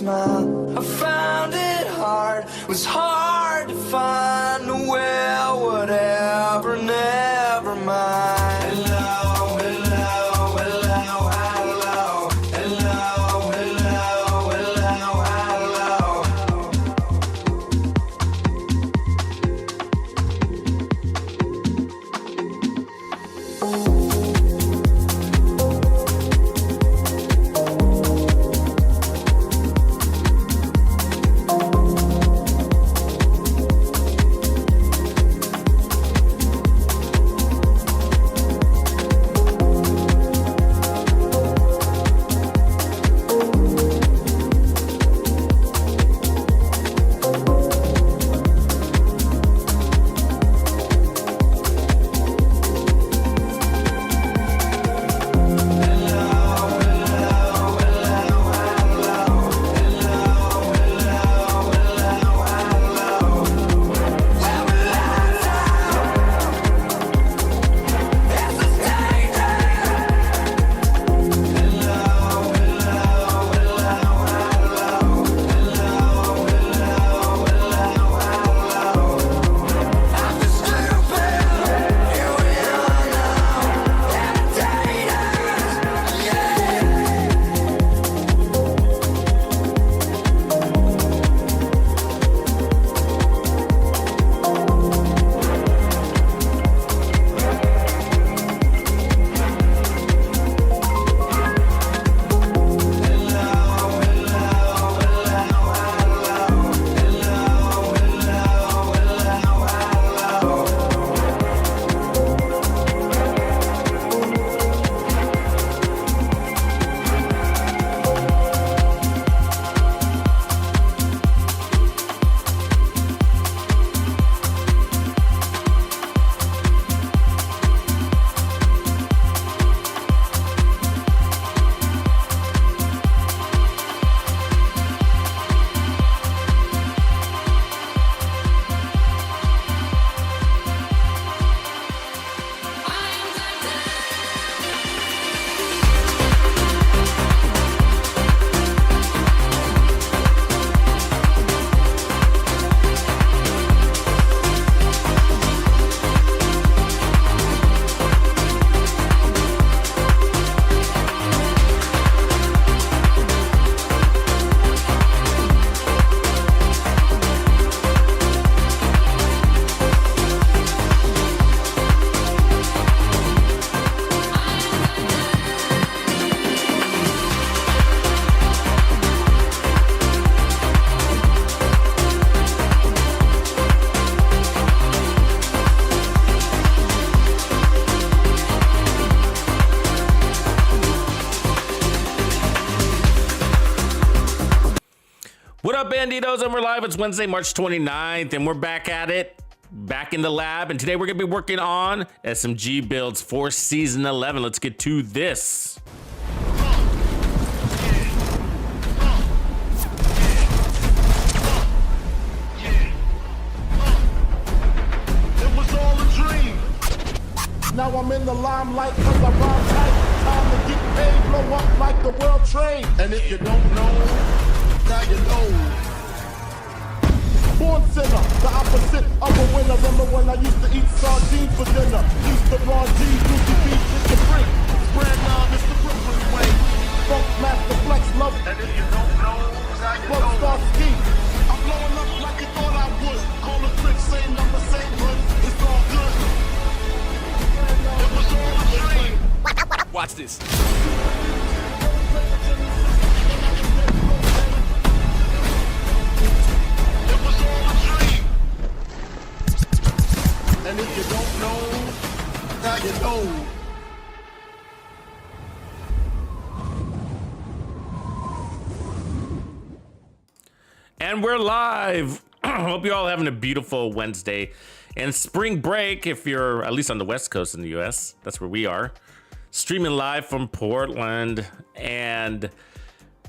smile. I found it hard, was hard to find. Well, whatever, never mind. Hello, hello, hello, hello. Hello, hello, hello, hello. What up, Bandidos? And we're live. It's Wednesday, March 29th, and we're back at it, back in the lab. And today we're going to be working on SMG builds for Season 11. Let's get to this. It was all a dream. Now I'm in the limelight cause I rhyme tight. Time to get paid, blow up like the world trade. And if you don't know, now you know. Born sinner, the opposite of a winner. Remember when I used to eat sardines for dinner? Used to raw G, Lucy B, it's the freak. Spread love, it's the Brooklyn way. Funk master flex love. And if you don't know, now you know. Star ski. I'm blowing up like you thought I would. Call a trick, same number, same hood. It's all good. It was all a dream. Watch this. And if you don't know, now you know. And we're live. Hope you're all having a beautiful Wednesday and spring break if you're at least on the West Coast in the US. That's where we are. Streaming live from Portland. And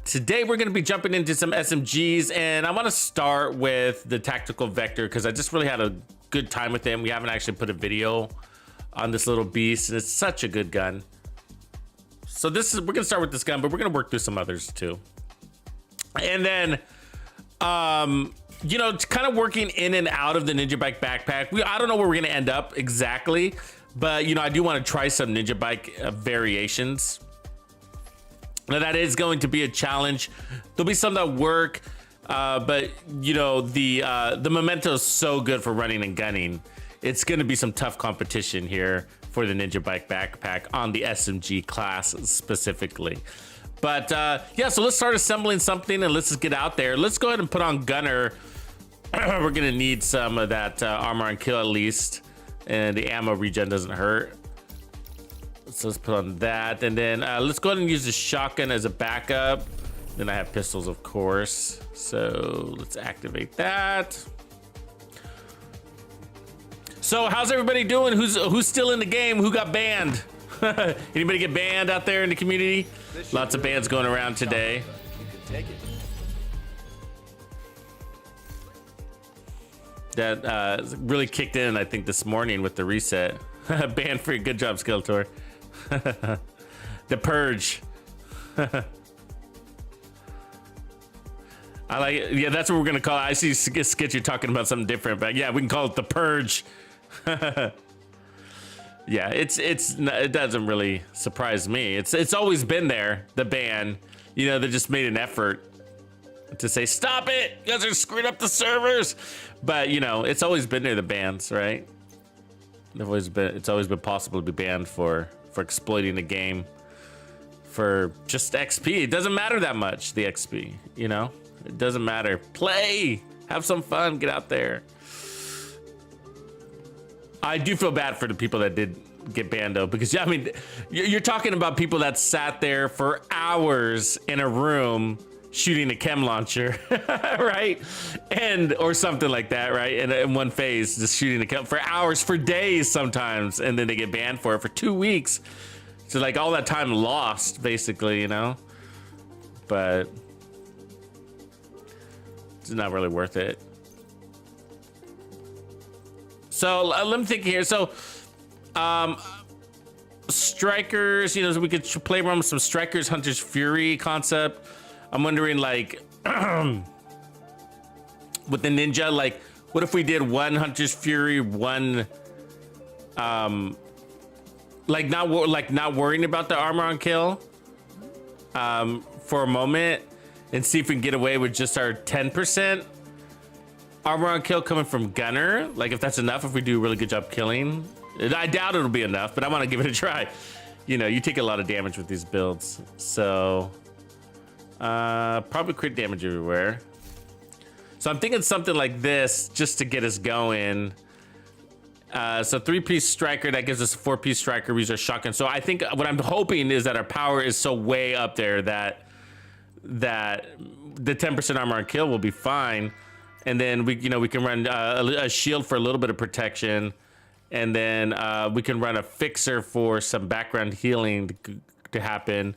today we're going to be jumping into some SMGs, and I want to start with the Tactical Vector because I just really had a good time with him. We haven't actually put a video on this little beast, and it's such a good gun. So we're going to start with this gun, but we're going to work through some others too. And then, you know, kind of working in and out of the Ninja Bike backpack. I don't know where we're going to end up exactly, but, you know, I do want to try some Ninja Bike variations. Now, that is going to be a challenge. There'll be some that work, but, you know, the Memento is so good for running and gunning. It's going to be some tough competition here for the Ninja Bike backpack on the SMG class specifically. But yeah, so let's start assembling something and let's just get out there. Let's go ahead and put on Gunner. We're gonna need some of that armor on kill at least, and the ammo regen doesn't hurt. So let's put on that, and then let's go ahead and use the shotgun as a backup. Then I have pistols, of course. So let's activate that. So how's everybody doing? Who's still in the game? Who got banned? Anybody get banned out there in the community? Lots of bans going around today. That really kicked in, I think, this morning with the reset. Ban free. Good job, Skeletor. The Purge. I like it. Yeah, that's what we're gonna call it. I see Skitch, you're talking about something different, but yeah, we can call it the Purge. Yeah, it doesn't really surprise me. It's always been there, the ban. You know, they just made an effort to say, stop it, you guys are screwing up the servers. But you know, it's always been there, the bans, right? It's always been possible to be banned for exploiting the game for just XP. It doesn't matter that much, the XP, you know? It doesn't matter. Play, have some fun, get out there. I do feel bad for the people that did get banned though, because I mean, you're talking about people that sat there for hours in a room shooting a chem launcher, right? Or something like that, right? In one phase, just shooting a chem for hours, for days sometimes, and then they get banned for it for 2 weeks. So like all that time lost, basically, you know? But it's not really worth it. So let me think here. So, strikers, you know, we could play around with some strikers, Hunter's Fury concept. I'm wondering, like, with the ninja, like, what if we did one Hunter's Fury, one, like not worrying about the armor on kill, for a moment, and see if we can get away with just our 10%. Armor on kill coming from Gunner, like if that's enough, if we do a really good job killing. I doubt it'll be enough, but I want to give it a try. You know, you take a lot of damage with these builds, so probably crit damage everywhere. So I'm thinking something like this just to get us going. So 3-piece striker, that gives us a 4-piece striker. We use our shotgun. So I think what I'm hoping is that our power is so way up there that the 10% armor on kill will be fine. And then we can run a shield for a little bit of protection, and then we can run a fixer for some background healing to happen.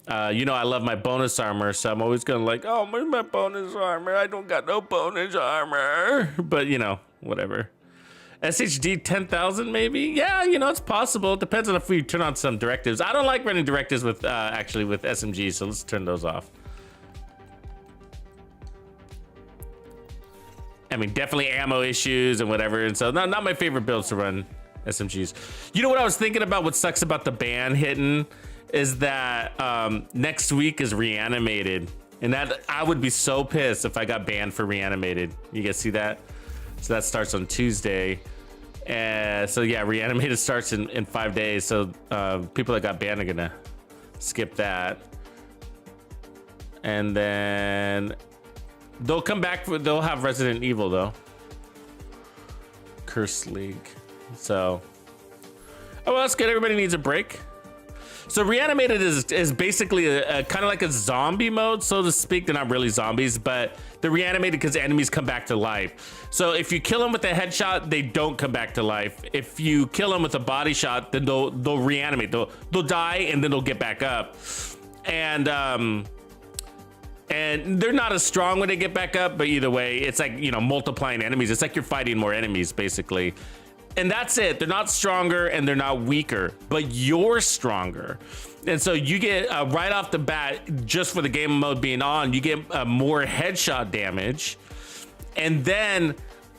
You know, I love my bonus armor, so I'm always gonna like, oh, where's my bonus armor? I don't got no bonus armor. But you know, whatever. SHD 10,000 maybe? Yeah, you know, it's possible. It depends on if we turn on some directives. I don't like running directives with actually with SMG, so let's turn those off. I mean, definitely ammo issues and whatever, and so not my favorite builds to run SMGs. You know what I was thinking about? What sucks about the ban hitting is that next week is Reanimated, and that I would be so pissed if I got banned for Reanimated. You guys see that? So that starts on Tuesday, and so yeah, Reanimated starts in 5 days. So people that got banned are gonna skip that, and then they'll come back. They'll have Resident Evil though. Curse League. So, oh well, that's good. Everybody needs a break. So Reanimated is basically a kind of like a zombie mode, so to speak. They're not really zombies, but they're reanimated because enemies come back to life. So if you kill them with a headshot, they don't come back to life. If you kill them with a body shot, then they'll reanimate. They'll die and then they'll get back up. And they're not as strong when they get back up, but either way, it's like, you know, multiplying enemies. It's like you're fighting more enemies, basically. And that's it. They're not stronger and they're not weaker, but you're stronger. And so you get right off the bat, just for the game mode being on, you get more headshot damage. And then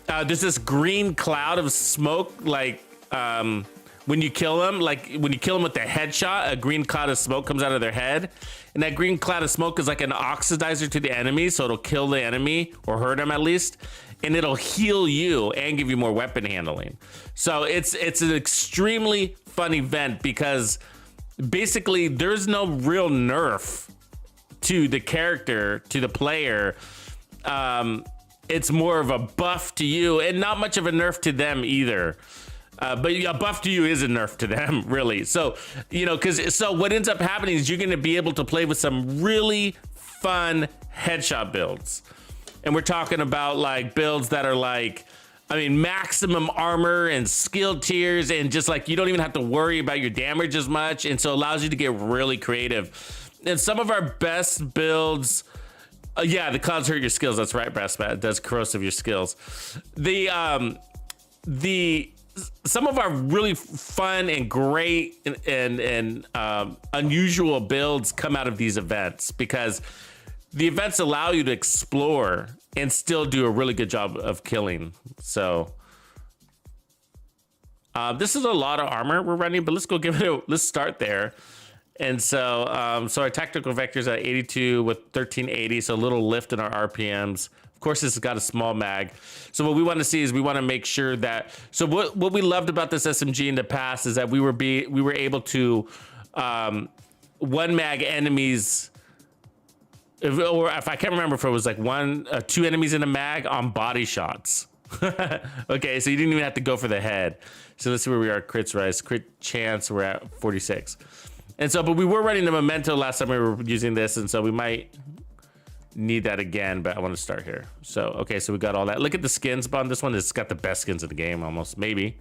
there's this green cloud of smoke, like when you kill them, with the headshot, a green cloud of smoke comes out of their head. And that green cloud of smoke is like an oxidizer to the enemy, so it'll kill the enemy or hurt them at least. And it'll heal you and give you more weapon handling. So it's an extremely fun event because basically there's no real nerf to the character, to the player. It's more of a buff to you and not much of a nerf to them either. But a buff to you is a nerf to them, really. So, you know, so what ends up happening is you're going to be able to play with some really fun headshot builds. And we're talking about like builds that are like, I mean, maximum armor and skill tiers, and just like you don't even have to worry about your damage as much. And so it allows you to get really creative. And some of our best builds, yeah, the clouds hurt your skills. That's right, Brassbat. It does corrosive your skills. Some of our really fun and great and unusual builds come out of these events because the events allow you to explore and still do a really good job of killing. So this is a lot of armor we're running, but let's go let's start there. And so, so our tactical vectors at 82 with 1380, so a little lift in our RPMs. Of course, this has got a small mag. So what we want to see is we want to make sure that, so what we loved about this SMG in the past is that we were able to one mag enemies, if I can't remember if it was like two enemies in a mag on body shots. Okay, so you didn't even have to go for the head. So let's see where we are. Crits rise, crit chance, we're at 46. And so, but we were running the Memento last time we were using this, and so we might need that again, but I want to start here. So, okay, so we got all that. Look at the skins on this one. It's got the best skins in the game, almost, maybe.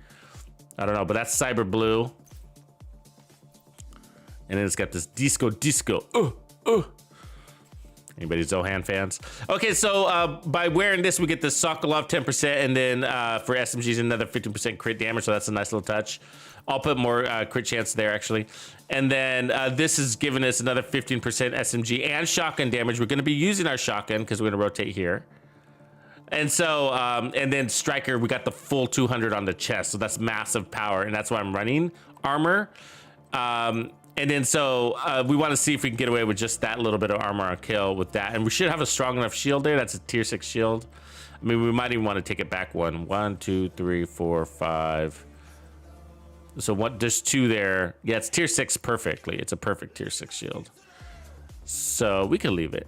I don't know, but that's Cyber Blue. And then it's got this Disco. Anybody Zohan fans? Okay, so by wearing this, we get the Sokolov 10%, and then for SMGs, another 15% crit damage, so that's a nice little touch. I'll put more crit chance there, actually. And then this is giving us another 15% SMG and shotgun damage. We're going to be using our shotgun because we're going to rotate here. And so, and then Striker, we got the full 200 on the chest, so that's massive power, and that's why I'm running armor. And then so we want to see if we can get away with just that little bit of armor on kill with that. And we should have a strong enough shield there. That's a tier 6 shield. I mean, we might even want to take it back one. 1, 2, 3, 4, 5. So what? There's 2 there. Yeah, it's tier 6 perfectly. It's a perfect tier 6 shield. So we can leave it.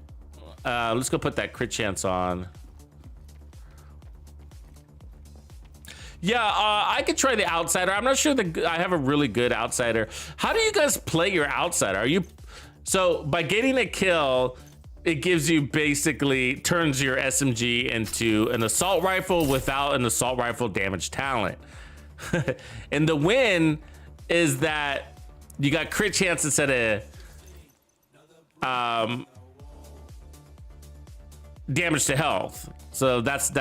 Let's go put that crit chance on. Yeah, I could try the Outsider. I'm not sure that I have a really good Outsider. How do you guys play your Outsider? So by getting a kill, it gives you basically turns your SMG into an assault rifle without an assault rifle damage talent. And the win is that you got crit chance instead of damage to health. So that's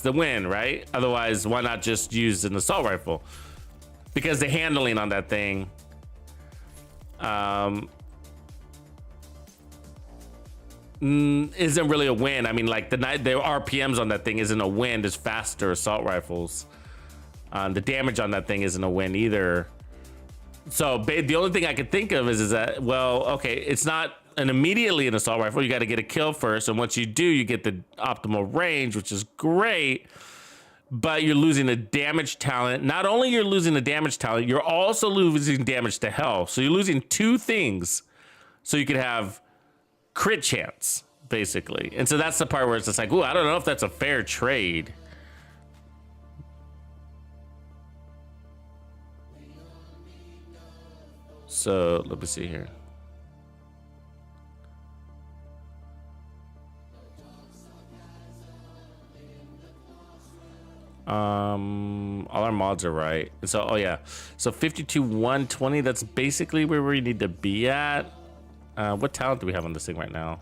the win, right? Otherwise, why not just use an assault rifle? Because the handling on that thing isn't really a win. I mean, like the RPMs on that thing isn't a win. There's faster assault rifles. The damage on that thing isn't a win either. So the only thing I could think of is that, well, okay, it's not immediately an assault rifle. You got to get a kill first, and once you do, you get the optimal range, which is great. But you're losing a damage talent. Not only you're losing the damage talent, you're also losing damage to health. So you're losing 2 things. So you could have crit chance, basically. And so that's the part where it's just like, ooh, I don't know if that's a fair trade. So let me see here. All our mods are right. And so, oh yeah. So 52, 120, that's basically where we need to be at. What talent do we have on this thing right now?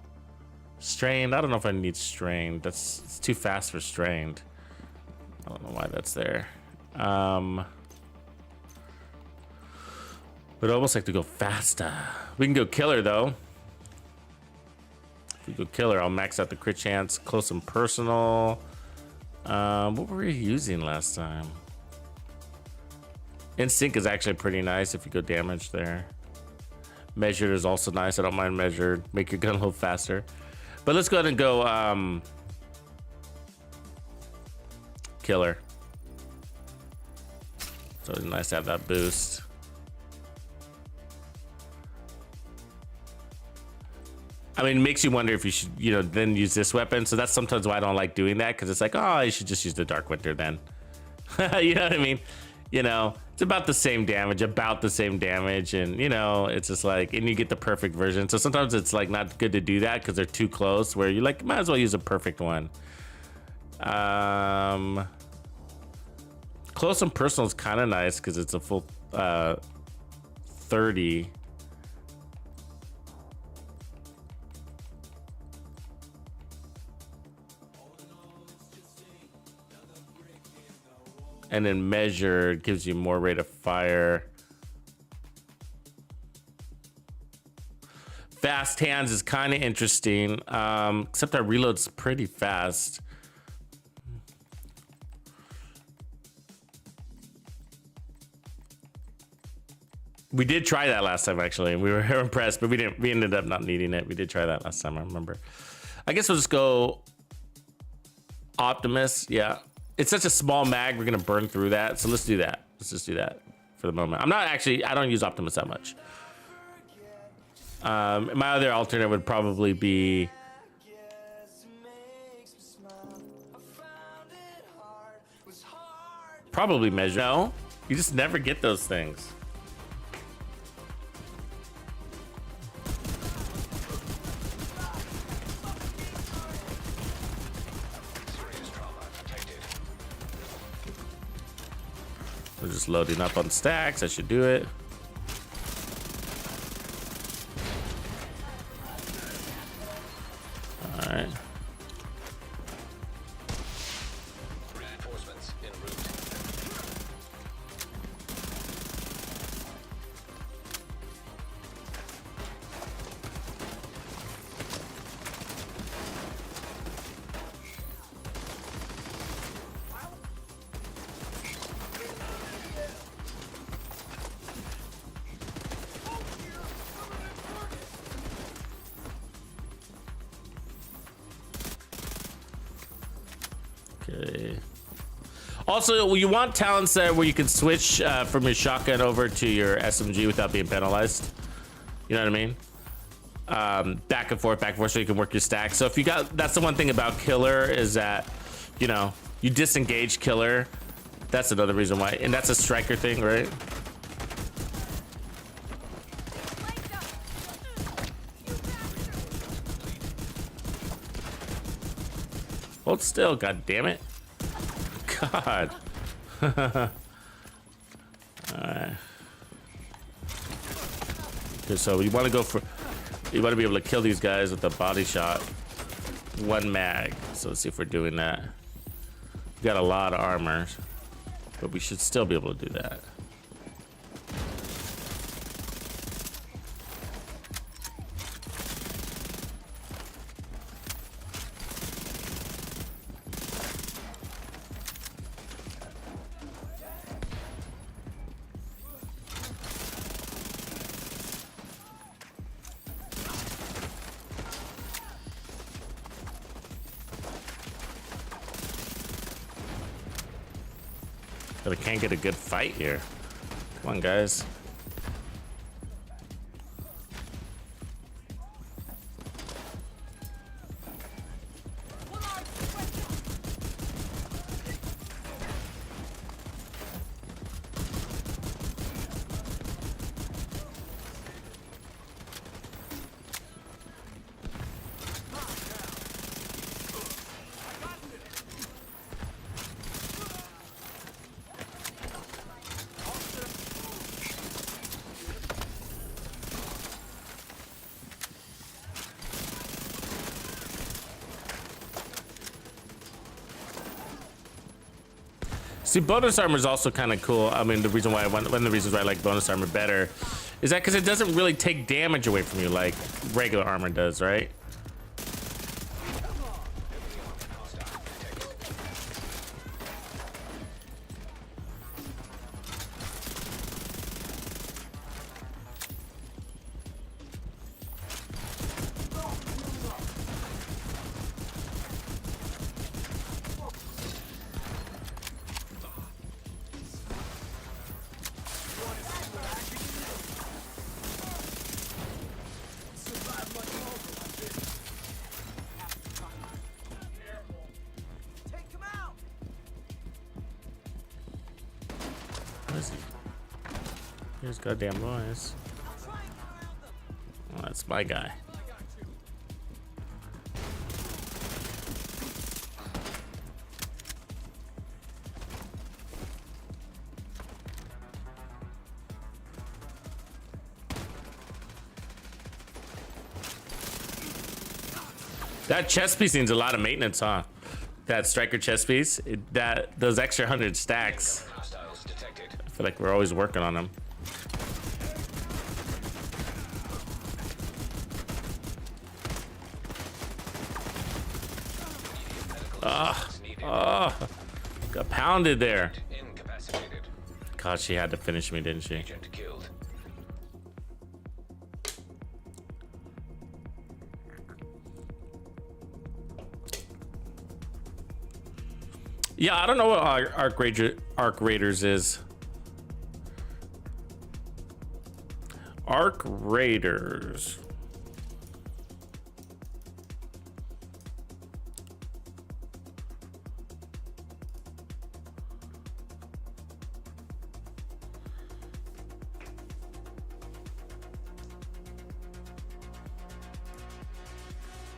Strained. I don't know if I need strained. It's too fast for strained. I don't know why that's there. Would almost like to go faster. We can go killer though. If we go killer, I'll max out the crit chance, close and personal. What were we using last time? Instinct is actually pretty nice if you go damage there. Measured is also nice. I don't mind measured. Make your gun a little faster. But let's go ahead and go killer. So it's nice to have that boost. I mean, it makes you wonder if you should, you know, then use this weapon. So that's sometimes why I don't like doing that, because it's like, oh, you should just use the Dark Winter then. You know what I mean? You know, it's about the same damage, and you know, it's just like, and you get the perfect version. So sometimes it's like not good to do that because they're too close, where you like might as well use a perfect one. Close and personal is kind of nice because it's a full 30. And then measured gives you more rate of fire. Fast hands is kind of interesting, except our reload's pretty fast. We did try that last time, actually. We were impressed, but we didn't. We ended up not needing it. We did try that last time, I remember. I guess we'll just go Optimus. Yeah, it's such a small mag. We're gonna burn through that, so let's do that. Let's just do that for the moment. I'm not actually. I don't use Optimus that much. My other alternate would probably be measure. No, you just never get those things. We're just loading up on stacks. I should do it. All right. Reinforcements en route. Okay. Also, you want talents there where you can switch from your shotgun over to your SMG without being penalized. You know what I mean? Back and forth, so you can work your stack. So if you got, that's the one thing about killer is that, you know, you disengage killer. That's another reason why, and that's a striker thing, right? Hold still, god damn it. God. Alright. Okay, so you want to go for, you want to be able to kill these guys with a body shot. One mag. So let's see if we're doing that. We got a lot of armor, but we should still be able to do that. But I can't get a good fight here. Come on, guys. See, bonus armor is also kind of cool. I mean, one of the reasons why I like bonus armor better is that because it doesn't really take damage away from you like regular armor does, right? Here's goddamn boys. Oh, that's my guy. That chest piece needs a lot of maintenance, huh? That striker chest piece, those extra 100 stacks. I feel like we're always working on them. Oh, got pounded there. God, she had to finish me, didn't she? Yeah, I don't know what Arc Raiders is. Arc Raiders.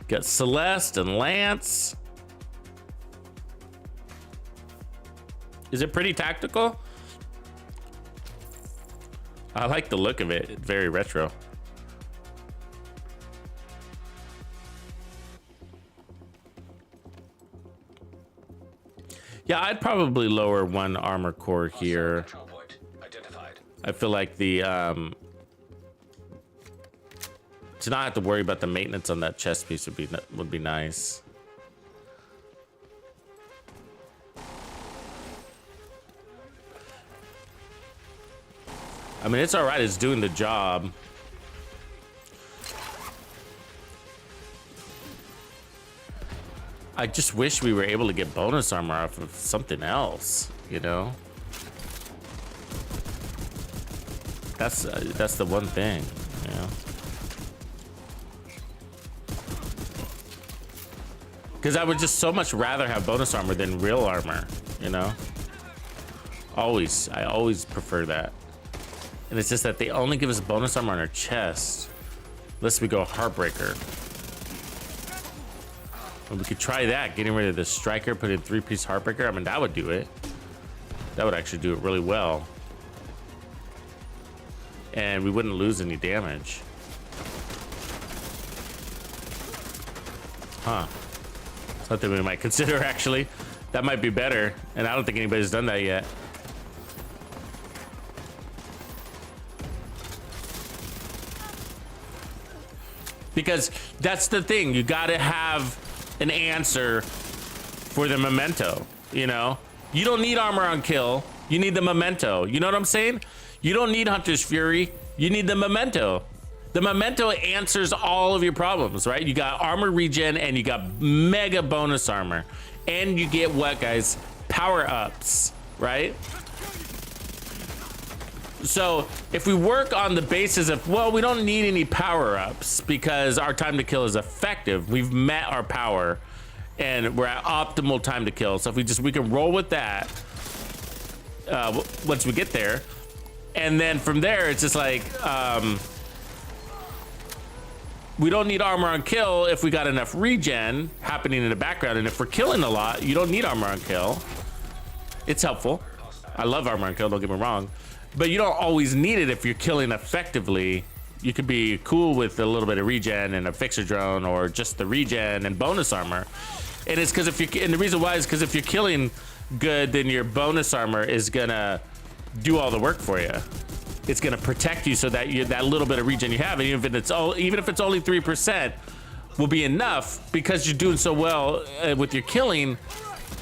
Got Celeste and Lance. Is it pretty tactical? I like the look of it. It's very retro. Yeah, I'd probably lower one armor core here. I feel like the to not have to worry about the maintenance on that chest piece would be nice. I mean, it's all right. It's doing the job. I just wish we were able to get bonus armor off of something else, you know? That's the one thing, you know? Because I would just so much rather have bonus armor than real armor, you know? I always prefer that. And it's just that they only give us bonus armor on our chest. Unless we go Heartbreaker. And we could try that, getting rid of the striker, put in 3-piece Heartbreaker. I mean, that would do it. That would actually do it really well. And we wouldn't lose any damage. Huh. Something we might consider, actually. That might be better. And I don't think anybody's done that yet. Because that's the thing. You gotta have an answer for the Memento, you know? You don't need armor on kill. You need the Memento. You know what I'm saying? You don't need Hunter's Fury. You need the Memento. The Memento answers all of your problems, right? You got armor regen and you got mega bonus armor. And you get what, guys? Power-ups, right? So if we work on the basis of, well, we don't need any power-ups because our time to kill is effective. We've met our power and we're at optimal time to kill. So if we can roll with that once we get there. And then from there, it's just like, we don't need armor on kill if we got enough regen happening in the background. And if we're killing a lot, you don't need armor on kill. It's helpful. I love armor on kill, don't get me wrong. But you don't always need it if you're killing effectively. You could be cool with a little bit of regen and a fixer drone, or just the regen and bonus armor. And it's because and the reason why is because if you're killing good, then your bonus armor is gonna do all the work for you. It's gonna protect you so that that little bit of regen you have, and even if it's only 3%, will be enough because you're doing so well with your killing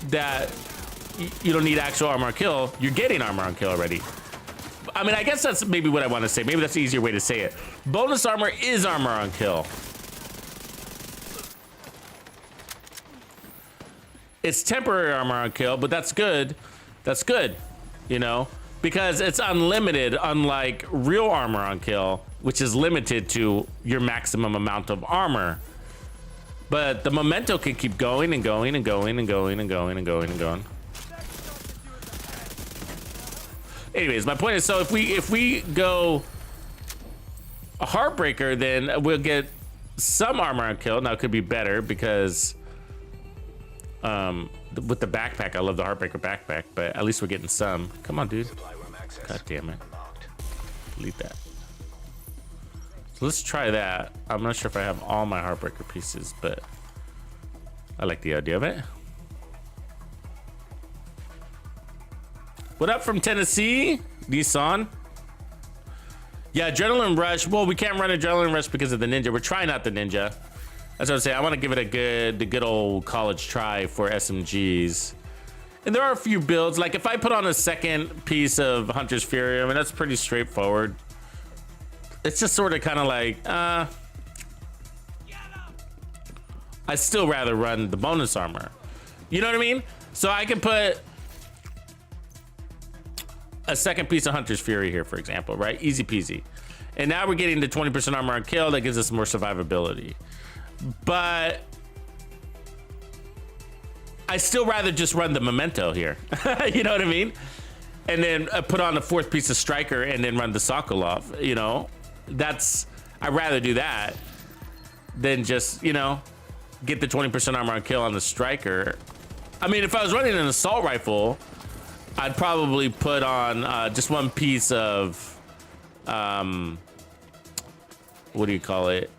that you don't need actual armor on kill. You're getting armor on kill already. I mean, I guess that's maybe what I want to say. Maybe that's the easier way to say it. Bonus armor is armor on kill. It's temporary armor on kill, but that's good. That's good, you know, because it's unlimited, unlike real armor on kill, which is limited to your maximum amount of armor. But the Memento can keep going and going and going and going and going and going and going. Anyways, my point is, so if we go a Heartbreaker, then we'll get some armor on kill. Now it could be better because with the backpack, I love the Heartbreaker backpack, but at least we're getting some. Come on, dude. God damn it. Delete that. So let's try that. I'm not sure if I have all my Heartbreaker pieces, but I like the idea of it. What up from Tennessee? Nissan? Yeah, Adrenaline Rush. Well, we can't run Adrenaline Rush because of the Ninja. We're trying out the Ninja. That's what I'm saying. I want to give it the good old college try for SMGs. And there are a few builds. Like if I put on a second piece of Hunter's Fury, I mean, that's pretty straightforward. It's just sort of kind of like, I still rather run the bonus armor. You know what I mean? So I can put a second piece of Hunter's Fury here, for example, right? Easy peasy. And now we're getting the 20% armor on kill. That gives us more survivability. But I still rather just run the Memento here. You know what I mean? And then put on a fourth piece of Striker and then run the Sokolov, you know? I'd rather do that than just, you know, get the 20% armor on kill on the Striker. I mean, if I was running an assault rifle, I'd probably put on just one piece of, what do you call it?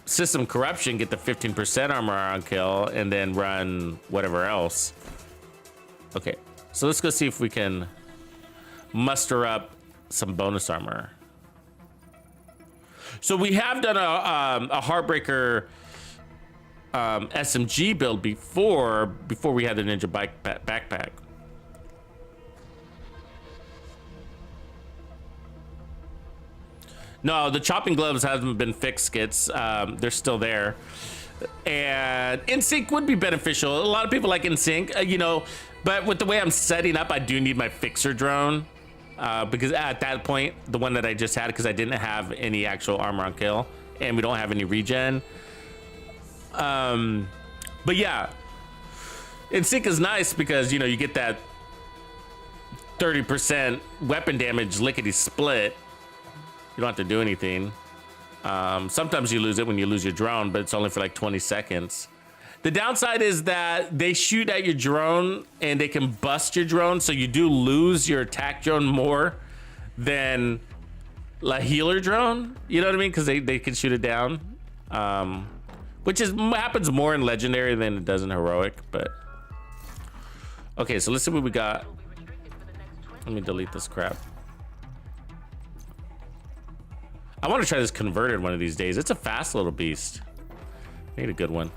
System corruption, get the 15% armor on kill, and then run whatever else. Okay, so let's go see if we can muster up some bonus armor. So we have done a Heartbreaker SMG build before we had the Ninja backpack. No, the chopping gloves haven't been fixed, Skits. They're still there. And in-sync would be beneficial. A lot of people like in-sync, you know, but with the way I'm setting up, I do need my fixer drone. Because at that point, the one that I just had, because I didn't have any actual armor on kill, and we don't have any regen. But yeah, in-sync is nice because, you know, you get that 30% weapon damage lickety split. You don't have to do anything. Sometimes you lose it when you lose your drone, but it's only for like 20 seconds. The downside is that they shoot at your drone and they can bust your drone, so you do lose your attack drone more than a healer drone. You know what I mean? Because they can shoot it down, which happens more in Legendary than it does in Heroic. But okay, so let's see what we got. Let me delete this crap. I want to try this converted one of these days. It's a fast little beast. Need a good one.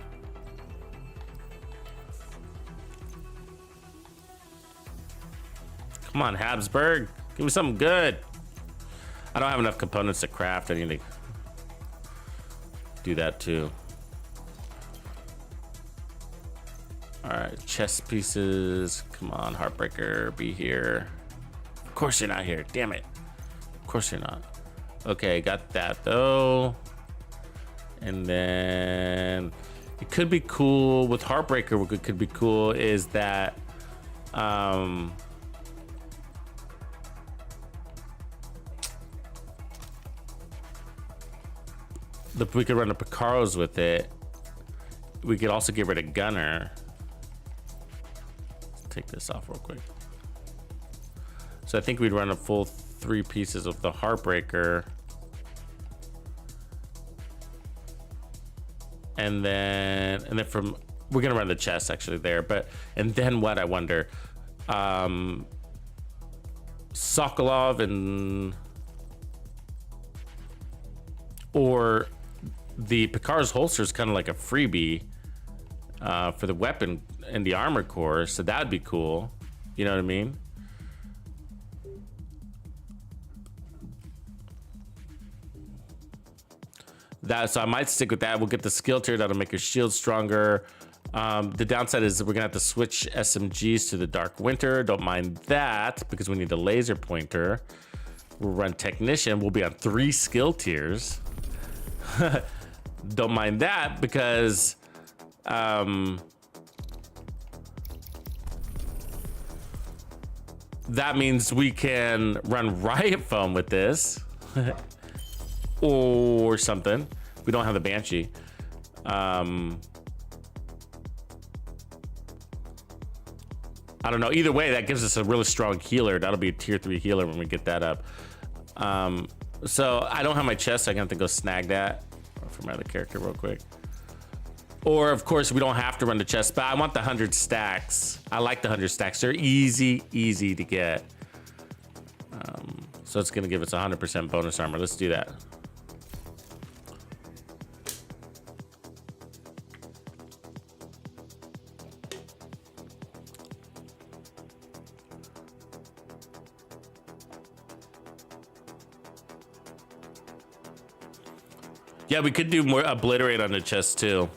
Come on, Habsburg. Give me something good. I don't have enough components to craft. I need to do that too. All right, chest pieces. Come on, Heartbreaker, be here. Of course you're not here. Damn it. Of course you're not. Okay, got that though. And then it could be cool with Heartbreaker. What could be cool is that we could run the Picaros with it. We could also get rid of Gunner. Let's take this off real quick. So I think we'd run a full 3 pieces of the Heartbreaker. And then we're gonna run the chest actually there, and then what, I wonder, Sokolov and or the Picard's holster is kind of like a freebie for the weapon and the armor core, so that would be cool. You know what I mean? So I might stick with that. We'll get the skill tier that'll make your shield stronger. The downside is we're gonna have to switch SMGs to the Dark Winter. Don't mind that because we need a laser pointer. We'll run Technician. We'll be on 3 skill tiers. Don't mind that because that means we can run Riot Foam with this or something. We don't have the Banshee. I don't know. Either way, that gives us a really strong healer. That'll be a tier 3 healer when we get that up. So I don't have my chest, so I'm gonna have to go snag that for my other character real quick. Or of course, we don't have to run the chest, but I want the 100 stacks. I like the 100 stacks. They're easy to get. So it's gonna give us 100% bonus armor. Let's do that. Yeah, we could do more obliterate on the chest too.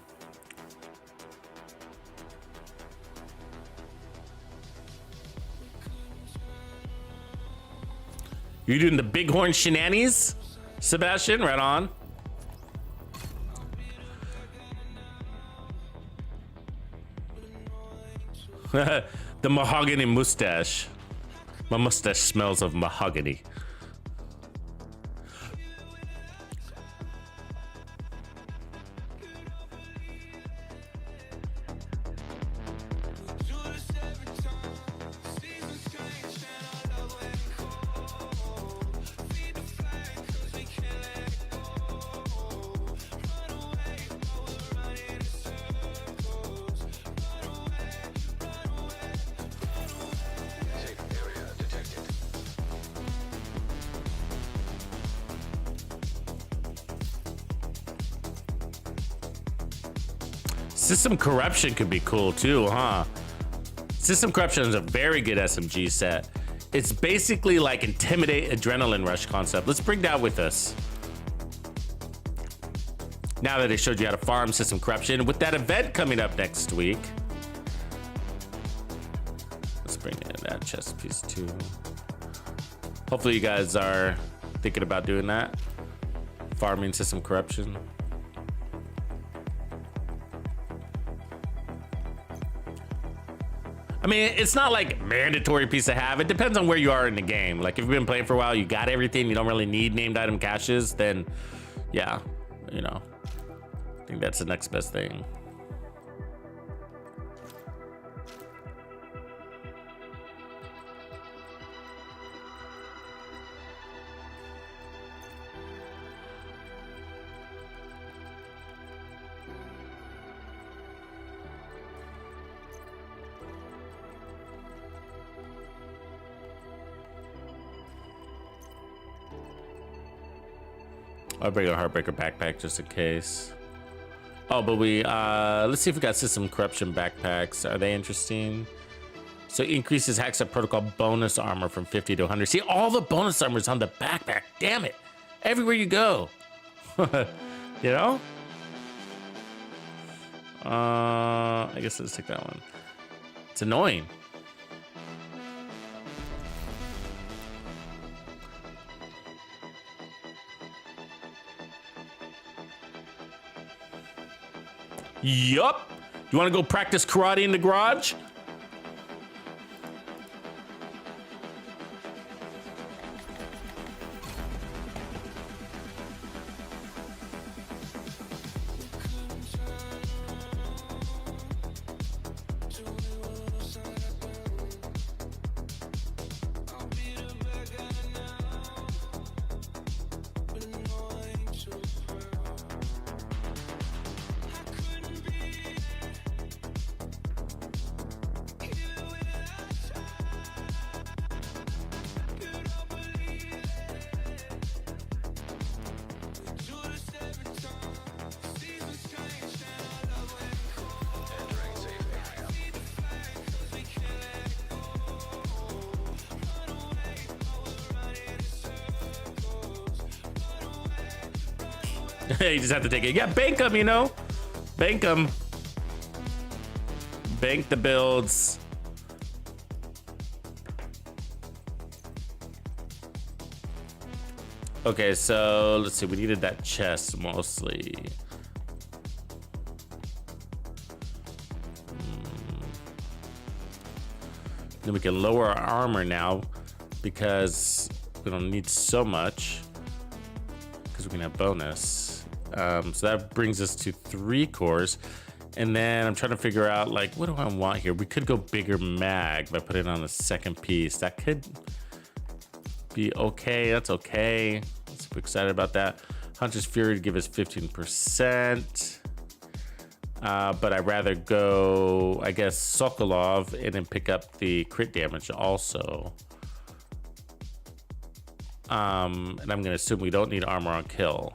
You're doing the bighorn shenanigans, Sebastian? Right on. The mahogany mustache. My mustache smells of mahogany. System Corruption could be cool too, huh? System Corruption is a very good SMG set. It's basically like Intimidate Adrenaline Rush concept. Let's bring that with us. Now that I showed you how to farm System Corruption, with that event coming up next week. Let's bring in that chest piece too. Hopefully you guys are thinking about doing that. Farming System Corruption. I mean, it's not like mandatory piece to have. It depends on where you are in the game. Like if you've been playing for a while, you got everything, you don't really need named item caches, then yeah, you know, I think that's the next best thing. I'll bring a Heartbreaker backpack just in case. Oh, but we, let's see if we got System Corruption backpacks. Are they interesting? So increases Hackset Protocol bonus armor from 50 to 100. See, all the bonus armor is on the backpack. Damn it. Everywhere you go. You know? I guess let's take that one. It's annoying. Yup. You want to go practice karate in the garage? You just have to take it. Yeah, bank them, you know? Bank them. Bank the builds. Okay, so let's see. We needed that chest mostly. Then we can lower our armor now because we don't need so much because we can have bonus. So that brings us to 3 cores. And then I'm trying to figure out, like, what do I want here? We could go bigger mag by putting it on the second piece. That could be okay. That's okay. Super excited about that. Hunter's Fury to give us 15%. But I'd rather go, I guess, Sokolov and then pick up the crit damage also. And I'm going to assume we don't need armor on kill.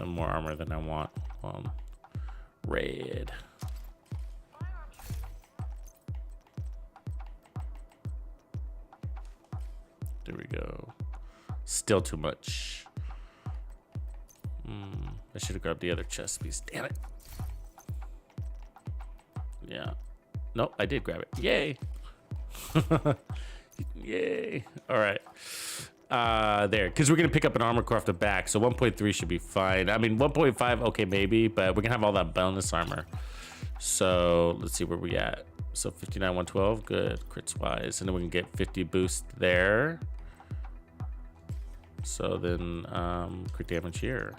More armor than I want. Red. There we go. Still too much. I should have grabbed the other chest piece. Damn it. Yeah. Nope, I did grab it. Yay. Yay. All right. There, because we're gonna pick up an armor core off the back, so 1.3 should be fine. I mean, 1.5, okay, maybe, but we're gonna have all that bonus armor. So let's see where we at. So 59, 112, good, crits wise, and then we can get 50 boost there. So then, crit damage here.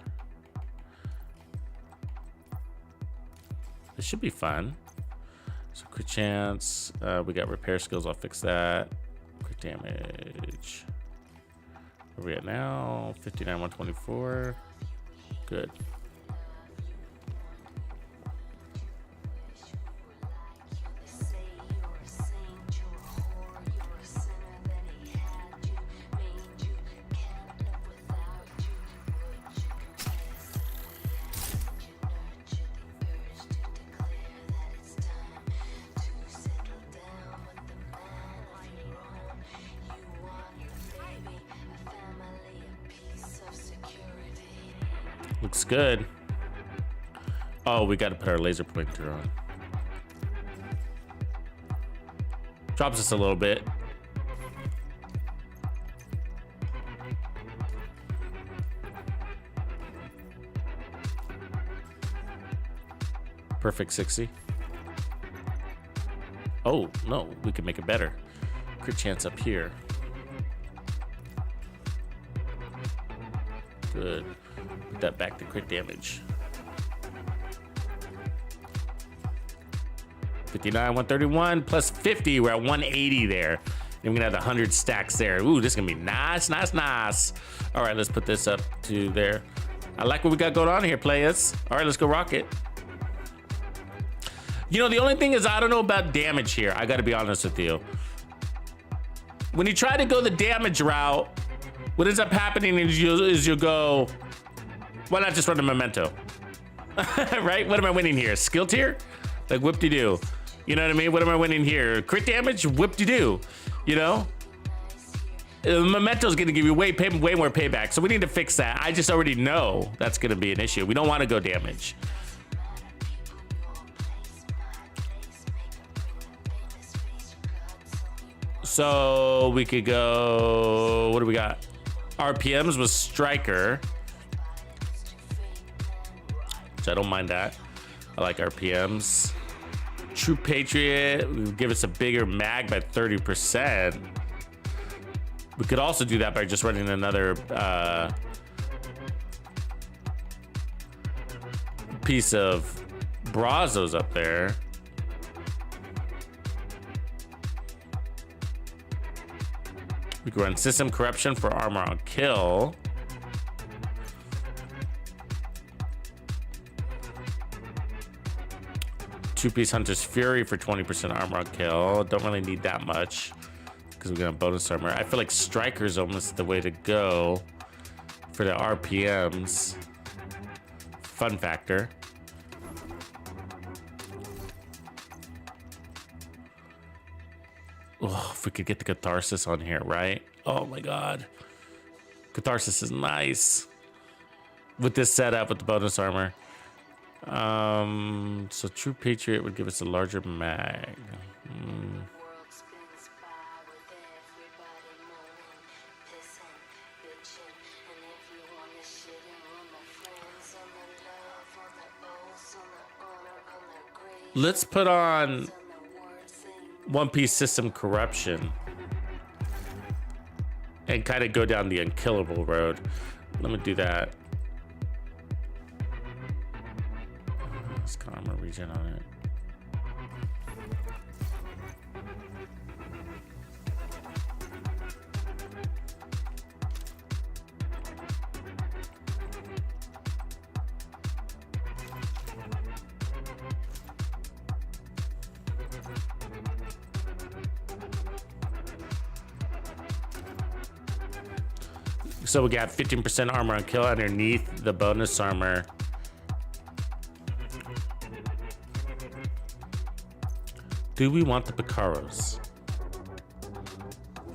This should be fun. So crit chance, we got repair skills. I'll fix that. Crit damage. Where are we at now? 59, 124. Good. Looks good. Oh, we got to put our laser pointer on. Drops us a little bit. Perfect 60. Oh, no, we can make it better. Crit chance up here. Good. Put that back to crit damage. 59, 131 plus 50. We're at 180 there. Then we're gonna have the 100 stacks there. Ooh, this is gonna be nice, nice, nice. All right, let's put this up to there. I like what we got going on here, players. All right, let's go rock it. You know, the only thing is I don't know about damage here. I gotta be honest with you. When you try to go the damage route, what ends up happening is you'll go, why not just run a Memento? Right? What am I winning here? Skill tier? Like whoop-de-doo. You know what I mean? What am I winning here? Crit damage? Whoop-de-doo. You know? Memento's gonna give you way more payback, so we need to fix that. I just already know that's gonna be an issue. We don't want to go damage. So we could go, what do we got? RPMs with Striker. So I don't mind that. I like RPMs. True Patriot will give us a bigger mag by 30%. We could also do that by just running another piece of Brazos up there. We can run System Corruption for armor on kill. 2-piece Hunter's Fury for 20% armor on kill. Don't really need that much because we're gonna bonus armor. I feel like Striker's almost the way to go for the RPMs. Fun factor. Oh, if we could get the Catharsis on here, right? Oh my God. Catharsis is nice. With this setup, with the bonus armor. So True Patriot would give us a larger mag. Let's put on one-piece system corruption and kind of go down the unkillable road. Let me do that. Let's got armor regen on it. So we got 15% armor on kill underneath the bonus armor. Do we want the Picaros?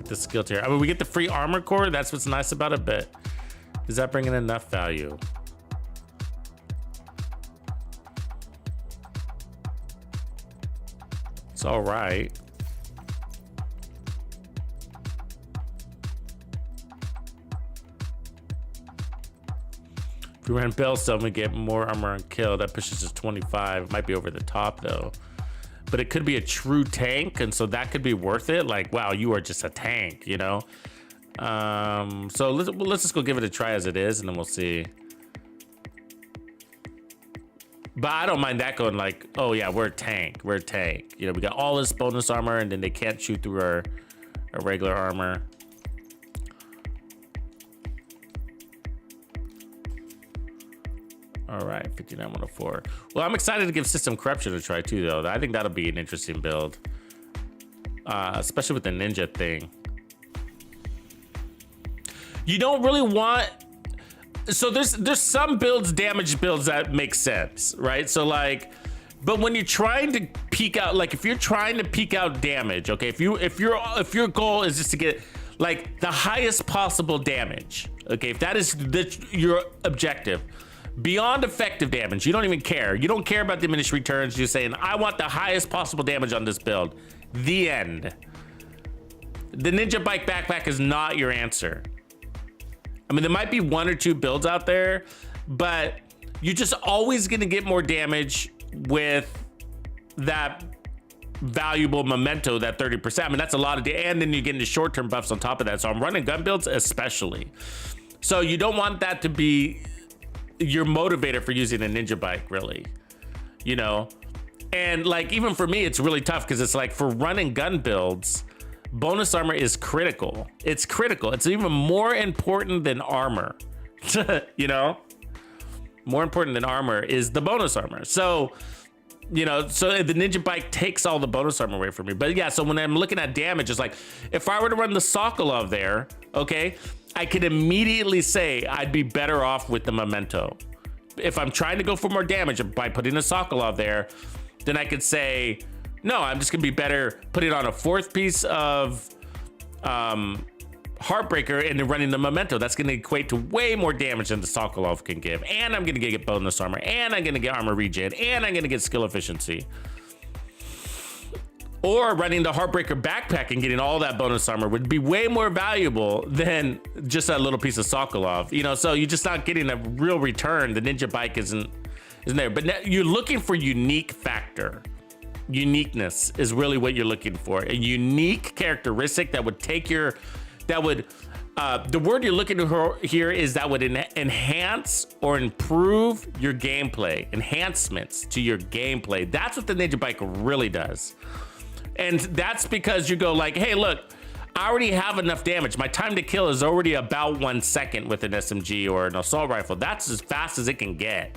The skill tier. I mean, we get the free armor core. That's what's nice about it, but is that bringing enough value? It's all right. If we ran Bellstone, we get more armor on kill. That pushes us 25. It might be over the top though. But it could be a true tank, and so that could be worth it. Like, wow, you are just a tank, you know? So let's just go give it a try as it is, and then we'll see. But I don't mind that going like, oh yeah, we're a tank. We're a tank. You know, we got all this bonus armor, and then they can't shoot through our regular armor. All right, 59104. Well, I'm excited to give System Corruption a try too, though. I think that'll be an interesting build, especially with the ninja thing. You don't really want. So there's some builds, damage builds that make sense, right? So like, but when you're trying to peak out, like if you're trying to peak out damage, okay, if your goal is just to get like the highest possible damage, okay, if that is your objective. Beyond effective damage, you don't even care. You don't care about diminished returns. You're saying, I want the highest possible damage on this build. The end. The Ninja Bike Backpack is not your answer. I mean, there might be one or two builds out there, but you're just always going to get more damage with that valuable Memento, that 30%. I mean, that's a lot of and then you're getting the short-term buffs on top of that. So I'm running gun builds especially. So you don't want that to be your motivator for using a ninja bike, really, you know? And like, even for me, it's really tough because it's like for running gun builds, bonus armor is critical. It's critical. It's even more important than armor, you know? More important than armor is the bonus armor. So, you know, so the ninja bike takes all the bonus armor away from me. But yeah, so when I'm looking at damage, it's like, if I were to run the Sokolov there, okay, I could immediately say I'd be better off with the Memento. If I'm trying to go for more damage by putting a Sokolov there, then I could say, no, I'm just gonna be better putting on a fourth piece of Heartbreaker and then running the Memento. That's gonna equate to way more damage than the Sokolov can give. And I'm gonna get bonus armor, and I'm gonna get armor regen, and I'm gonna get skill efficiency. Or running the Heartbreaker backpack and getting all that bonus armor would be way more valuable than just that little piece of Sokolov. You know, so you're just not getting a real return. The ninja bike isn't there. But now you're looking for unique factor. Uniqueness is really what you're looking for. A unique characteristic that would take your, the word you're looking for here is that would enhance or improve your gameplay. Enhancements to your gameplay. That's what the ninja bike really does. And that's because you go like, hey, look, I already have enough damage. My time to kill is already about 1 second with an SMG or an assault rifle. That's as fast as it can get,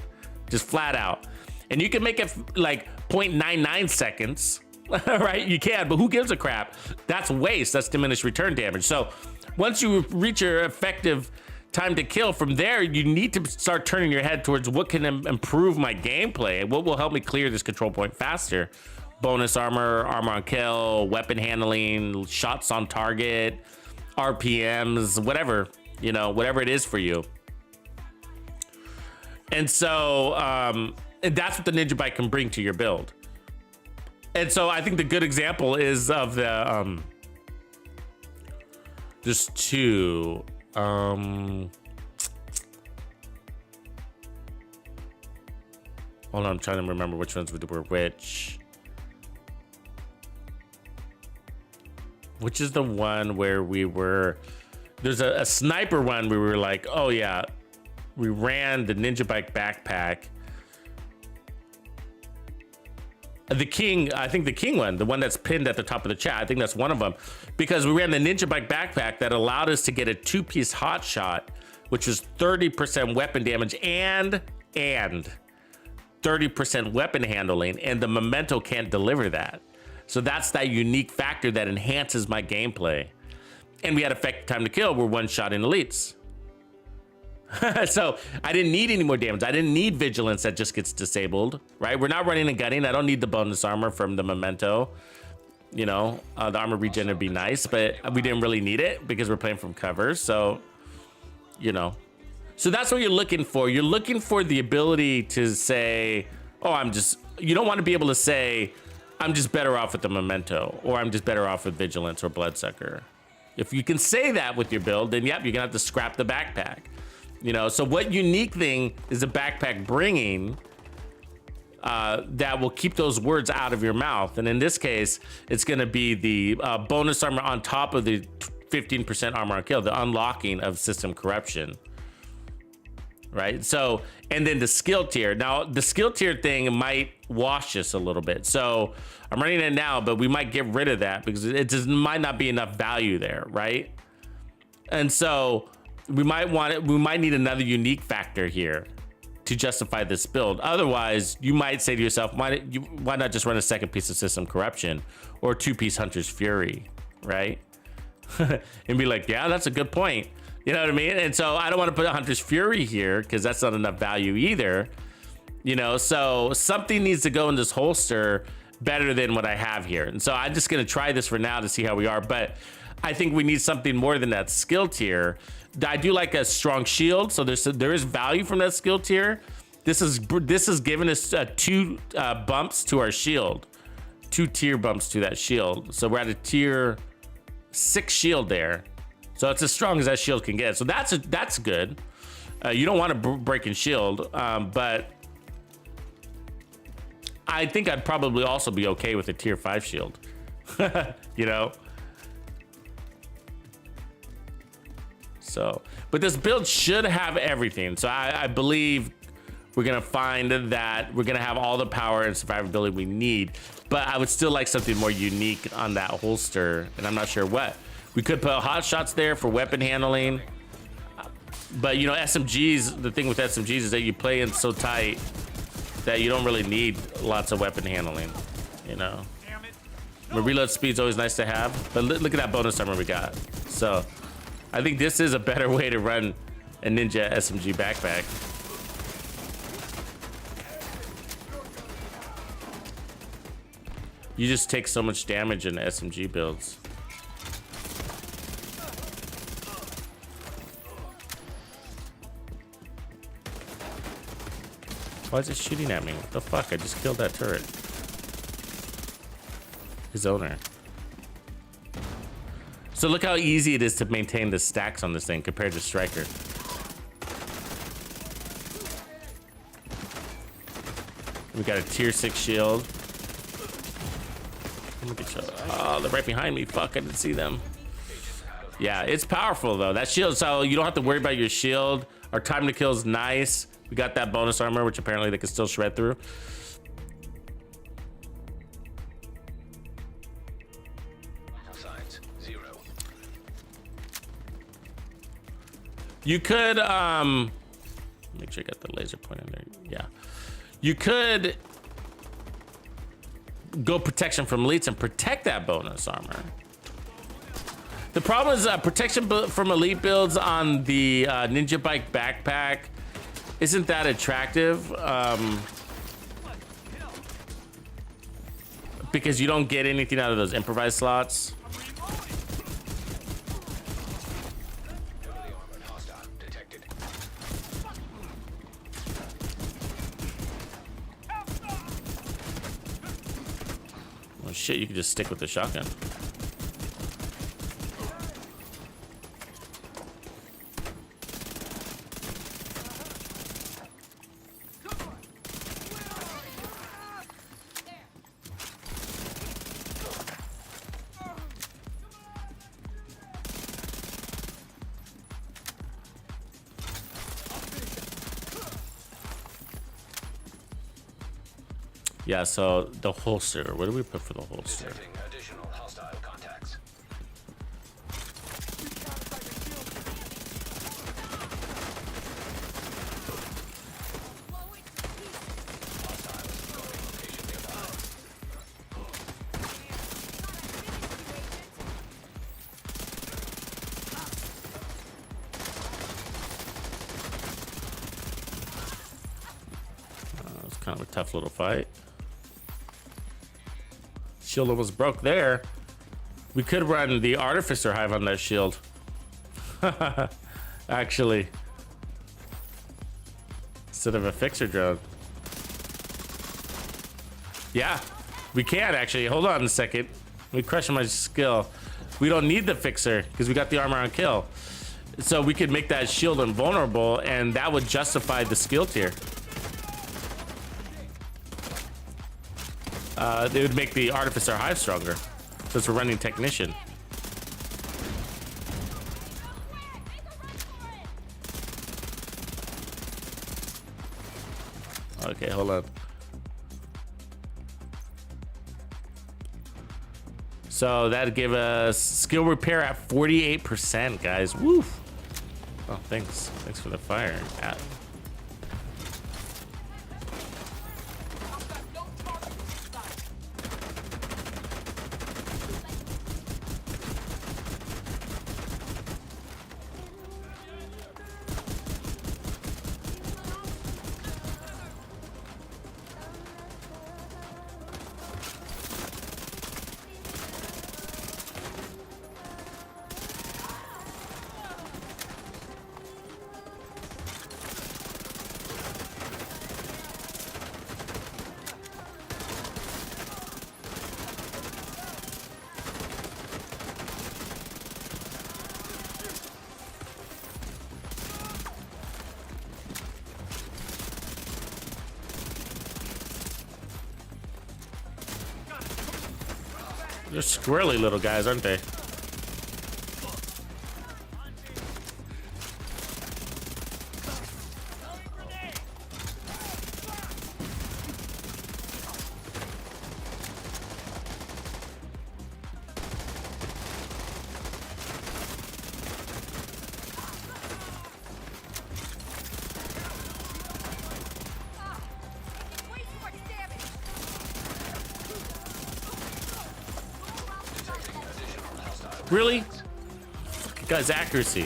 just flat out. And you can make it like 0.99 seconds, right? You can, but who gives a crap? That's waste, that's diminished return damage. So once you reach your effective time to kill, from there, you need to start turning your head towards what can improve my gameplay, what will help me clear this control point faster. Bonus armor, armor on kill, weapon handling, shots on target, RPMs, whatever, you know, whatever it is for you. And so that's what the Ninja Bike can bring to your build. And so I think the good example is of the just two. Hold on, I'm trying to remember which ones were which. Which is the one where we were, there's a sniper one where we were like, oh yeah, we ran the Ninja Bike backpack. The King, I think the King one, the one that's pinned at the top of the chat, I think that's one of them. Because we ran the Ninja Bike backpack that allowed us to get a 2-piece hot shot, which was 30% weapon damage and 30% weapon handling, and the Memento can't deliver that. So that's that unique factor that enhances my gameplay. And we had effective time to kill, we're one shot in elites. So I didn't need any more damage. I didn't need vigilance that just gets disabled, right? We're not running and gunning. I don't need the bonus armor from the Memento. You know, the armor regen would be nice, but we didn't really need it because we're playing from cover. So, you know, so that's what you're looking for. You're looking for the ability to say, oh, you don't want to be able to say, I'm just better off with the Memento, or I'm just better off with vigilance or bloodsucker. If you can say that with your build, then yep, you're gonna have to scrap the backpack. You know, so what unique thing is the backpack bringing that will keep those words out of your mouth? And in this case, it's going to be the bonus armor on top of the 15% armor on kill, the unlocking of system corruption, right? So, and then the skill tier. Now, the skill tier thing might wash us a little bit. So I'm running it now, but we might get rid of that because it just might not be enough value there, right? And so we might need another unique factor here to justify this build. Otherwise, you might say to yourself, why not just run a second piece of system corruption or a 2-piece Hunter's Fury, right? And be like, yeah, that's a good point. You know what I mean? And so I don't want to put a Hunter's Fury here because that's not enough value either. You know, so something needs to go in this holster better than what I have here. And so I'm just going to try this for now to see how we are. But I think we need something more than that skill tier. I do like a strong shield, so there is value from that skill tier. This is giving us 2 bumps to our shield, 2 tier bumps to that shield. So we're at a tier 6 shield there. So it's as strong as that shield can get. So that's good. You don't want to break in shield, but I think I'd probably also be okay with a tier 5 shield. You know. So, but this build should have everything. So I believe we're gonna find that we're gonna have all the power and survivability we need, but I would still like something more unique on that holster, and I'm not sure what. We could put hot shots there for weapon handling, but you know, SMGs, the thing with SMGs is that you play in so tight that you don't really need lots of weapon handling, you know. The reload speed's always nice to have, but look at that bonus armor we got. So I think this is a better way to run a Ninja SMG backpack. You just take so much damage in SMG builds. Why is it shooting at me? What the fuck? I just killed that turret. His owner. So look how easy it is to maintain the stacks on this thing compared to Striker. We got a tier 6 shield. Look at you. Oh, they're right behind me. Fuck, I didn't see them. Yeah, it's powerful though. That shield, so you don't have to worry about your shield. Our time to kill is nice. We got that bonus armor, which apparently they can still shred through. You could make sure you got the laser point in there. Yeah, You could go protection from elites and protect that bonus armor. The problem is protection from elite builds on the ninja bike backpack isn't that attractive because you don't get anything out of those improvised slots. Oh shit, you can just stick with the shotgun. Yeah, so the holster. What do we put for the holster? Additional hostile contacts. It's kind of a tough little fight. Shield almost broke there. We could run the Artificer Hive on that shield. Actually. Instead of a fixer drone. Yeah, we can actually. Hold on a second. Let me crush my skill. We don't need the fixer because we got the armor on kill. So we could make that shield invulnerable and that would justify the skill tier. They would make the Artificer Hive stronger since we're running Technician. Okay, hold on. So that'd give us skill repair at 48%, guys. Woo! Oh, thanks. Thanks for the fire. They're squirrely little guys, aren't they? Really? Fucking guy's accuracy.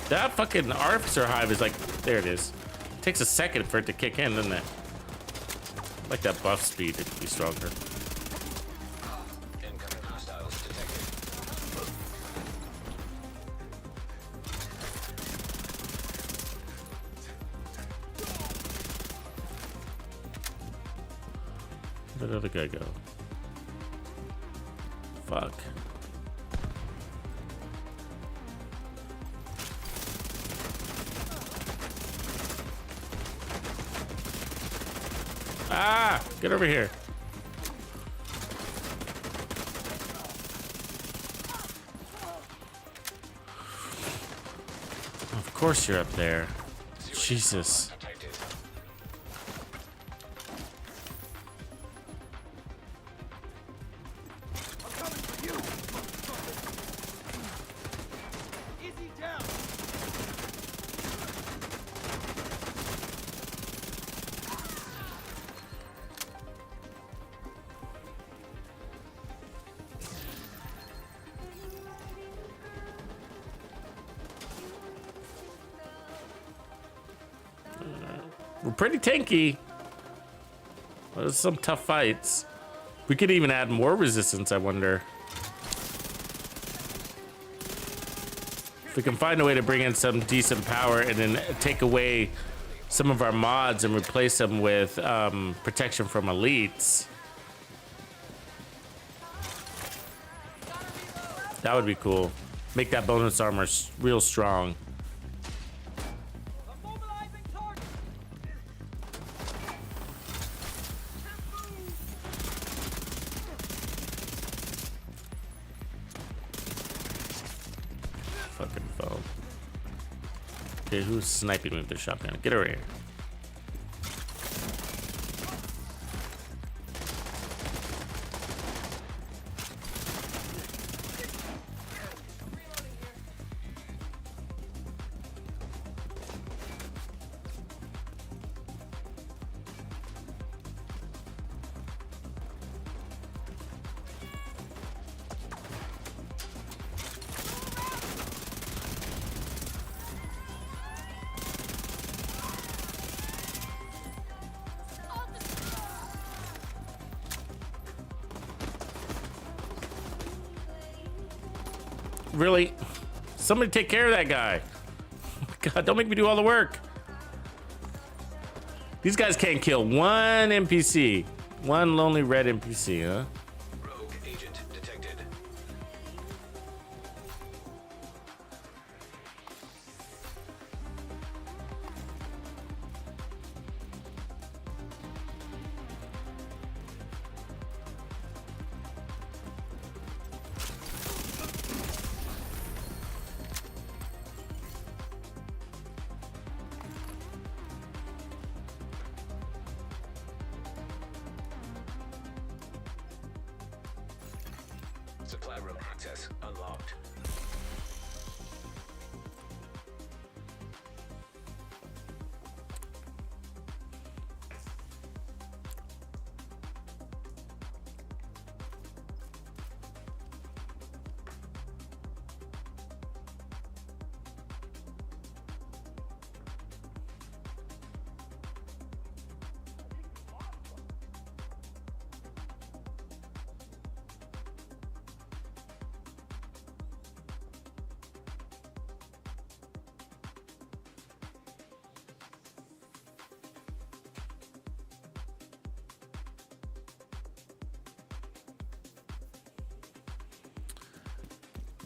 That fucking Artificer Hive is like, there it is. It takes a second for it to kick in, doesn't it? I like that buff speed to be stronger. Incoming hostiles detected. Where'd the other guy go? Fuck. Ah! Get over here. Of course you're up there. Jesus. Detected. pretty tanky. There's some tough fights. We could even add more resistance, I wonder. If we can find a way to bring in some decent power and then take away some of our mods and replace them with protection from elites. That would be cool. Make that bonus armor real strong. Fucking phone. Okay, who's sniping me with the shotgun? Get over here. Really? Somebody take care of that guy. God, don't make me do all the work. These guys can't kill one NPC. One lonely red NPC, huh? Rogue agent detected. Supply room access unlocked.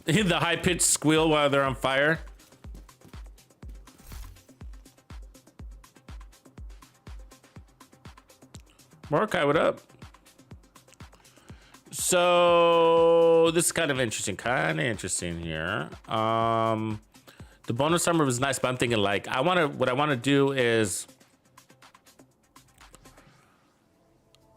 The high-pitched squeal while they're on fire. Mordecai, what up? So this is kind of interesting here. The bonus armor was nice, but I'm thinking like what I want to do is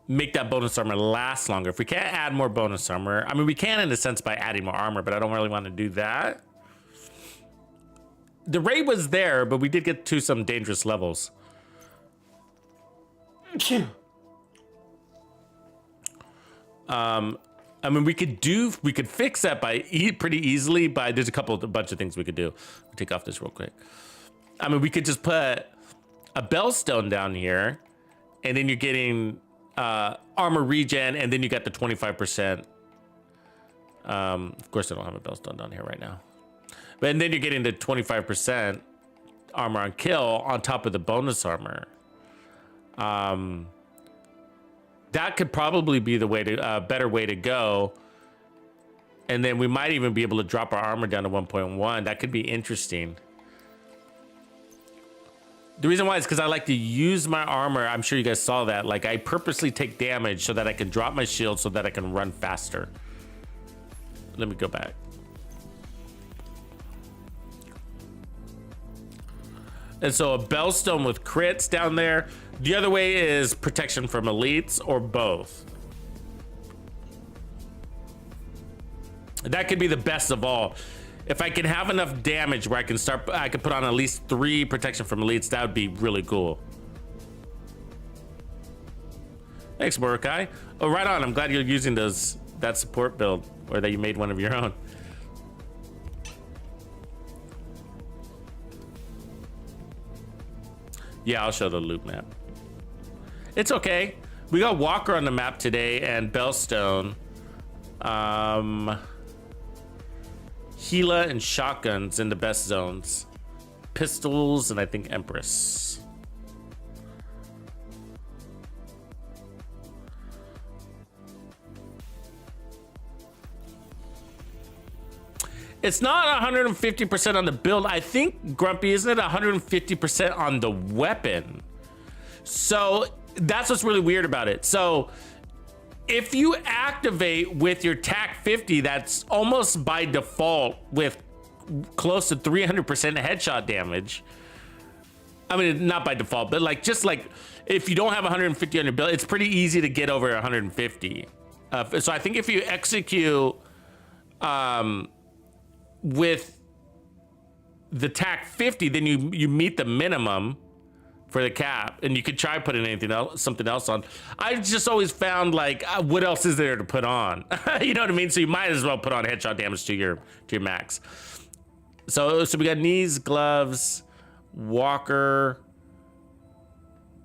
make that bonus armor last longer. If we can't add more bonus armor, I mean, we can in a sense by adding more armor, but I don't really want to do that. The raid was there, but we did get to some dangerous levels. I mean, we could fix that by pretty easily, but there's a bunch of things we could do. I'll take off this real quick. I mean, we could just put a bellstone down here, and then you're getting armor regen, and then you got the 25%. Of course, I don't have a bellstone down here right now, but and then you're getting the 25% armor on kill on top of the bonus armor. That could probably be the way to better way to go. And then we might even be able to drop our armor down to 1.1. That could be interesting. The reason why is because I like to use my armor. I'm sure you guys saw that. Like, I purposely take damage so that I can drop my shield so that I can run faster. Let me go back. And so a bellstone with crits down there. The other way is protection from elites or both. That could be the best of all. If I can have enough damage where I can put on at least 3 protection from elites, that would be really cool. Thanks, Mordecai. Oh, right on. I'm glad you're using that support build, or that you made one of your own. Yeah, I'll show the loot map. It's okay. We got Walker on the map today and Bellstone. Gila and shotguns in the best zones. Pistols and I think Empress. It's not 150% on the build. I think, Grumpy, isn't it 150% on the weapon? So that's what's really weird about it. So if you activate with your TAC 50, that's almost by default with close to 300% headshot damage. I mean, not by default, but like just like if you don't have 150 on your build, it's pretty easy to get over 150. So I think if you execute with the TAC 50, then you meet the minimum for the cap, and you could try putting anything else, something else on. I just always found like, what else is there to put on? You know what I mean? So you might as well put on headshot damage to your max. So we got knees, gloves, Walker,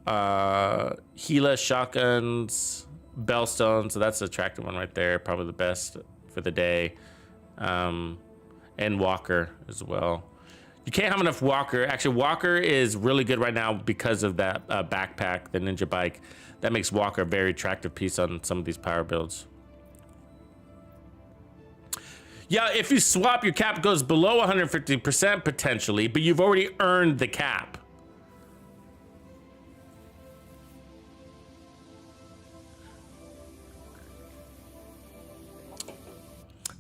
Gila, shotguns, Bellstone. So that's the attractive one right there. Probably the best for the day. And Walker as well. You can't have enough Walker. Actually, Walker is really good right now because of that backpack, the Ninja Bike. That makes Walker a very attractive piece on some of these power builds. Yeah, if you swap, your cap goes below 150% potentially, but you've already earned the cap.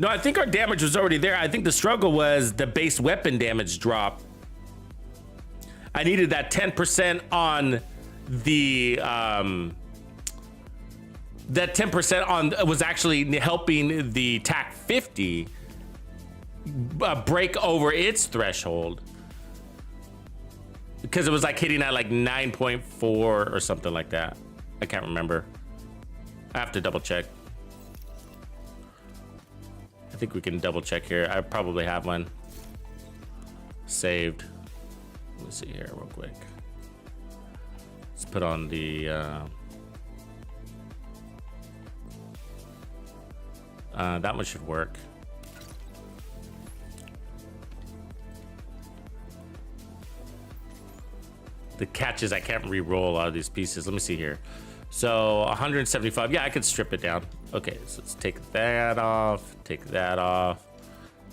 No, I think our damage was already there. I think the struggle was the base weapon damage drop. I needed that 10% on the, that 10% on was actually helping the TAC 50 break over its threshold. Because it was like hitting at like 9.4 or something like that. I can't remember. I have to double check. I think we can double check here. I probably have one saved. Let me see here real quick. Let's put on the that one should work. The catch is I can't re-roll a lot of these pieces. Let me see here. So 175. Yeah, I could strip it down. Okay, so let's take that off. Take that off.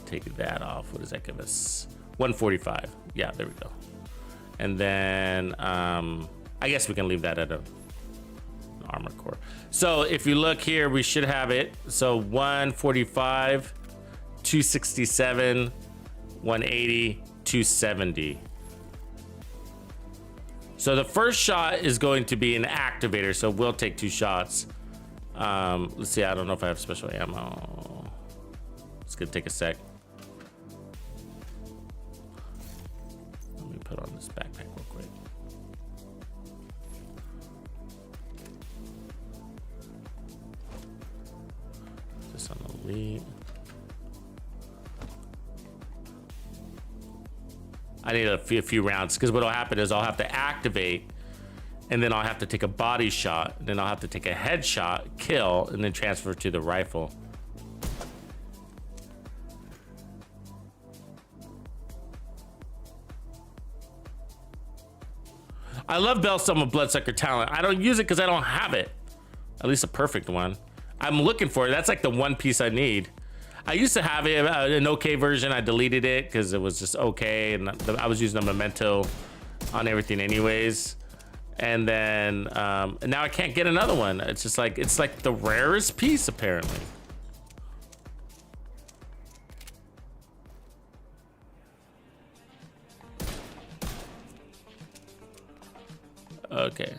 Take that off. What does that give us? 145. Yeah, there we go. And then I guess we can leave that at an armor core. So if you look here, we should have it. So 145, 267, 180, 270. So the first shot is going to be an activator, so we'll take 2 shots. Let's see, I don't know if I have special ammo. It's gonna take a sec. Let me put on this backpack real quick. Just on the lead. I need a few rounds, because what'll happen is I'll have to activate, and then I'll have to take a body shot, and then I'll have to take a headshot, kill, and then transfer to the rifle. I love Bellstone with Bloodsucker talent. I don't use it because I don't have it. At least a perfect one. I'm looking for it. That's like the one piece I need. I used to have it, an okay version. I deleted it because it was just okay, and I was using a Memento on everything anyways. And then now I can't get another one. It's just like, it's like the rarest piece apparently. Okay.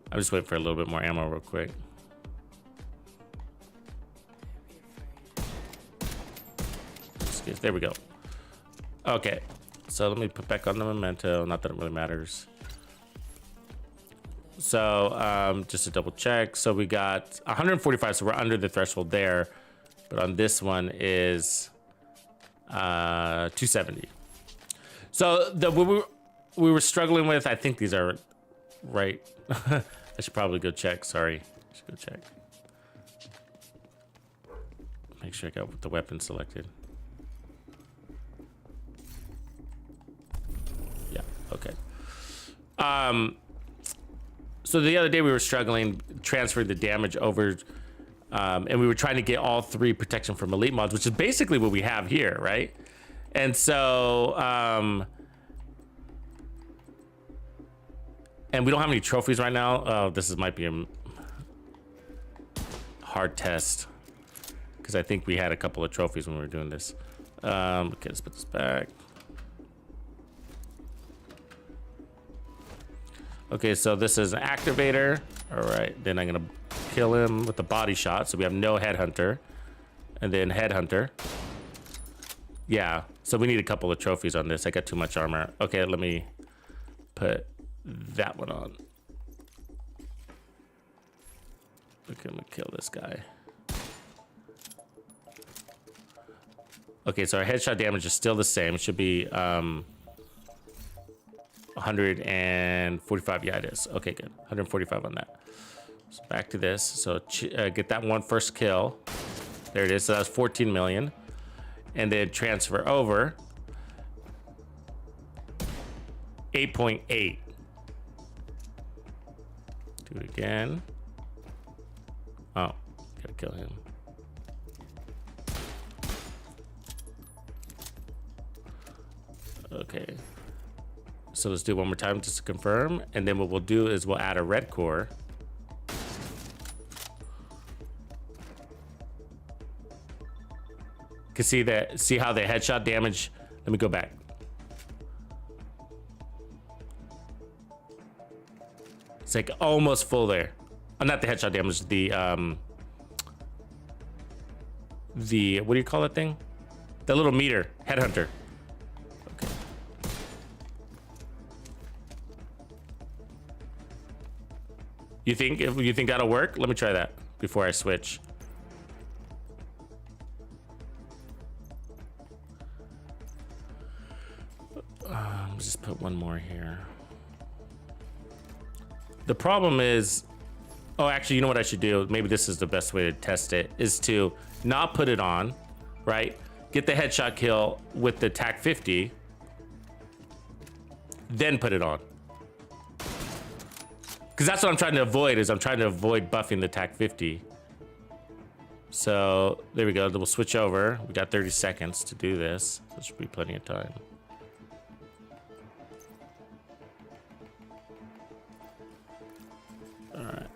I'm just waiting for a little bit more ammo real quick. There we go. Okay, so let me put back on the Memento. Not that it really matters. So just to double check, so we got 145, so we're under the threshold there, but on this one is 270. So we were struggling with, I think these are right. I should probably go check. Sorry. I should go check. Make sure I got the weapon selected. Yeah, okay. So the other day we were struggling, transferring the damage over, and we were trying to get all 3 protection from elite mods, which is basically what we have here, right? And so, and we don't have any trophies right now. Oh, this might be a hard test, because I think we had a couple of trophies when we were doing this. Okay, let's put this back. Okay, so this is an activator. All right, then I'm gonna kill him with the body shot. So we have no Headhunter, and then Headhunter. Yeah, so we need a couple of trophies on this. I got too much armor. Okay, let me put that one on. Okay, I'm gonna kill this guy. Okay, so our headshot damage is still the same. It should be 145. Yeah, it is. Okay, good. 145 on that. So back to this. So get that one first kill. There it is. So that's 14 million. And then transfer over 8.8. Do it again. Oh, gotta kill him. Okay. So let's do it one more time just to confirm. And then what we'll do is we'll add a red core. Can see that, see how the headshot damage, let me go back. It's like almost full there. Oh, not the headshot damage, the what do you call that thing? The little meter, Headhunter. Okay. You think that'll work? Let me try that before I switch. Just put one more here. The problem is, oh, actually, you know what I should do? Maybe this is the best way to test it, is to not put it on, right? Get the headshot kill with the TAC 50, then put it on. Because that's what I'm trying to avoid, is I'm trying to avoid buffing the TAC 50. So there we go. Then we'll switch over. We got 30 seconds to do this. So there should be plenty of time. All right.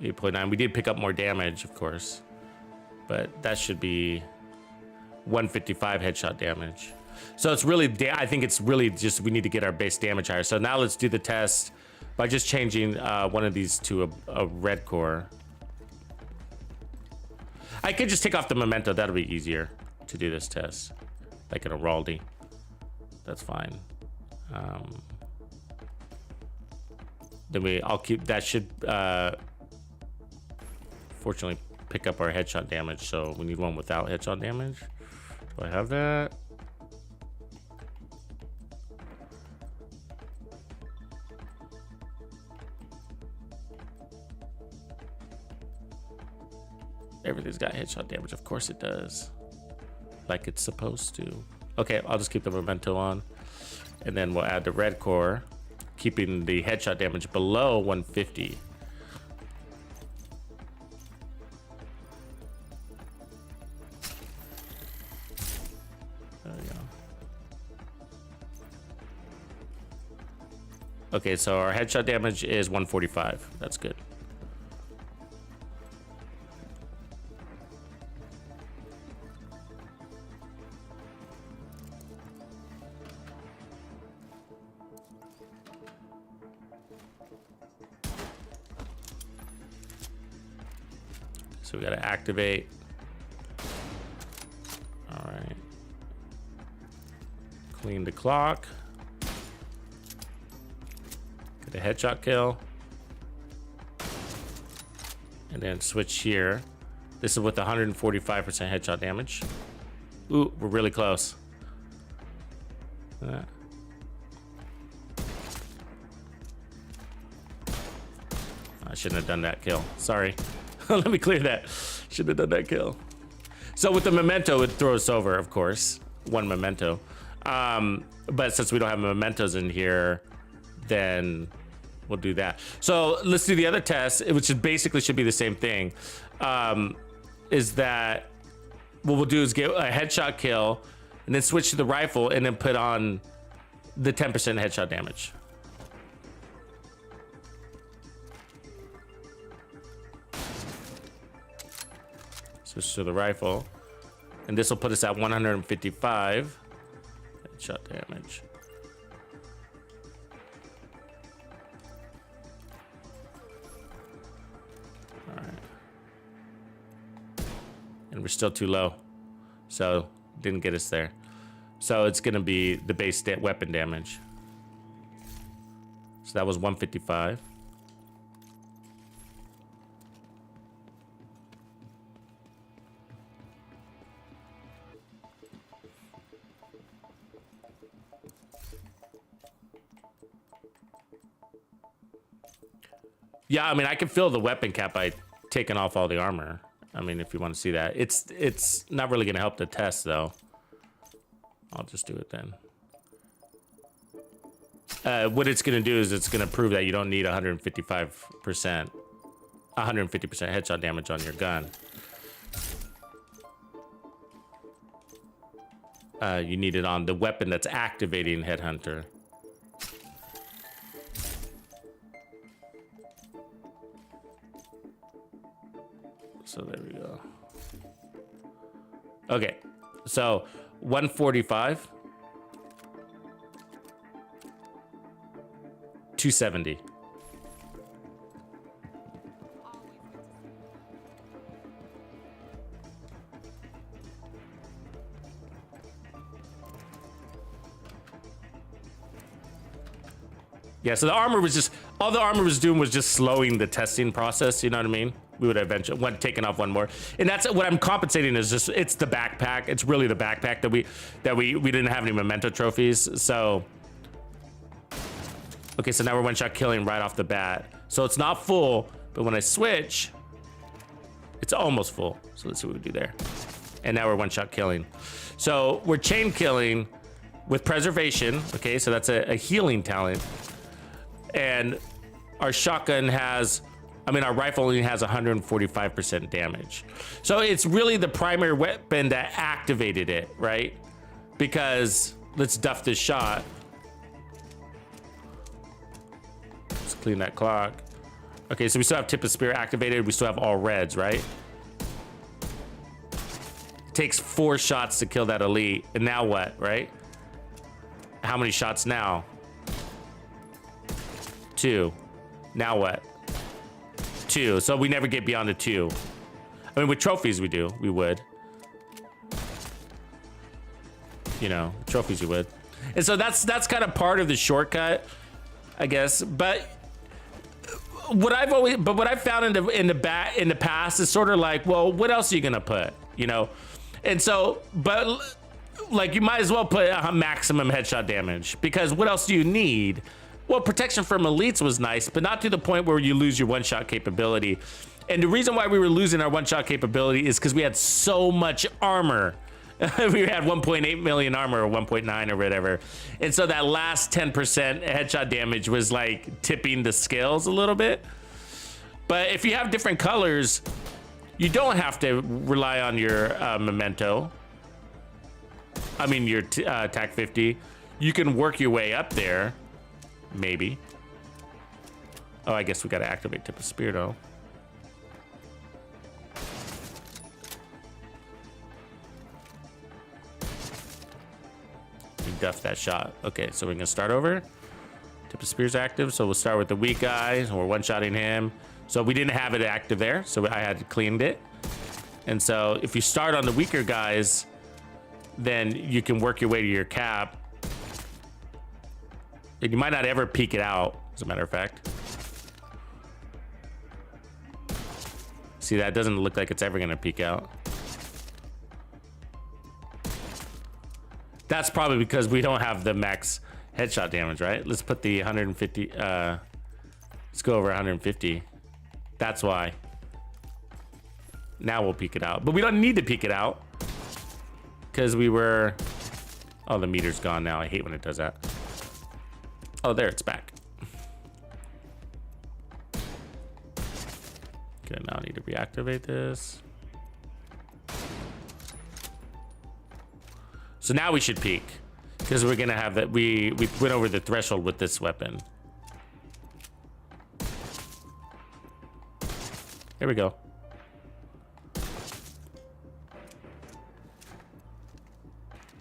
8.9. We did pick up more damage, of course, but that should be 155 headshot damage. So it's really, I think it's really just, we need to get our base damage higher. So now let's do the test by just changing one of these to a red core. I could just take off the Memento. That'll be easier to do this test, like an Araldi. That's fine. Then I'll keep, that should fortunately pick up our headshot damage. So we need one without headshot damage. Do I have that? Everything's got headshot damage. Of course it does. Like it's supposed to. Okay, I'll just keep the Memento on. And then we'll add the red core, keeping the headshot damage below 150. There we go. Okay, so our headshot damage is 145. That's good. So we got to activate. All right. Clean the clock. Get a headshot kill. And then switch here. This is with 145% headshot damage. Ooh, we're really close. I shouldn't have done that kill. Sorry. Let me clear that. Shouldn't have done that kill. So with the memento, it throws over, of course. One memento. But since we don't have mementos in here, then we'll do that. So let's do the other test, which is basically should be the same thing. Is that what we'll do is get a headshot kill and then switch to the rifle and then put on the 10% headshot damage. Switch to the rifle, and this will put us at 155 headshot damage. All right, and we're still too low, so didn't get us there. So it's gonna be the base weapon damage. So that was 155. Yeah, I mean, I can fill the weapon cap by taking off all the armor. I mean, if you want to see that. It's not really going to help the test, though. I'll just do it then. What it's going to do is it's going to prove that you don't need 150% headshot damage on your gun. You need it on the weapon that's activating Headhunter. So there we go. Okay, so 145, 270. Yeah, so the armor was just, all the armor was doing was just slowing the testing process, you know what I mean? We would have eventually taken off one more, and that's what I'm compensating is just it's the backpack. It's really the backpack that we didn't have any memento trophies. So okay, so now we're one shot killing right off the bat. So it's not full, but when I switch, it's almost full. So let's see what we do there. And now we're one shot killing. So we're chain killing with preservation. Okay, so that's a healing talent, and our shotgun has. I mean, our rifle only has 145% damage. So it's really the primary weapon that activated it, right? Because let's duff this shot. Let's clean that clock. Okay, so we still have Tip of Spear activated. We still have all reds, right? It takes 4 shots to kill that elite. And now what, right? How many shots now? 2. Now what? 2. So we never get beyond the 2. I mean, with trophies we do. We would. You know, trophies you would. And so that's kind of part of the shortcut, I guess. But what I've found in the past is sort of like, well, what else are you gonna put? You know? And so, but like you might as well put a maximum headshot damage, because what else do you need? Well, protection from elites was nice, but not to the point where you lose your one-shot capability. And the reason why we were losing our one-shot capability is because we had so much armor. We had 1.8 million armor, or 1.9 or whatever. And so that last 10% headshot damage was like tipping the scales a little bit. But if you have different colors, you don't have to rely on your memento. I mean, your TAC 50. You can work your way up there. Maybe. Oh, I guess we gotta activate Tip of Spear though. We duffed that shot. Okay, so we're gonna start over. Tip of Spear's active, so we'll start with the weak guy, and we're one-shotting him. So we didn't have it active there, so I had cleaned it. And so if you start on the weaker guys, then you can work your way to your cap. You might not ever peek it out, as a matter of fact. See, that doesn't look like it's ever gonna peek out. That's probably because we don't have the max headshot damage, right? Let's put the 150. Let's go over 150. That's why. Now we'll peek it out, but we don't need to peek it out because we were. Oh, the meter's gone now. I hate when it does that. Oh, there, it's back. Okay, now I need to reactivate this. So now we should peek because we're gonna have that. We went over the threshold with this weapon. Here we go.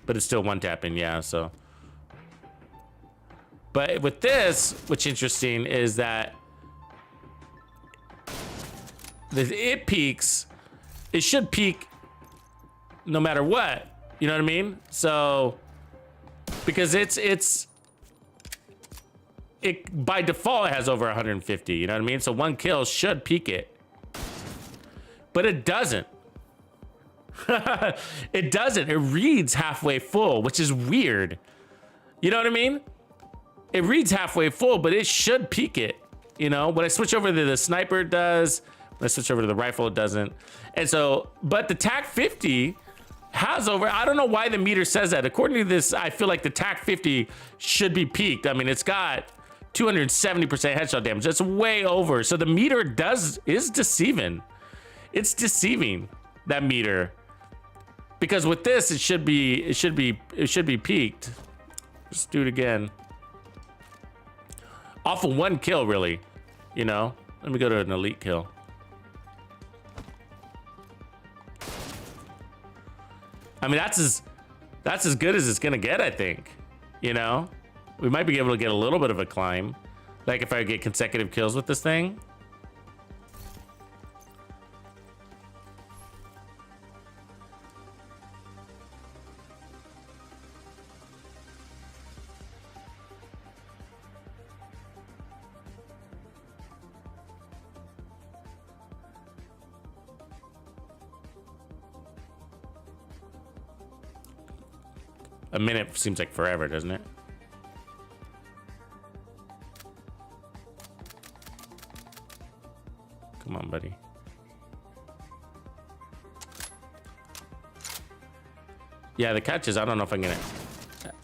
But it's still one tapping, yeah, so. But with this, what's interesting is that it peaks, it should peak no matter what, you know what I mean? So, because it by default it has over 150, you know what I mean? So one kill should peak it, but it doesn't. It doesn't. It reads halfway full, which is weird. You know what I mean? It reads halfway full, but it should peak it. You know, when I switch over to the sniper, it does. When I switch over to the rifle, it doesn't. And so, but the TAC 50 has over, I don't know why the meter says that. According to this, I feel like the TAC 50 should be peaked. I mean, it's got 270% headshot damage. That's way over. So the meter is deceiving. It's deceiving, that meter. Because with this, it should be peaked. Let's do it again. Off of one kill, really. You know? Let me go to an elite kill. I mean, that's as good as it's gonna get, I think. You know? We might be able to get a little bit of a climb. Like if I get consecutive kills with this thing. A minute seems like forever, doesn't it? Come on, buddy. Yeah, the catch is I don't know if I'm gonna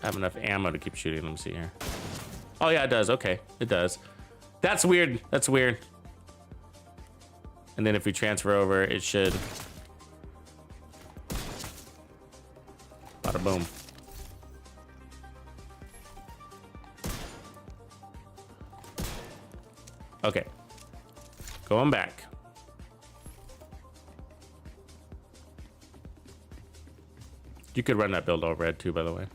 have enough ammo to keep shooting. Let me see here. Oh yeah, it does. Okay, it does. That's weird. That's weird. And then if we transfer over, it should. Bada boom. Okay, going back. You could run that build all red too, by the way.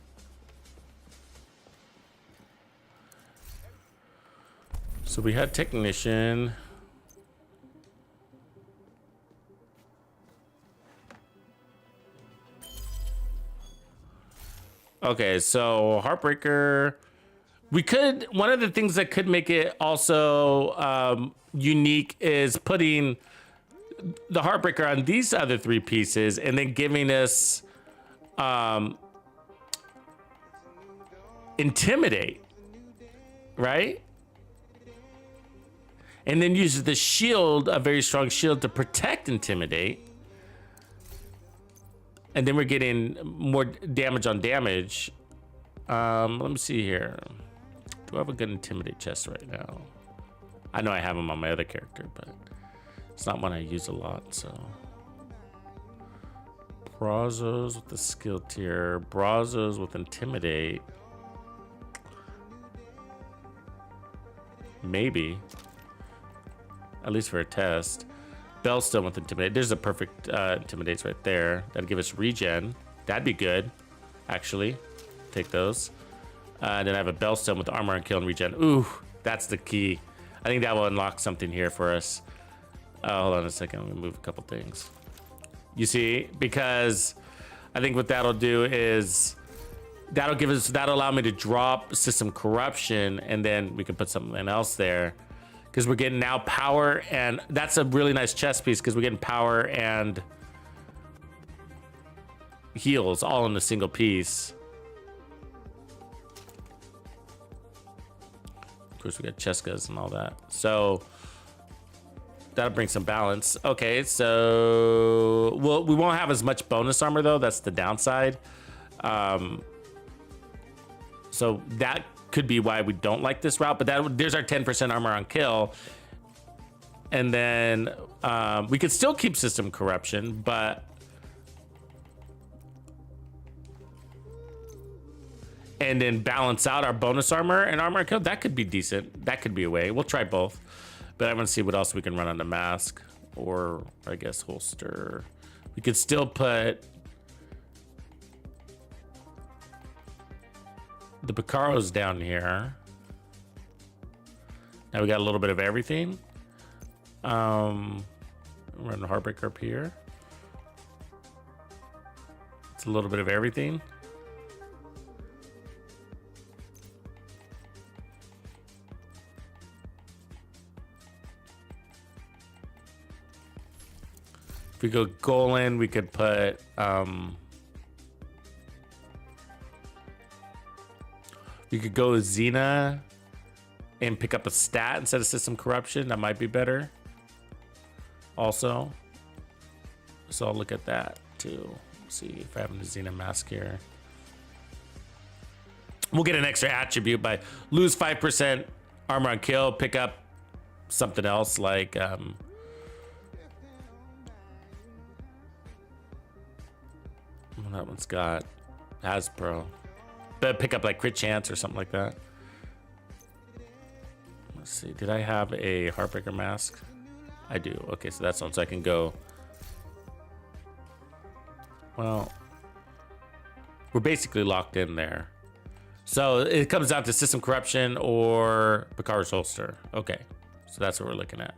So we had technician. Okay, so Heartbreaker. We could, one of the things that could make it also unique is putting the Heartbreaker on these other three pieces and then giving us Intimidate, right? And then use the shield, a very strong shield, to protect Intimidate. And then we're getting more damage on damage. Let me see here. Do I have a good Intimidate chest right now? I know I have them on my other character, but it's not one I use a lot, so. Brazos with the skill tier. Brazos with Intimidate. Maybe. At least for a test. Bellstone with Intimidate. There's a perfect Intimidates right there. That'd give us regen. That'd be good, actually. Take those. And then I have a Bellstone with armor and kill and regen. Ooh, that's the key. I think that will unlock something here for us. Hold on a second. I'm gonna move a couple things. You see, because I think what that'll do is that'll allow me to drop system corruption, and then we can put something else there. Because we're getting now power, and that's a really nice chest piece because we're getting power and heals all in a single piece. course, we got Cheskas and all that. So that'll bring some balance. Okay, so we won't have as much bonus armor though. That's the downside. So that could be why we don't like this route. But there's our 10% armor on kill, and then we could still keep system corruption, but and then balance out our bonus armor and armor on kill. That could be decent. That could be a way. We'll try both. But I want to see what else we can run on the mask, or I guess holster. We could still put the Picaros down here. Now we got a little bit of everything. Run the Heartbreaker up here. It's a little bit of everything. If we go Golan, we could put we could go Xena and pick up a stat instead of system corruption. That might be better. Also, so I'll look at that too. See if I have a Xena mask here. We'll get an extra attribute by lose 5% armor on kill, pick up something else like that one's got Hasbro. But pick up like crit chance or something like that. Let's see. Did I have a Heartbreaker mask? I do. Okay, so that's one. So I can go. Well, we're basically locked in there. So it comes down to system corruption or Picard's holster. Okay, so that's what we're looking at.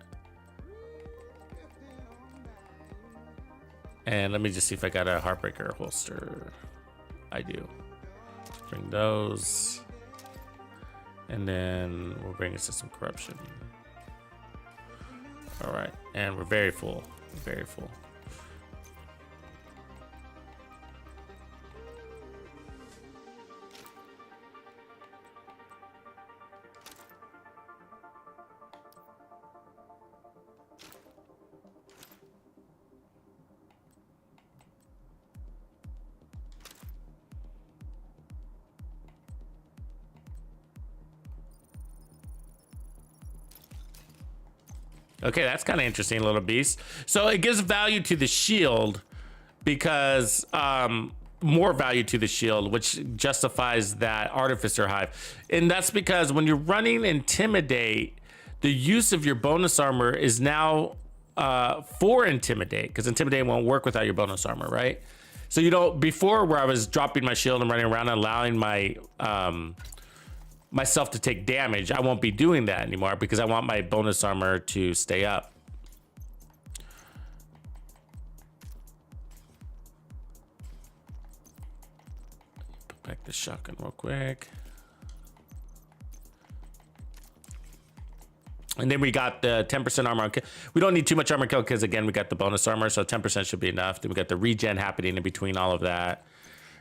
And let me just see if I got a Heartbreaker holster. I do. Bring those. And then we'll bring a system corruption. All right, and we're very full. Very full. Okay, that's kind of interesting, little beast. So it gives value to the shield because more value to the shield, which justifies that Artificer Hive. And that's because when you're running Intimidate, the use of your bonus armor is now for Intimidate, because Intimidate won't work without your bonus armor, right? So you don't, before where I was dropping my shield and running around and allowing my myself to take damage, I won't be doing that anymore because I want my bonus armor to stay up. Put back the shotgun real quick. And then we got the 10% armor on kill. We don't need too much armor kill because again, we got the bonus armor, so 10% should be enough. Then we got the regen happening in between all of that.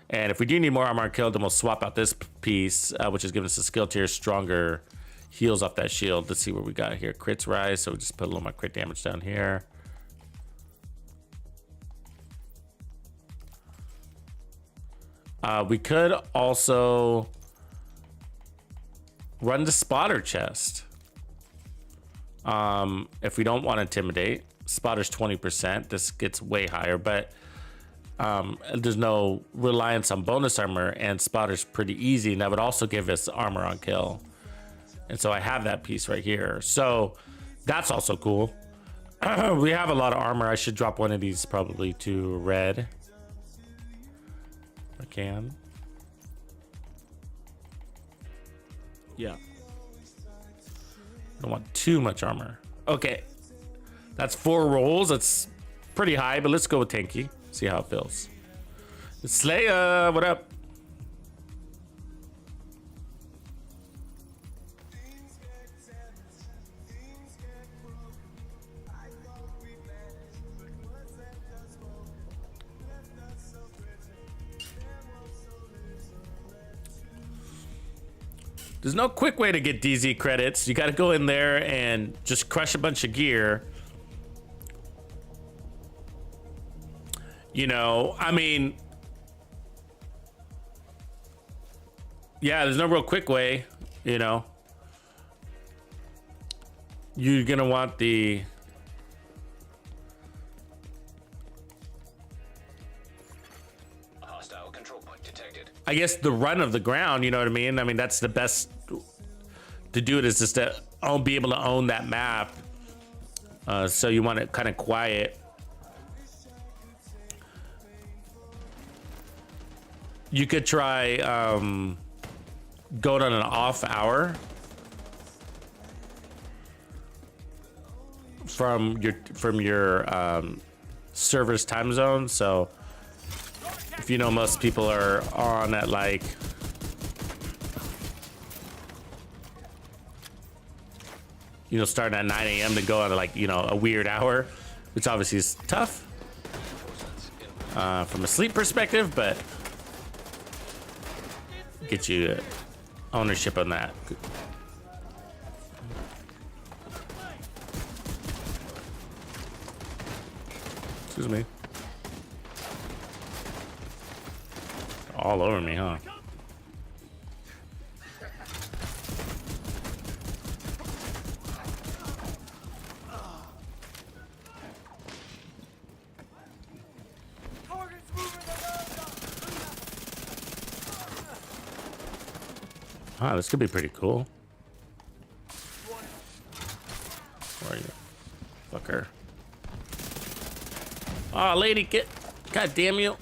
And if we do need more armor kill, then we'll swap out this piece, which is giving us a skill tier, stronger heals off that shield. Let's see what we got here. Crits rise, so we just put a little more crit damage down here. We could also run the spotter chest. If we don't want to Intimidate, spotter's 20%. This gets way higher, but there's no reliance on bonus armor, and spotter's pretty easy, and that would also give us armor on kill. And so I have that piece right here, so that's also cool. We have a lot of armor. I should drop one of these probably to red if I can. Yeah, don't want too much armor. Okay, that's 4 rolls. That's pretty high, but let's go with tanky. See how it feels. Slayer, what up? There's no quick way to get DZ credits. You got to go in there and just crush a bunch of gear. You know, I mean, yeah, there's no real quick way, you know. You're gonna want the Hostile control point detected. I guess the run of the ground, you know what I mean? I mean, that's the best to do it, is just to be able to own that map. So you want it kind of quiet. You could try going on an off hour from your server's time zone. So if you know most people are on at like starting at 9 a.m. to go on like a weird hour, which obviously is tough from a sleep perspective, but get you ownership on that. Excuse me. All over me, huh? Wow, this could be pretty cool. Where are you? Fucker. Oh, lady, get. God damn you.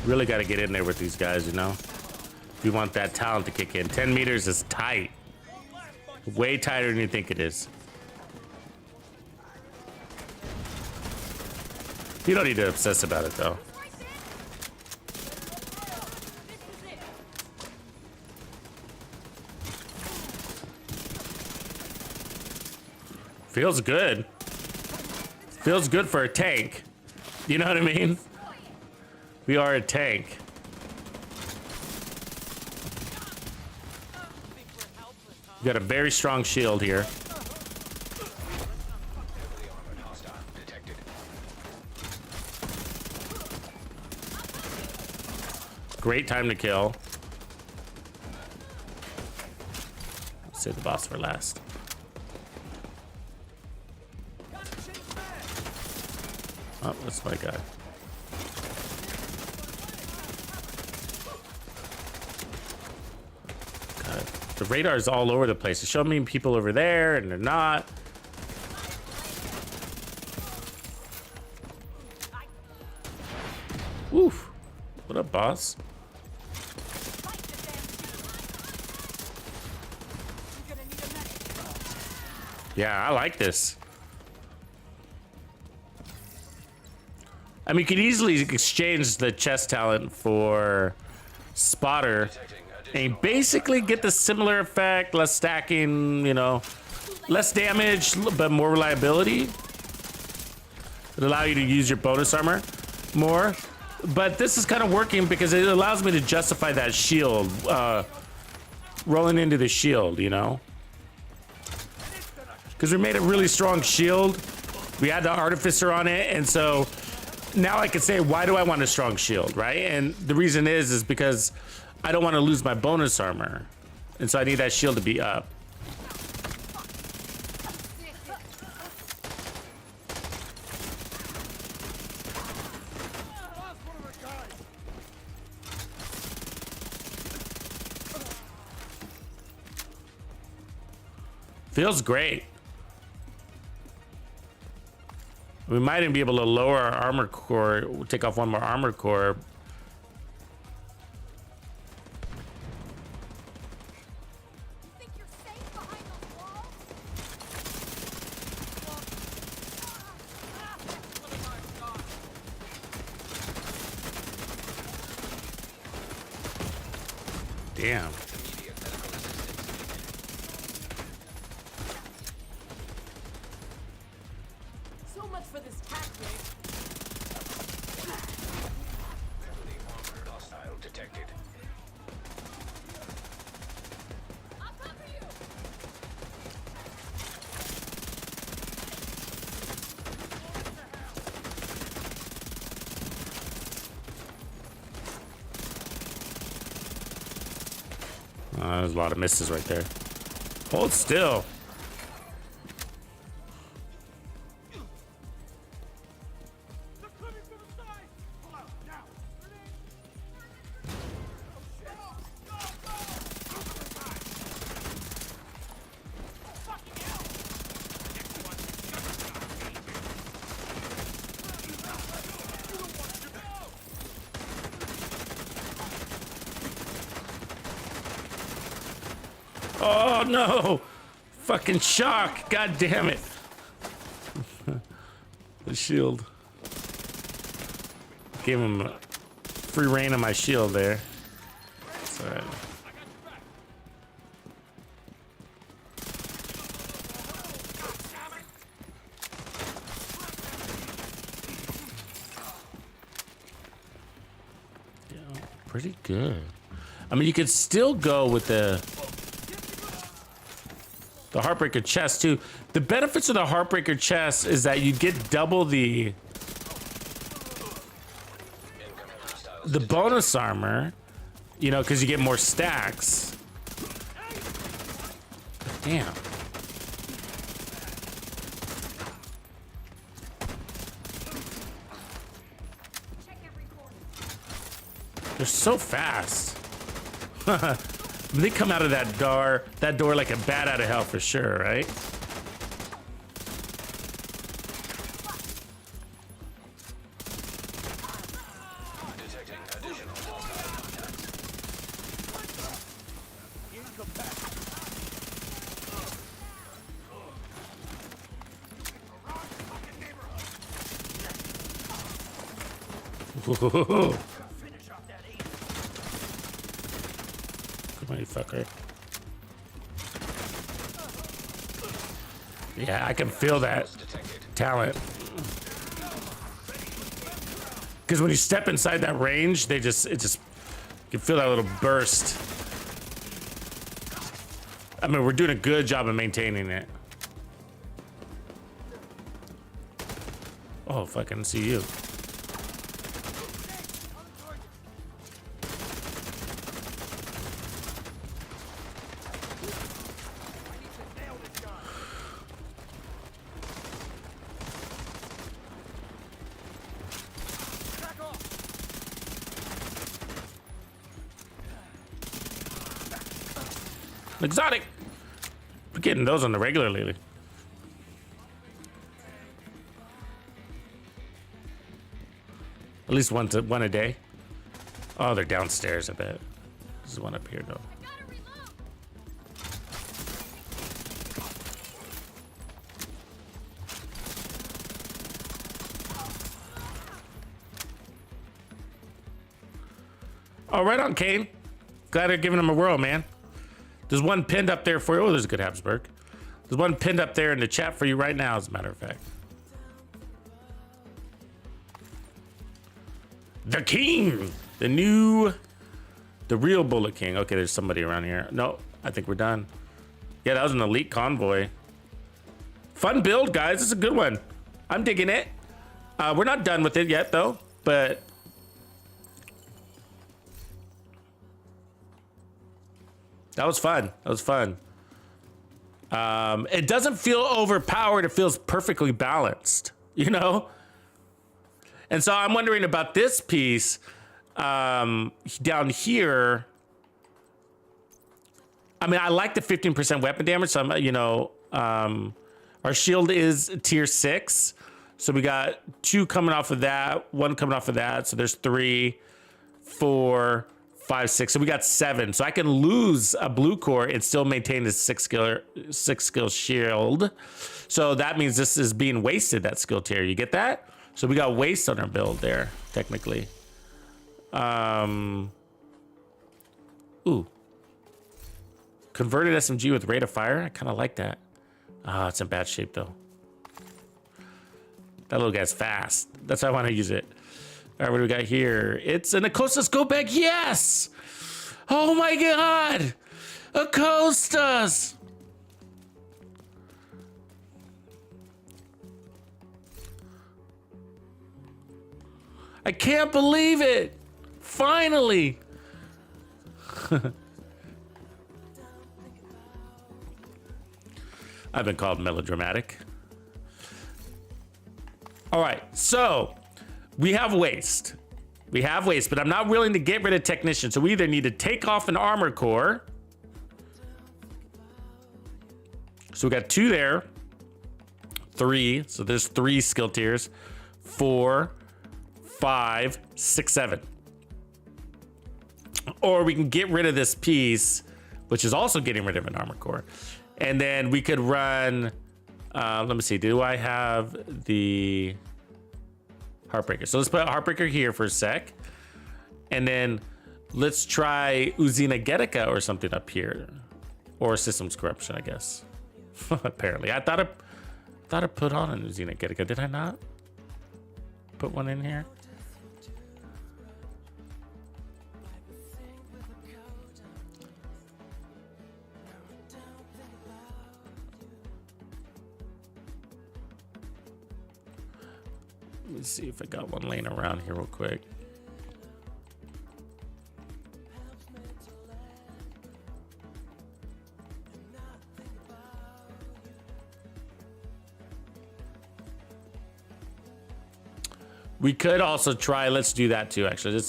Really got to get in there with these guys, you know? If you want that talent to kick in. 10 meters is tight. Way tighter than you think it is. You don't need to obsess about it, though. Feels good. Feels good for a tank. You know what I mean? We are a tank. We got a very strong shield here. Heavily armored hostile detected. Great time to kill. Let's save the boss for last. Oh, that's my guy. The radar is all over the place. It showed me people over there, and they're not. Woof. What up, boss? Yeah, I like this. I mean, you could easily exchange the chest talent for spotter and basically get the similar effect, less stacking, you know, less damage, but more reliability. It allow you to use your bonus armor more. But this is kind of working because it allows me to justify that shield, rolling into the shield, you know? Because we made a really strong shield. We had the artificer on it, and so now I can say, why do I want a strong shield, right? And the reason is because I don't want to lose my bonus armor. And so I need that shield to be up. Feels great. We might even be able to lower our armor core, take off one more armor core. Damn. So much for this tactic. Heavily armored hostile detected. I'll cover you. There's a lot of misses right there. Hold still. Oh no! Fucking shock! God damn it! The shield. Gave him free reign on my shield there. It's alright. Yeah, pretty good. I mean, you could still go with the Heartbreaker chest too. The benefits of the Heartbreaker chest is that you get double the bonus armor, you know, because you get more stacks. Damn. They're so fast. They come out of that door like a bat out of hell for sure, right? Detecting additional hostile Whoa. Come on, you fucker. Yeah, I can feel that talent. Because when you step inside that range, it just, you can feel that little burst. I mean, we're doing a good job of maintaining it. Oh, fucking see you. Exotic. We're getting those on the regular lately. At least one a day. Oh, they're downstairs, I bet. There's one up here though. Oh, right on, Kane. Glad they're giving him a whirl, man. There's one pinned up there for you. Oh, there's a good Habsburg. There's one pinned up there in the chat for you right now, as a matter of fact. The King! The real Bullet King. Okay, there's somebody around here. No, I think we're done. Yeah, that was an elite convoy. Fun build, guys. It's a good one. I'm digging it. We're not done with it yet, though, but... That was fun. That was fun. It doesn't feel overpowered. It feels perfectly balanced, you know? And so I'm wondering about this piece down here. I mean, I like the 15% weapon damage. So, you know, our shield is tier 6. So we got 2 coming off of that, 1 coming off of that. So there's 3, 4, 5, 6. So we got 7. So I can lose a blue core and still maintain this 6 skill shield. So that means this is being wasted, that skill tier. You get that? So we got waste on our build there, technically. Ooh, Converted SMG with rate of fire. I kind of like that. Ah, it's in bad shape though. That little guy's fast. That's how I want to use it. All right, what do we got here? It's an Acosta scope bag. Yes! Oh my God! Acostas! I can't believe it! Finally! I've been called melodramatic. All right, so we have waste. We have waste, but I'm not willing to get rid of technician. So we either need to take off an armor core. So we got 2 there. 3. So there's 3 skill tiers. 4, 5, 6, 7. Or we can get rid of this piece, which is also getting rid of an armor core. And then we could run, let me see, do I have the Heartbreaker? So let's put Heartbreaker here for a sec. And then let's try Uzina Getica or something up here. Or Systems Corruption, I guess. Apparently. I thought I put on an Uzina Getica. Did I not put one in here? Let me see if I got one laying around here real quick. We could also try, let's do that too, actually.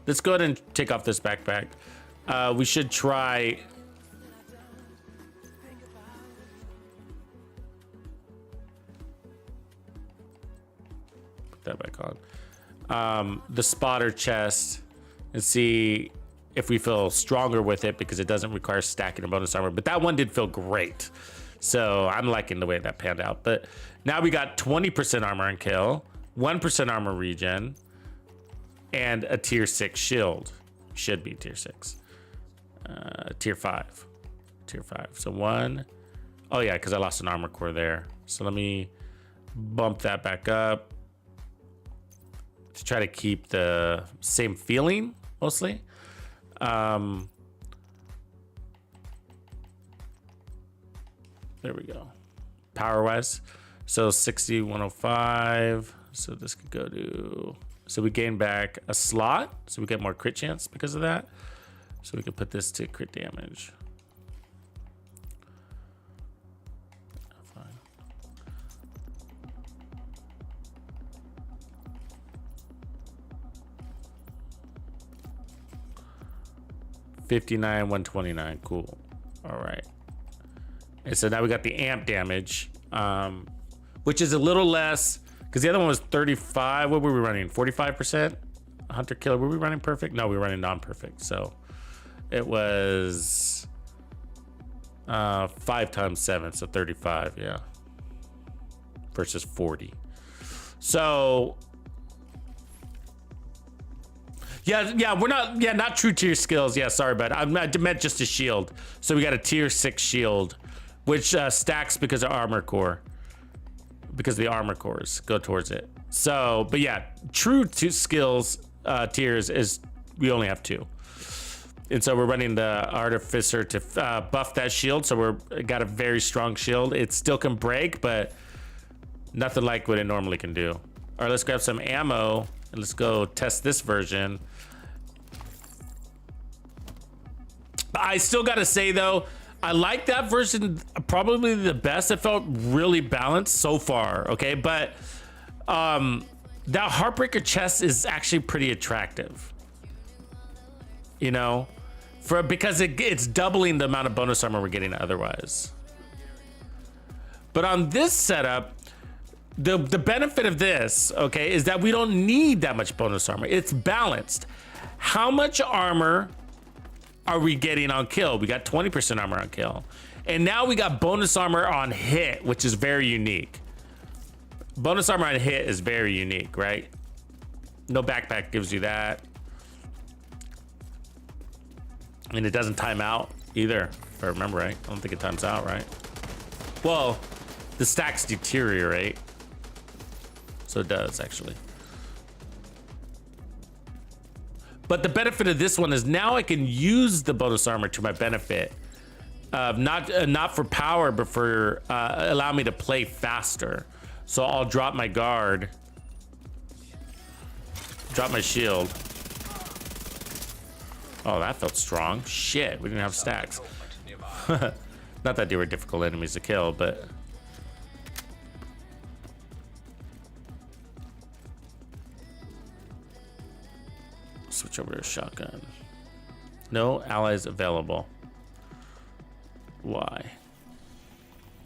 Let's go ahead and take off this backpack. We should try. Put that back on. The spotter chest and see if we feel stronger with it because it doesn't require stacking a bonus armor. But that one did feel great. So I'm liking the way that panned out. But now we got 20% armor and kill. 1% armor regen, and a tier 6 shield. Should be tier 6. Tier 5. Tier 5. So 1. Oh yeah, because I lost an armor core there. So let me bump that back up to try to keep the same feeling, mostly. There we go. Power-wise. So 60, 105. So this could go to, so we gain back a slot. So we get more crit chance because of that. So we can put this to crit damage. Fine. 59, 129, cool. All right. And so now we got the amp damage, which is a little less, because the other one was 35. What were we running? 45%? Hunter killer. Were we running perfect? No, we were running non-perfect. So it was 5 times 7, so 35. Yeah. Versus 40. So yeah, we're not. Yeah, not true tier skills. Yeah, sorry, but I meant just a shield. So we got a tier 6 shield, which stacks because of armor core. Because the armor cores go towards it. So, but yeah, true to skills tiers is we only have 2. And so we're running the Artificer to buff that shield. So we're got a very strong shield. It still can break, but nothing like what it normally can do. All right, let's grab some ammo and let's go test this version. I still got to say though, I like that version probably the best. It felt really balanced so far, okay? But that Heartbreaker chest is actually pretty attractive. You know? Because it's doubling the amount of bonus armor we're getting otherwise. But on this setup, the benefit of this, okay, is that we don't need that much bonus armor. It's balanced. How much armor are we getting on kill? We got 20% armor on kill. And now we got bonus armor on hit, which is very unique. Bonus armor on hit is very unique, right? No backpack gives you that. And it doesn't time out either, if I remember right. I don't think it times out, right? Well, the stacks deteriorate. So it does, actually. But the benefit of this one is now I can use the bonus armor to my benefit. Not for power, but for allow me to play faster. So I'll drop my guard. Drop my shield. Oh, that felt strong. Shit, we didn't have stacks. Not that they were difficult enemies to kill, but... Switch over to shotgun. No allies available. Why?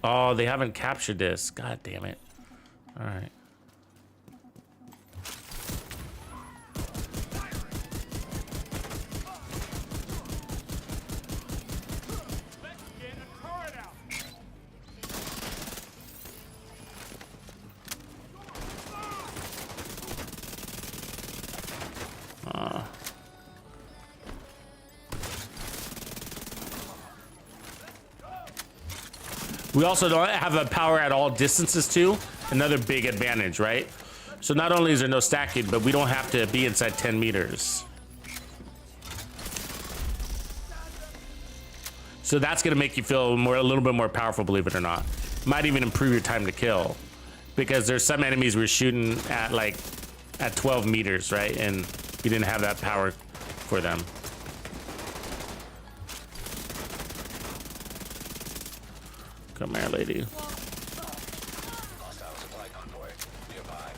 Oh, they haven't captured this. God damn it. All right. We also don't have a power at all distances too. Another big advantage, right? So not only is there no stacking, but we don't have to be inside 10 meters. So that's gonna make you feel a little bit more powerful, believe it or not. Might even improve your time to kill. Because there's some enemies we're shooting at like at 12 meters, right? And you didn't have that power for them. Come here, lady. Hostile supply convoy nearby.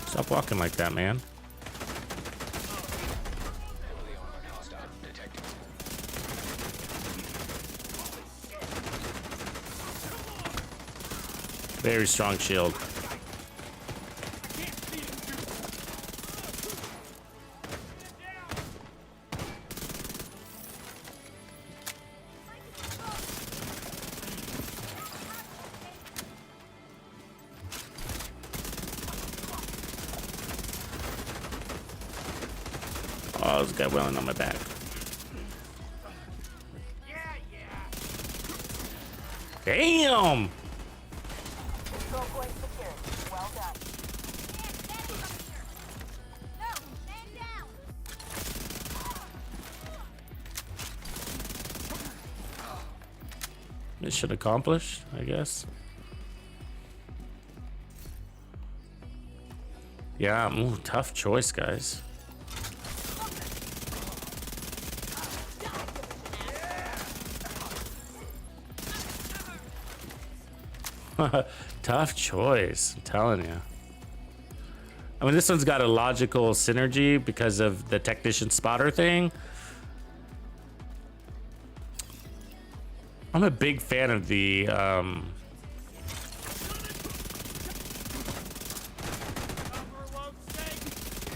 Stop walking like that, man. Heavily armored hostile detected. Very strong shield. Oh, this guy welling on my back. Damn! Control point secured. Well done. No, man down. Mission accomplished, I guess. Yeah, ooh, tough choice, guys. Tough choice, I'm telling you. I mean, this one's got a logical synergy because of the technician spotter thing. I'm a big fan of the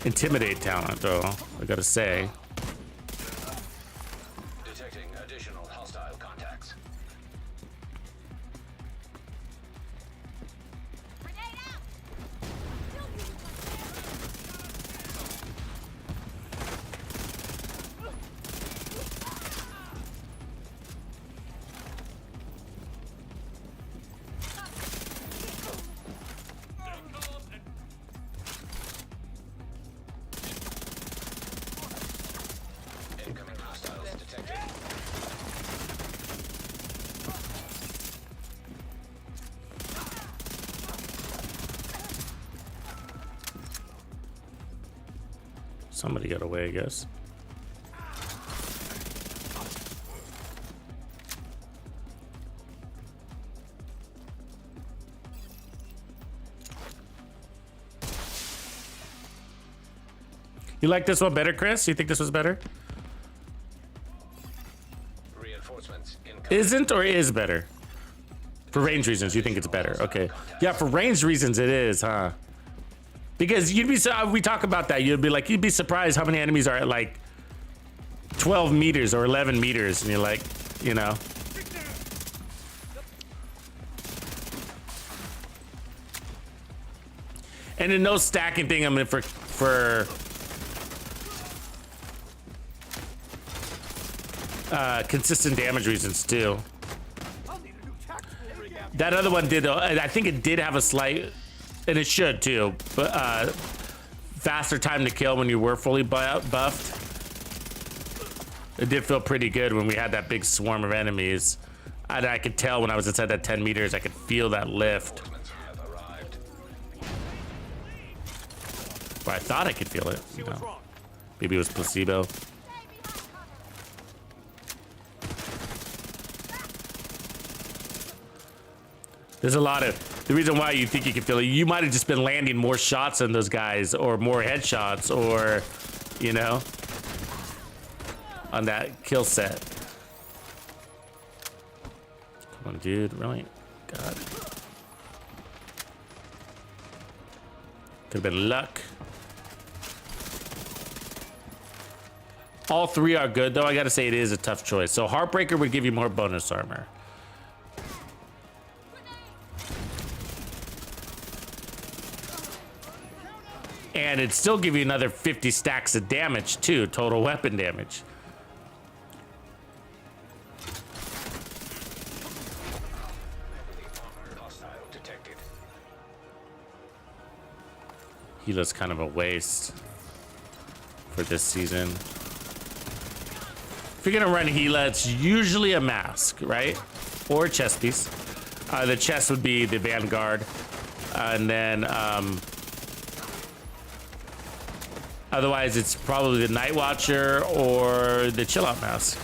Intimidate talent, though, I gotta say. Detecting additional hostile contacts. Grenade out. Incoming hostiles detected. Somebody got away, I guess. You like this one better, Chris? You think this was better? Reinforcements incoming. Isn't or is better? For range reasons, you think it's better. Okay. Yeah, for range reasons, it is, huh? Because you'd be, we talk about that. You'd be like, you'd be surprised how many enemies are at like 12 meters or 11 meters. And you're like, you know. And then no stacking thing, I mean, for consistent damage reasons too. That other one did, I think it did have a slight, and it should too, but faster time to kill when you were fully buffed. It did feel pretty good when we had that big swarm of enemies. And I could tell when I was inside that 10 meters, I could feel that lift. Or I thought I could feel it. You know. Maybe it was placebo. There's a lot of, the reason why you think you can feel it, you might have just been landing more shots than those guys, or more headshots, or, you know, on that kill set. Come on, dude, really? God. Could have been luck. All three are good, though. I gotta say, it is a tough choice. So Heartbreaker would give you more bonus armor. And it'd still give you another 50 stacks of damage, too, total weapon damage. Gila's kind of a waste for this season. If you're gonna run Gila, it's usually a mask, right? Or a chest piece. The chest would be the Vanguard. And then, otherwise, it's probably the Night Watcher or the Chill Out mask.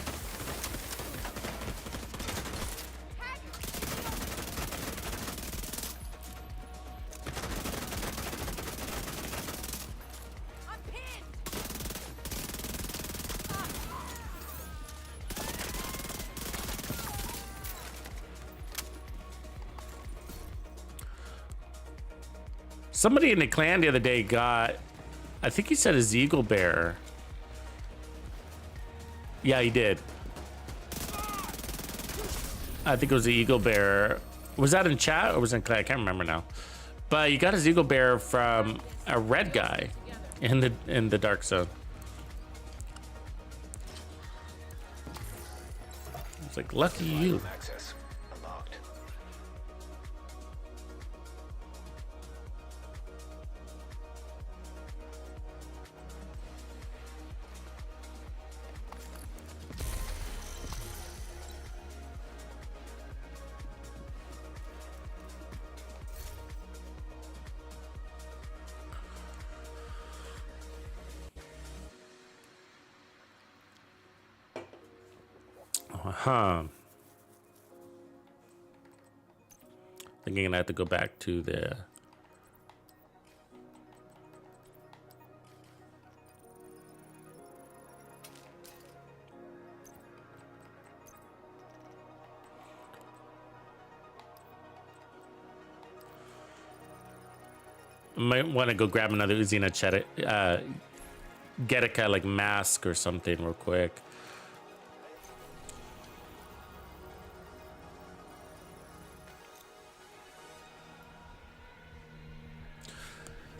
Somebody in the clan the other day got, I think he said his Eagle Bear. Yeah, he did. I think it was the Eagle Bear. Was that in chat or was it in clan? I can't remember now. But he got his Eagle Bear from a red guy in the Dark Zone. It's like, lucky you. Access unlocked. Huh. Thinking I have to go back to the might want to go grab another Uzina get a kind of like mask or something real quick.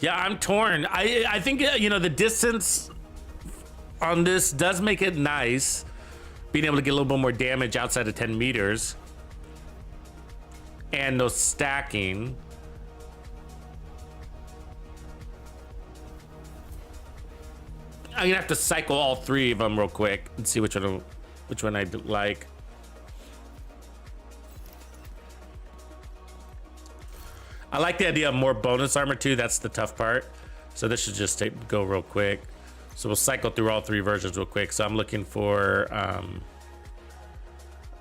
Yeah, I'm torn. I think, you know, the distance on this does make it nice, being able to get a little bit more damage outside of 10 meters. And no stacking. I'm gonna have to cycle all three of them real quick and see which one I like. I like the idea of more bonus armor too. That's the tough part. So this should just go real quick. So we'll cycle through all three versions real quick. So I'm looking for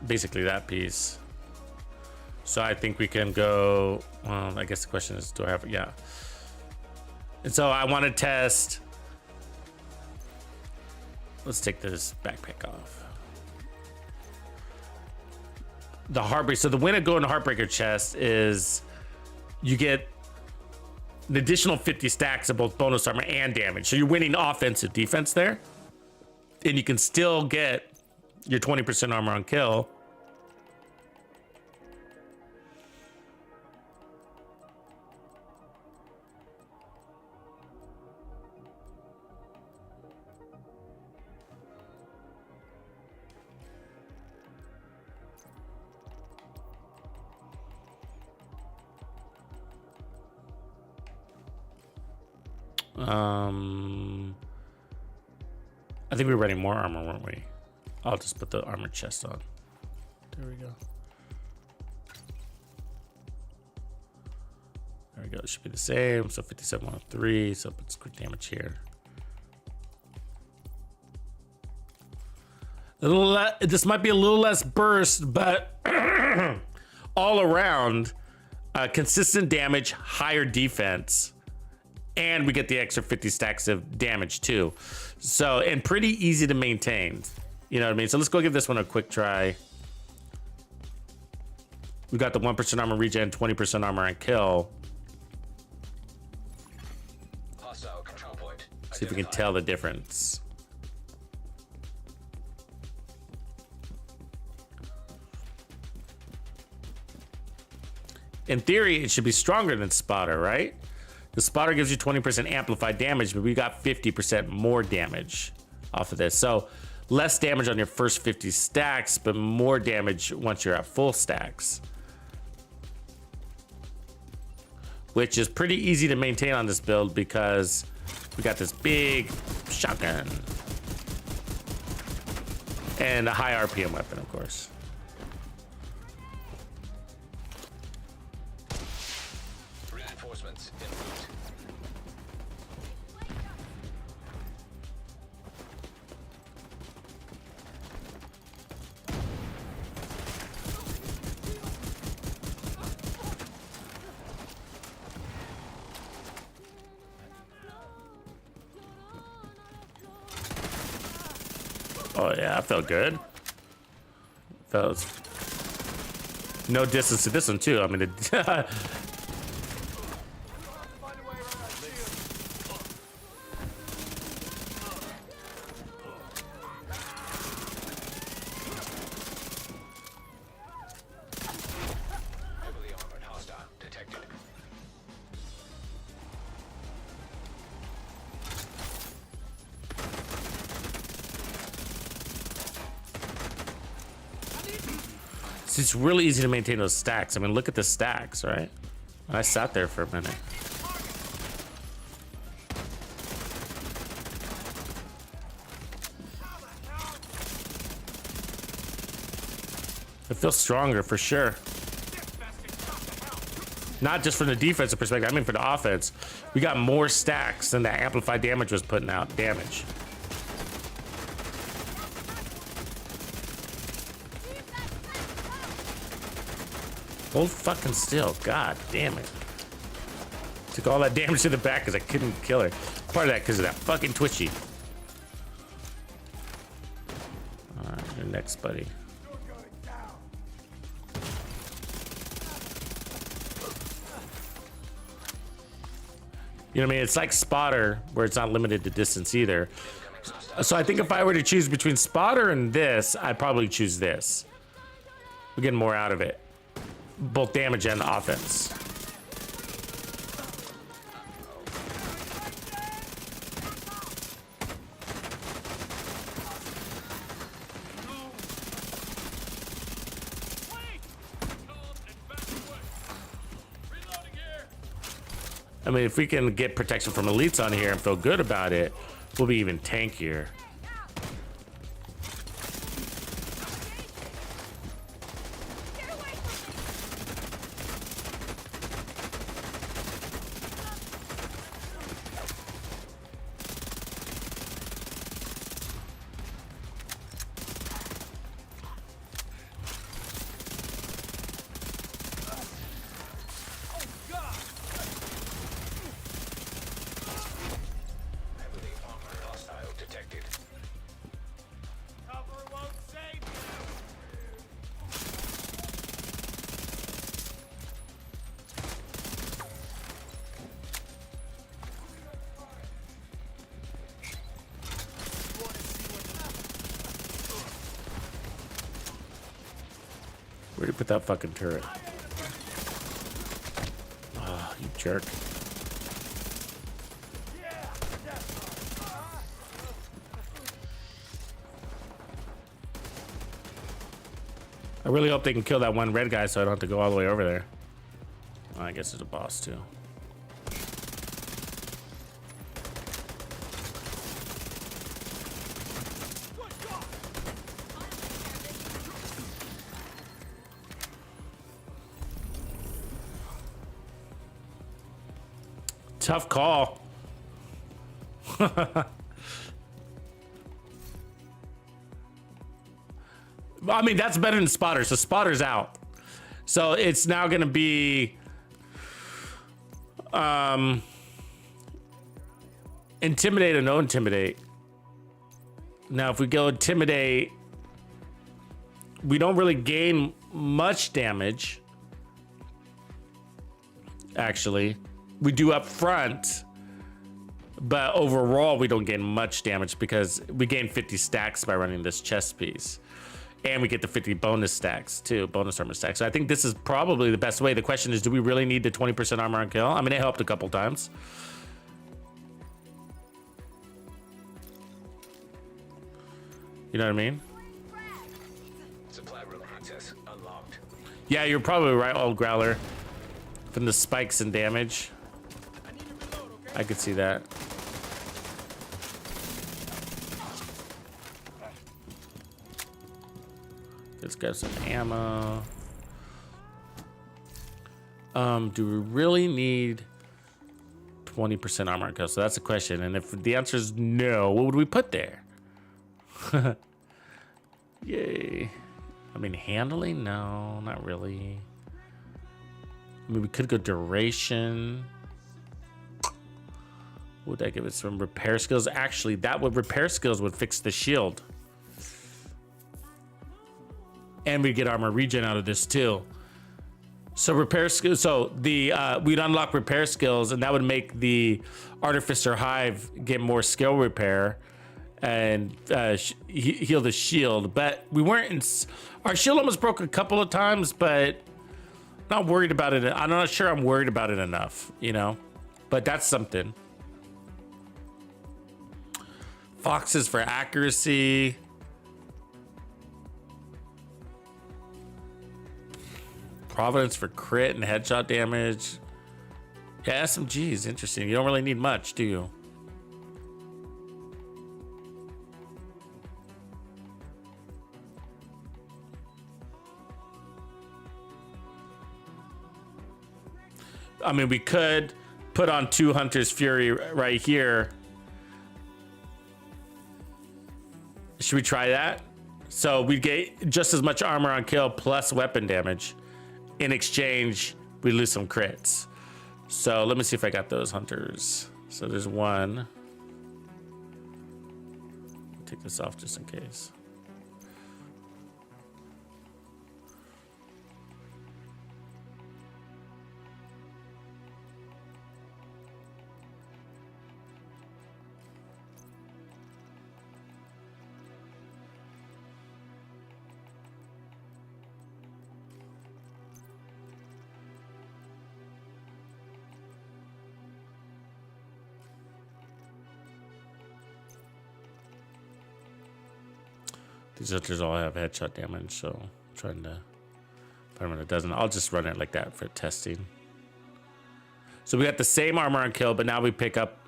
basically that piece. So I think we can go, well, I guess the question is, do I have, yeah. And so I want to test, let's take this backpack off. The Heartbreaker, so the win of going to Heartbreaker chest is you get an additional 50 stacks of both bonus armor and damage. So you're winning offensive defense there. And you can still get your 20% armor on kill. I think we were running more armor, weren't we? I'll just put the armor chest on. There we go. There we go. It should be the same. So 5703. So let's quick damage here. This might be a little less burst, but all around, consistent damage, higher defense, and we get the extra 50 stacks of damage too. So, and pretty easy to maintain. You know what I mean? So let's go give this one a quick try. We got the 1% armor regen, 20% armor and kill. Hostile control point. See if we can tell the difference. In theory, it should be stronger than Spotter, right? The Spotter gives you 20% amplified damage, but we got 50% more damage off of this. So less damage on your first 50 stacks, but more damage once you're at full stacks. Which is pretty easy to maintain on this build because we got this big shotgun. And a high RPM weapon, of course. Reinforcements en route. Oh yeah, I felt good. Felt no distance to this one too. I mean, Heavily armored hostile detected. it's really easy to maintain those stacks. I mean, look at the stacks, right? I sat there for a minute. It feels stronger for sure. Not just from the defensive perspective, I mean for the offense. We got more stacks than that amplified damage was putting out damage. Hold fucking still, god damn it. Took all that damage to the back because I couldn't kill her. Part of that because of that fucking twitchy. Alright, you're next, buddy. You know what I mean? It's like Spotter, where it's not limited to distance either. So I think if I were to choose between Spotter and this, I'd probably choose this. We're getting more out of it. Both damage and offense. I mean, if we can get protection from elites on here and feel good about it, we'll be even tankier. Heavily armored hostile detected. Where'd you put that fucking turret? Oh, you jerk. I really hope they can kill that one red guy so I don't have to go all the way over there. Oh, I guess it's a boss too. Tough call. I mean, that's better than spotter. So spotter's out. So it's now going to be intimidate or no intimidate. Now, if we go intimidate, we don't really gain much damage. Actually, we do up front, but overall we don't gain much damage because we gain 50 stacks by running this chest piece. And we get the 50 bonus stacks too, bonus armor stacks. So I think this is probably the best way. The question is, do we really need the 20% armor on kill? I mean, it helped a couple times. You know what I mean? Supply room access unlocked. Yeah, you're probably right, old Growler. From the spikes and damage. I could see that. Let's get some ammo. Do we really need 20% armor on kill? So that's the question. And if the answer is no, what would we put there? Yay. I mean, handling? No, not really. I mean, we could go duration. Would that give us some repair skills? Actually, that would repair skills would fix the shield. And we get armor regen out of this too. So repair skills. So the we'd unlock repair skills, and that would make the Artificer Hive get more skill repair and heal the shield. But we weren't in. Our shield almost broke a couple of times, but not worried about it. I'm not sure I'm worried about it enough, you know. But that's something. Foxes for accuracy. Providence for crit and headshot damage. Yeah, SMG is interesting. You don't really need much, do you? I mean, we could put on 2 Hunter's Fury right here. Should we try that? So we get just as much armor on kill plus weapon damage. In exchange, we lose some crits. So let me see if I got those hunters. So there's one. Take this off just in case. These hunters all have headshot damage, so I'm trying to find one that doesn't. I'll just run it like that for testing. So we got the same armor on kill, but now we pick up,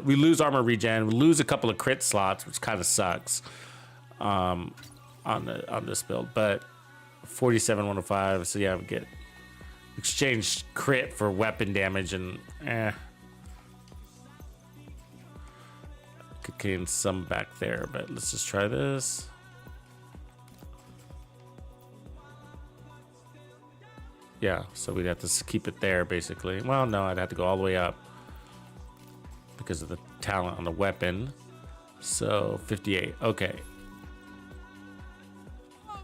we lose armor regen, we lose a couple of crit slots, which kind of sucks on this build. But 47, 105, so yeah, we get exchange crit for weapon damage and could gain some back there, but let's just try this. Yeah, so we'd have to keep it there, basically. Well, no, I'd have to go all the way up because of the talent on the weapon. So 58, okay.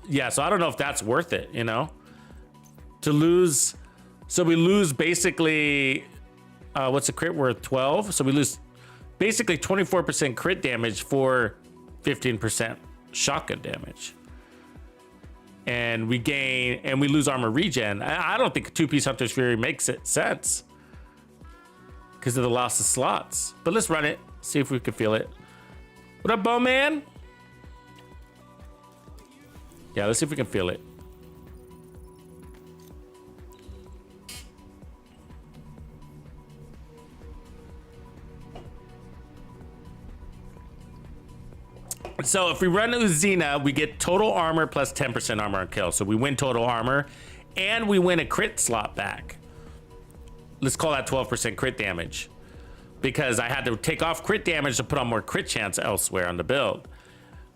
Yeah, so I don't know if that's worth it, you know? To lose, so we lose basically, what's the crit worth, 12? So we lose basically 24% crit damage for 15% shotgun damage. And we gain, and we lose armor regen. I don't think 2-piece Hunter's Fury makes sense because of the loss of slots. But let's run it, see if we can feel it. What up, Bowman? Yeah, let's see if we can feel it. So if we run Uzina, we get total armor plus 10% armor on kill. So we win total armor and we win a crit slot back. Let's call that 12% crit damage. because I had to take off crit damage to put on more crit chance elsewhere on the build.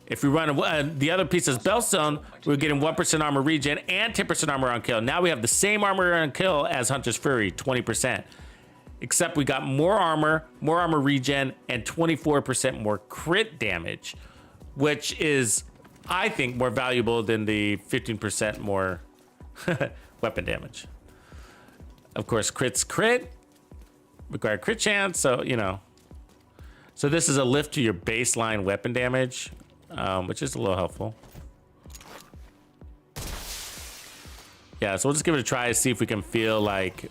If we run the other piece is Bellstone, we're getting 1% armor regen and 10% armor on kill. Now we have the same armor on kill as Hunter's Fury, 20%. Except we got more armor regen, and 24% more crit damage, which is, I think, more valuable than the 15% more weapon damage. Of course, crit's crit, require crit chance, so, you know. So this is a lift to your baseline weapon damage, which is a little helpful. Yeah, so we'll just give it a try, see if we can feel like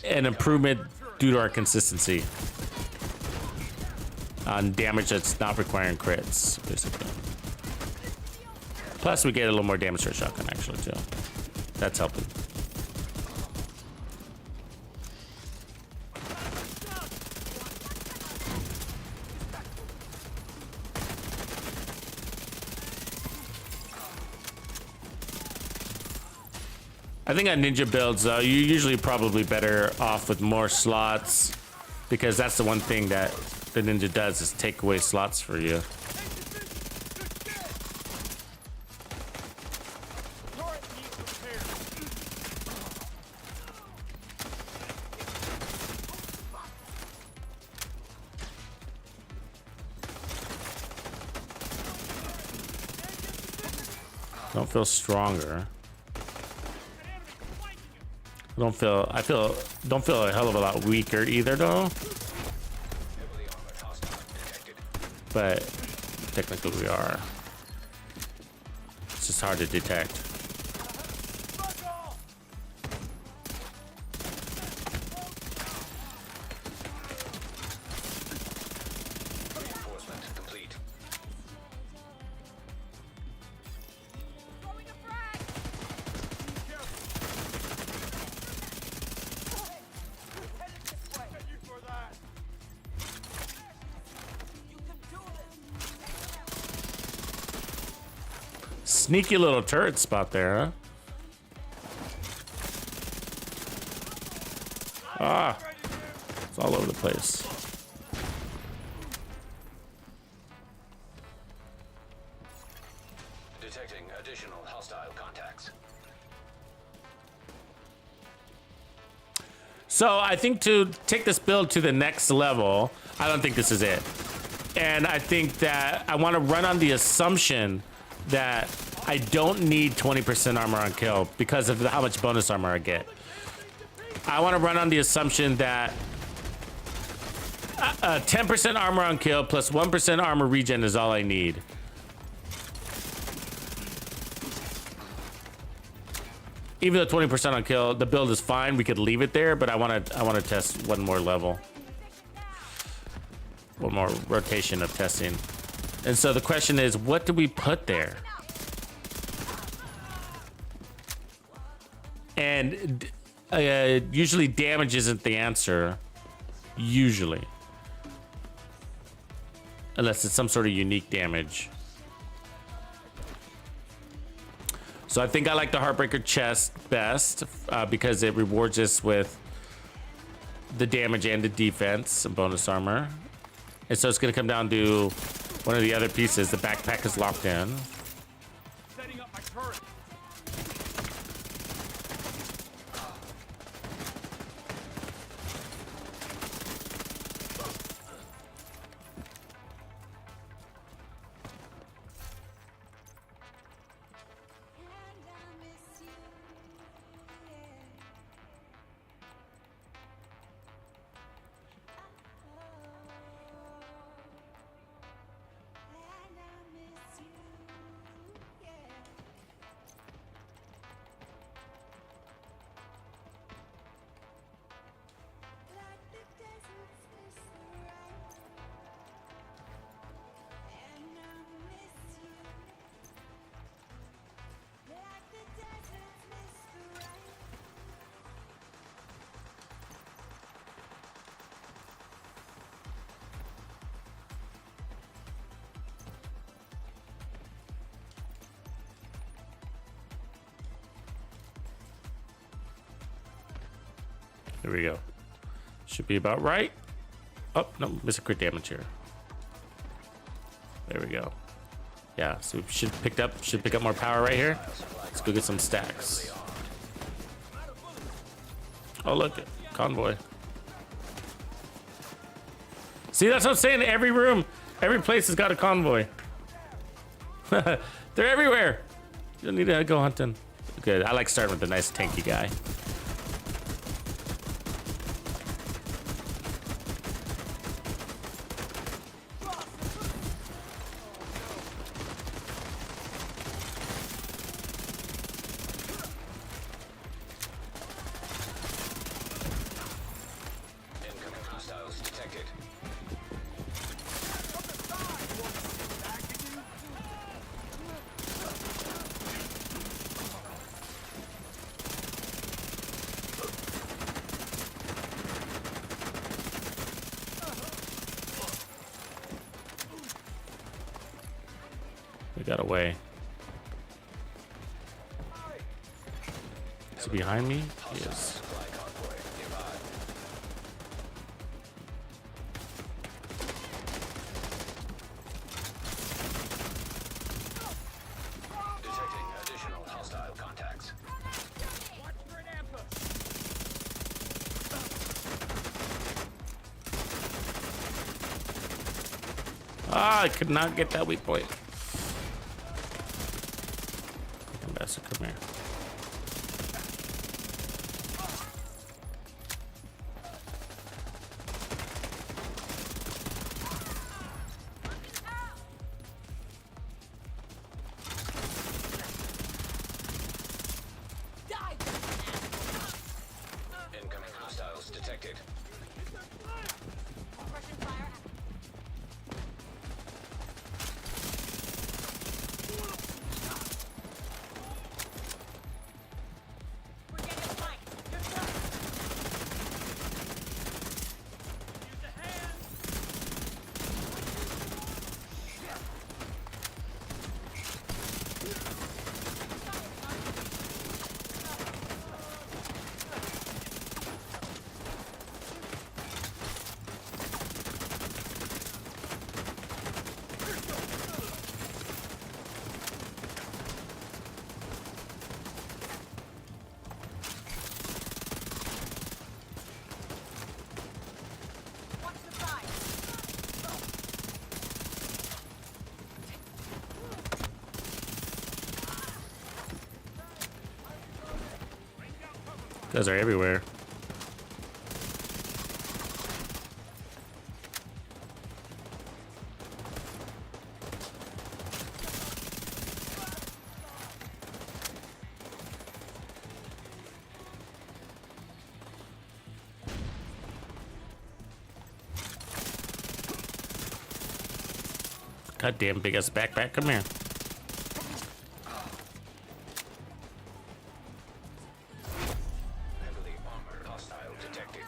an improvement due to our consistency on damage that's not requiring crits, basically. Plus, we get a little more damage to our shotgun, actually, too. That's helping. I think on ninja builds, though, you're usually probably better off with more slots, because that's the one thing that the ninja does is take away slots for you. Don't feel stronger. Don't feel a hell of a lot weaker either, though. But technically we are. It's just hard to detect. Sneaky little turret spot there, huh? Ah, it's all over the place. Detecting additional hostile contacts. So I think to take this build to the next level, I don't think this is it. And I think that I want to run on the assumption that I don't need 20% armor on kill because of how much bonus armor I get. I want to run on the assumption that 10% armor on kill plus 1% armor regen is all I need. Even though 20% on kill, the build is fine. We could leave it there, but I want to test one more level, one more rotation of testing. And so the question is, what do we put there? And usually damage isn't the answer, usually. Unless it's some sort of unique damage. So I think I like the Heartbreaker chest best because it rewards us with the damage and the defense and bonus armor. And so it's gonna come down to one of the other pieces. The backpack is locked in. Setting up my turret. There we go. Should be about right. Oh, no, missed a crit damage here. There we go. Yeah, so we should pick up more power right here. Let's go get some stacks. Oh, look, convoy. See, that's what I'm saying. Every room, every place has got a convoy. They're everywhere. You don't need to go hunting. Good. I like starting with a nice tanky guy. Incoming hostiles detected. We got away. Is he behind me? He is. Supply convoy nearby. Detecting additional hostile contacts. Ah, I could not get that weak point. Ambassador, come here. Incoming hostiles detected. Guys are everywhere. Goddamn big ass backpack. Come here. Heavily armored hostile detected.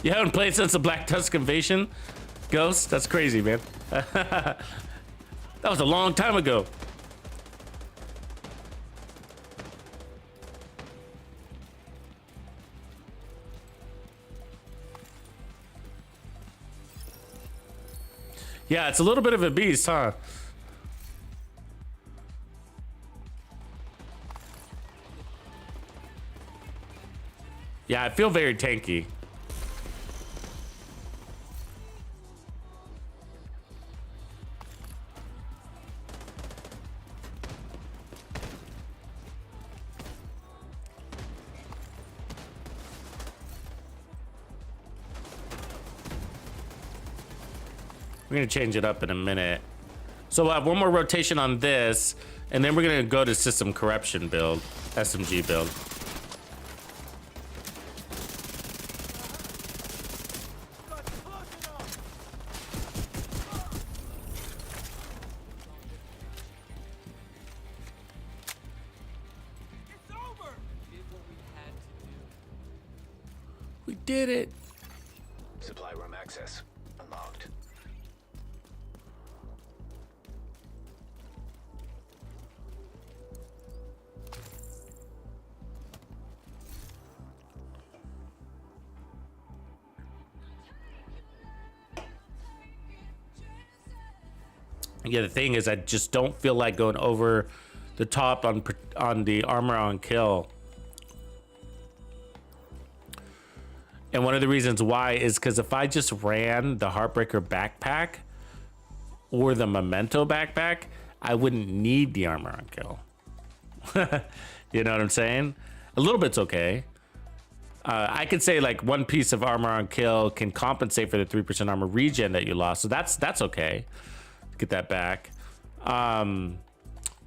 You haven't played since the Black Tusk invasion? Ghost? That's crazy, man. That was a long time ago. Yeah, it's a little bit of a beast, huh? Yeah, I feel very tanky. We're gonna change it up in a minute. So we'll have one more rotation on this, and then we're gonna go to system corruption build, SMG build. We did it. Supply room access unlocked. Yeah, the thing is, I just don't feel like going over the top on the armor on kill. And one of the reasons why is because if I just ran the Heartbreaker backpack or the Memento backpack, I wouldn't need the armor on kill. You know what I'm saying? A little bit's okay. I could say like one piece of armor on kill can compensate for the 3% armor regen that you lost. So that's okay. Get that back. But I'm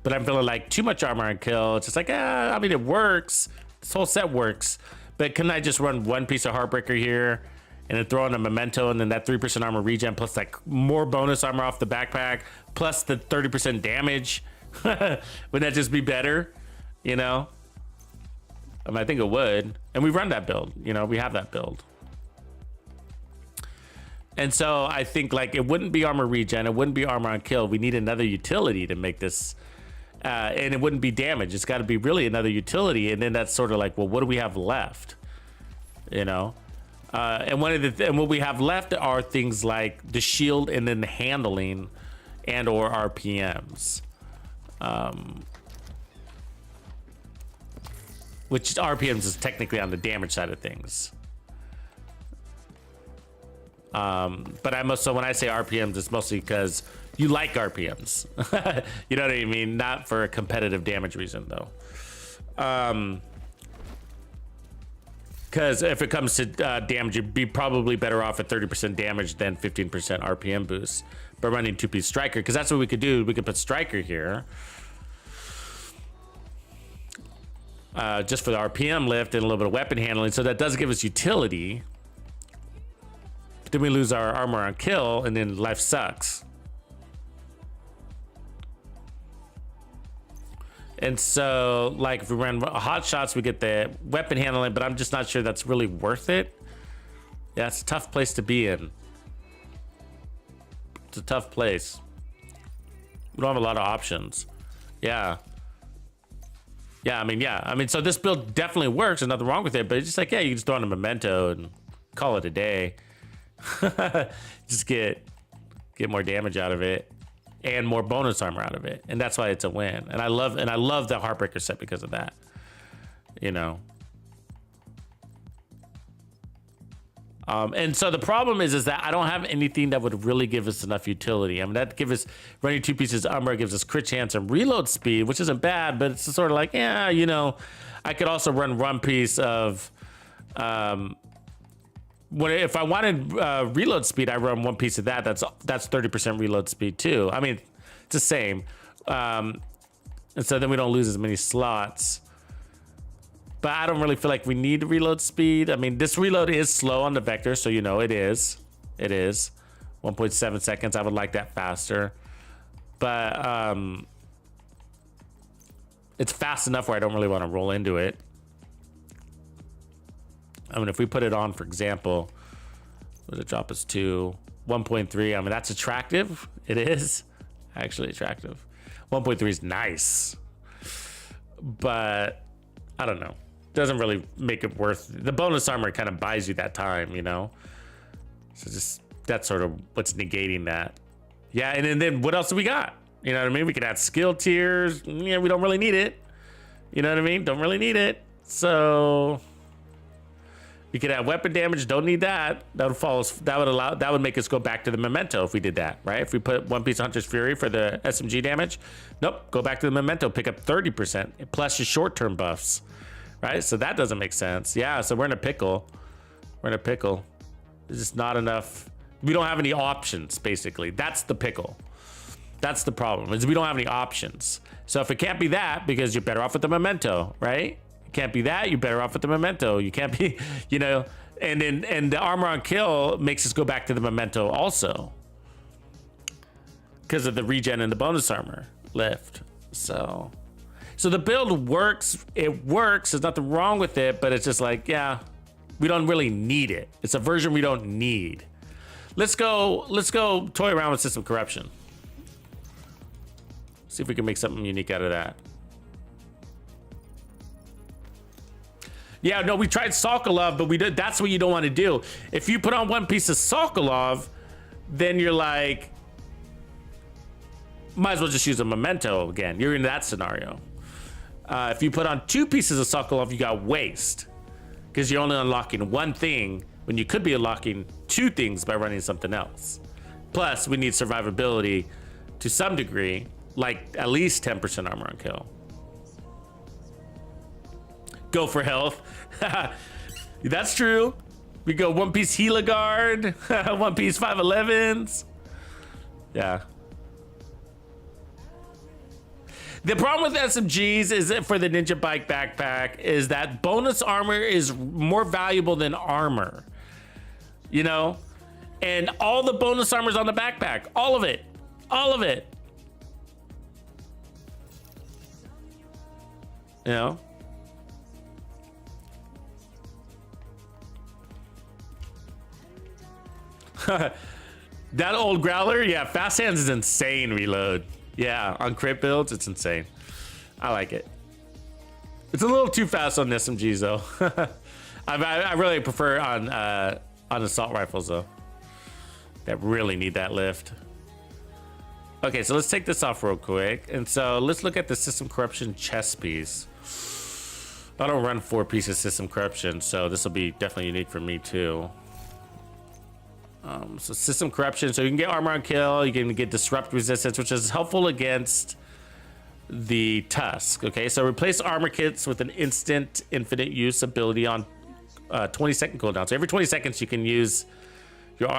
feeling like too much armor on kill. It's just like, I mean, it works. This whole set works. But can I just run one piece of Heartbreaker here and then throw in a Memento and then that 3% armor regen plus like more bonus armor off the backpack plus the 30% damage? Wouldn't that just be better? You know? I mean, I think it would. And we run that build. You know, we have that build. And so I think like it wouldn't be armor regen. It wouldn't be armor on kill. We need another utility to make this. And it wouldn't be damage. It's got to be really another utility. And then that's sort of like, well, what do we have left? You know? And and what we have left are things like the shield and then the handling and or RPMs. Which RPMs is technically on the damage side of things. But so when I say RPMs, it's mostly because you like RPMs. You know what I mean? Not for a competitive damage reason, though. Because if it comes to damage, you'd be probably better off at 30% damage than 15% RPM boost. But running two-piece striker, because that's what we could do. We could put striker here. Just for the RPM lift and a little bit of weapon handling. So that does give us utility. But then we lose our armor on kill, and then life sucks. And so, like, if we run hot shots, we get the weapon handling, but I'm just not sure that's really worth it. Yeah, it's a tough place to be in. It's a tough place. We don't have a lot of options. Yeah. Yeah, I mean, so this build definitely works. There's nothing wrong with it, but it's just like, yeah, you can just throw in a Memento and call it a day. Just get more damage out of it and more bonus armor out of it, and that's why it's a win. And I love the Heartbreaker set because of that, you know. And so the problem is that I don't have anything that would really give us enough utility. I mean, that gives us running two pieces of armor, gives us crit chance and reload speed, which isn't bad, but it's sort of like, yeah, you know, I could also run one piece of if I wanted reload speed, I run one piece of that. That's 30% reload speed too. I mean, it's the same. And so then we don't lose as many slots. But I don't really feel like we need reload speed. I mean, this reload is slow on the vector, so you know it is. It is 1.7 seconds. I would like that faster. But it's fast enough where I don't really want to roll into it. I mean, if we put it on, for example, what does it drop us to? 1.3. I mean, that's attractive. It is actually attractive. 1.3 is nice. But I don't know. Doesn't really make it worth the bonus armor. Kind of buys you that time, you know. So just that's sort of what's negating that. Yeah, and then what else do we got? You know what I mean? We could add skill tiers. Yeah, we don't really need it. You know what I mean? Don't really need it. So we could add weapon damage. Don't need that. That would make us go back to the Memento if we did that, right? If we put one piece of Hunter's Fury for the SMG damage, nope. Go back to the Memento. Pick up 30% plus your short-term buffs. Right, so that doesn't make sense. Yeah, so we're in a pickle. We're in a pickle. There's just not enough We don't have any options, basically. That's the pickle. That's the problem, is we don't have any options. So if it can't be that, because you're better off with the Memento, right? It can't be that, you're better off with the Memento. You can't be, you know, and the armor on kill makes us go back to the Memento also, because of the regen and the bonus armor lift. So the build works. It works. There's nothing wrong with it, but it's just like, yeah, we don't really need it. It's a version we don't need. Let's go toy around with system corruption. See if we can make something unique out of that. Yeah, no, we tried Sokolov, but that's what you don't want to do. If you put on one piece of Sokolov, then you're like, might as well just use a Memento again. You're in that scenario. If you put on two pieces of Sokolov, you got waste, because you're only unlocking one thing when you could be unlocking two things by running something else. Plus, we need survivability to some degree, like at least 10% armor on kill. Go for health. That's true. We go one piece Helagard, one piece 511s. Yeah. The problem with SMGs is that for the Ninja Bike backpack is that bonus armor is more valuable than armor. You know? And all the bonus armor's on the backpack. All of it. All of it. You know? That old Growler, yeah, fast hands is insane reload. Yeah, on crit builds, it's insane. I like it. It's a little too fast on SMGs though. I really prefer on assault rifles though. That really need that lift. Okay, so let's take this off real quick. And so let's look at the system corruption chest piece. I don't run 4 pieces system corruption, so this will be definitely unique for me too. So system corruption, so you can get armor on kill, you can get disrupt resistance, which is helpful against the Tusk. Okay, so replace armor kits with an instant infinite use ability on 20-second cooldown. So every 20 seconds you can use your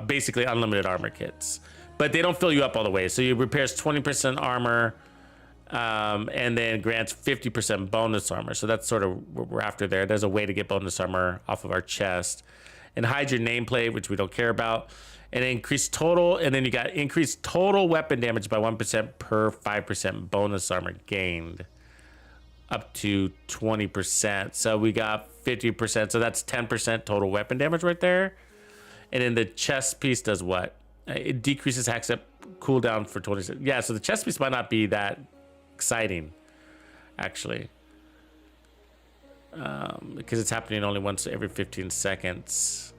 basically unlimited armor kits, but they don't fill you up all the way. So you repairs 20% armor and then grants 50% bonus armor. So that's sort of what we're after there. There's a way to get bonus armor off of our chest. And hide your nameplate, which we don't care about. And increase total, and then you got increased total weapon damage by 1% per 5% bonus armor gained. Up to 20%. So we got 50%, so that's 10% total weapon damage right there. And then the chest piece does what? It decreases hacks up cooldown for 20 seconds. Yeah, so the chest piece might not be that exciting, actually. Because it's happening only once every 15 seconds.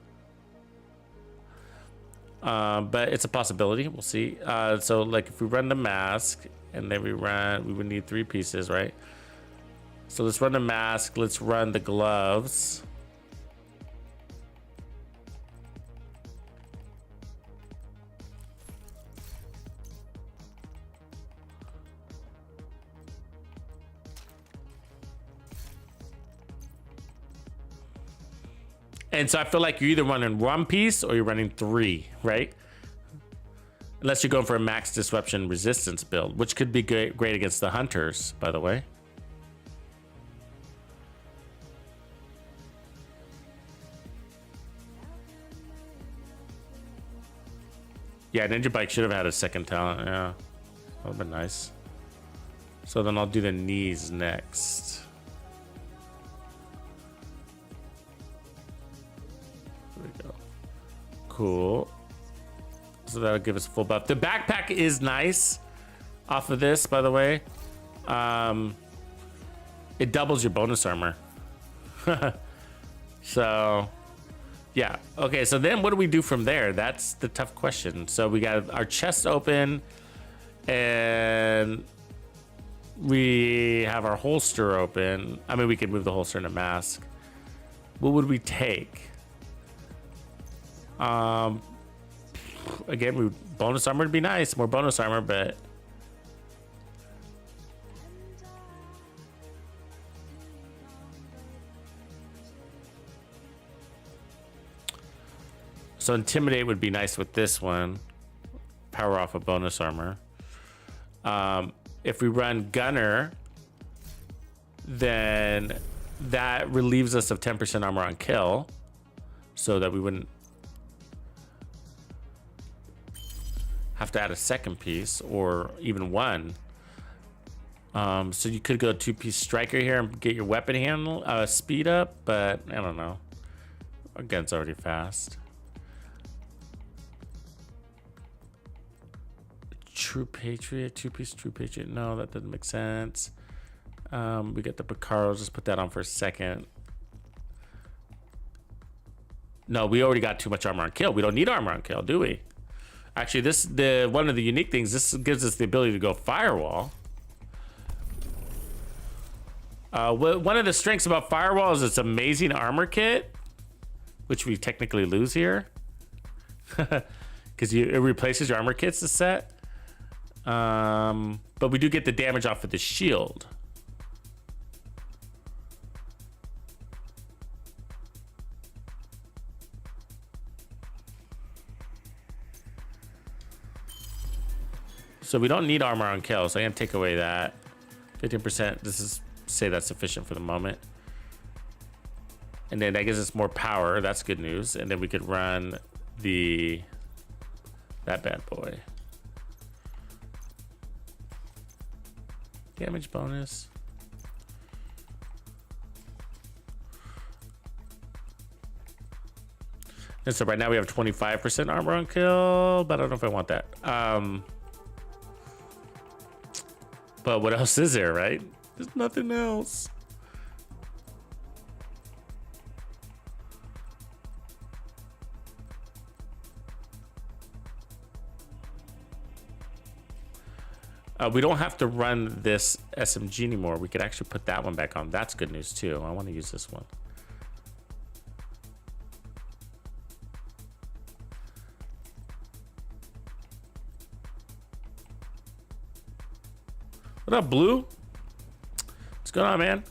But it's a possibility. We'll see. So like if we run the mask and then we would need 3 pieces, right? So let's run the mask. Let's run the gloves. And so I feel like you're either running 1 piece or you're running 3, right? Unless you're going for a max disruption resistance build, which could be great against the hunters, by the way. Yeah, Ninja Bike should have had a second talent. Yeah, that would have been nice. So then I'll do the knees next. Cool. So that'll give us a full buff. The backpack is nice off of this, by the way. It doubles your bonus armor. So yeah, okay, so then what do we do from there? That's the tough question. So we got our chest open and we have our holster open. I mean, we could move the holster in a mask. What would we take? Again, bonus armor would be nice, more bonus armor, but So Intimidate would be nice with this one. Power off a bonus armor. If we run Gunner, then that relieves us of 10% armor on kill, so that we wouldn't have to add a second piece or even one. So you could go 2-piece striker here and get your weapon handle speed up, but I don't know. Our gun's already fast. True Patriot, 2-piece True Patriot. No, that doesn't make sense. We get the Picaros. Just put that on for a second. No, we already got too much armor on kill. We don't need armor on kill, do we? Actually, one of the unique things, this gives us the ability to go firewall. One of the strengths about firewall is its amazing armor kit, which we technically lose here, because it replaces your armor kits to set. But we do get the damage off of the shield. So we don't need armor on kill, so I can take away that 15%. This is say that's sufficient for the moment, and then that gives us more power. That's good news. And then we could run that bad boy. Damage bonus. And so right now we have 25% armor on kill, but I don't know if I want that. But what else is there, right? There's nothing else. We don't have to run this SMG anymore. We could actually put that one back on. That's good news too. I want to use this one. What up, Blue? What's going on, man?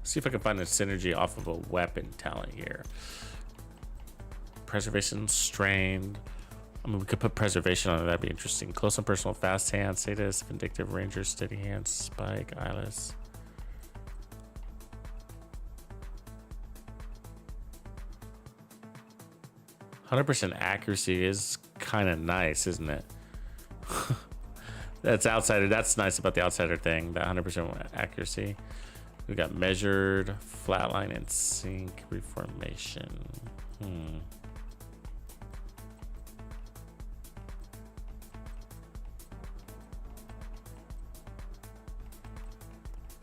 See if I can find a synergy off of a weapon talent here. Preservation, strained. I mean, we could put preservation on it. That'd be interesting. Close and personal, fast hand, sadist, vindictive, ranger, steady hand, spike, eyeless. %100% accuracy is kind of nice, isn't it? That's outsider. That's nice about the outsider thing. That 100% accuracy. We got measured, flatline, and sync reformation.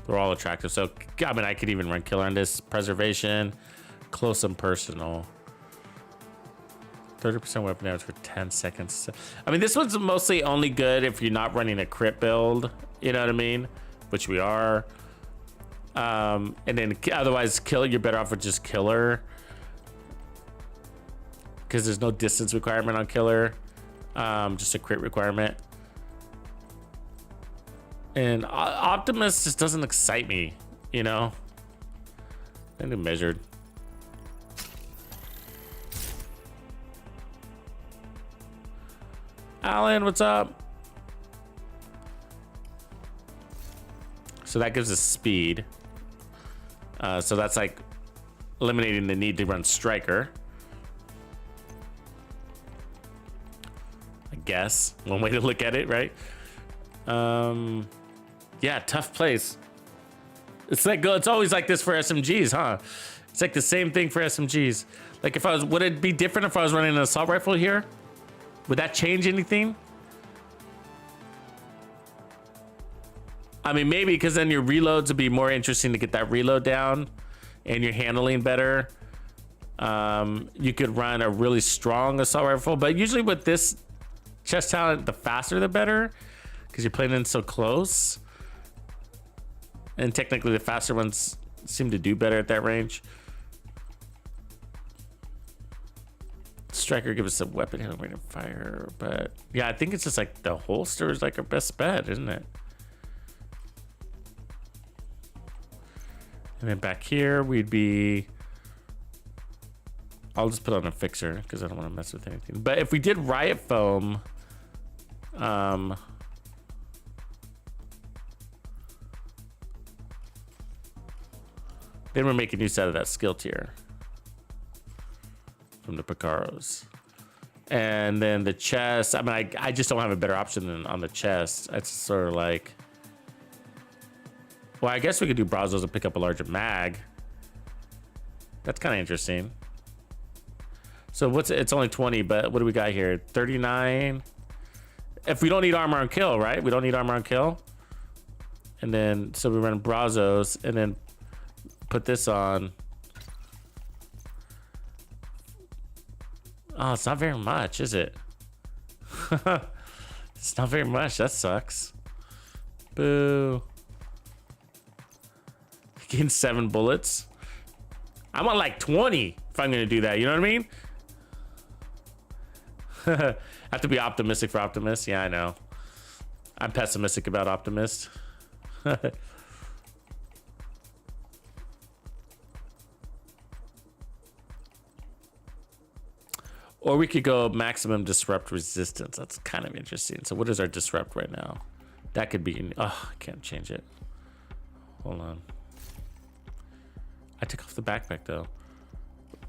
They're all attractive. So, I mean, I could even run killer on this. Preservation, close and personal. 30% weapon damage for 10 seconds. I mean, this one's mostly only good if you're not running a crit build. You know what I mean? Which we are. And then otherwise, killer, you're better off with just killer. Because there's no distance requirement on killer. Just a crit requirement. And Optimus just doesn't excite me, you know? I think measured. Alan, what's up? So that gives us speed. So that's like eliminating the need to run striker. I guess one way to look at it, right? Yeah, tough place. It's like, it's always like this for SMGs, huh? It's like the same thing for SMGs. Like would it be different if I was running an assault rifle here? Would that change anything? I mean, maybe, because then your reloads would be more interesting to get that reload down and your handling better. You could run a really strong assault rifle, but usually with this chest talent, the faster the better, because you're playing in so close. And technically the faster ones seem to do better at that range. Striker gives us a weapon handle, rate of fire, but yeah, I think it's just like the holster is like our best bet, isn't it? And then back here, we'd be... I'll just put on a fixer because I don't want to mess with anything. But if we did riot foam... then we're making use out of that skill tier from the Picaros. And then the chest, I mean, I just don't have a better option than on the chest. It's sort of like, well, I guess we could do Brazos and pick up a larger mag. That's kind of interesting. So what's it's only 20, but what do we got here? 39. If we don't need armor on kill, right? We don't need armor on kill. And then, so we run Brazos and then put this on. Oh, it's not very much, is it? It's not very much. That sucks. Boo. Getting 7 bullets. I'm on like 20 if I'm gonna do that. You know what I mean? Have to be optimistic for Optimist. Yeah, I know. I'm pessimistic about Optimist. Or we could go maximum disrupt resistance. That's kind of interesting. So what is our disrupt right now? That could be, oh, I can't change it. Hold on. I took off the backpack though.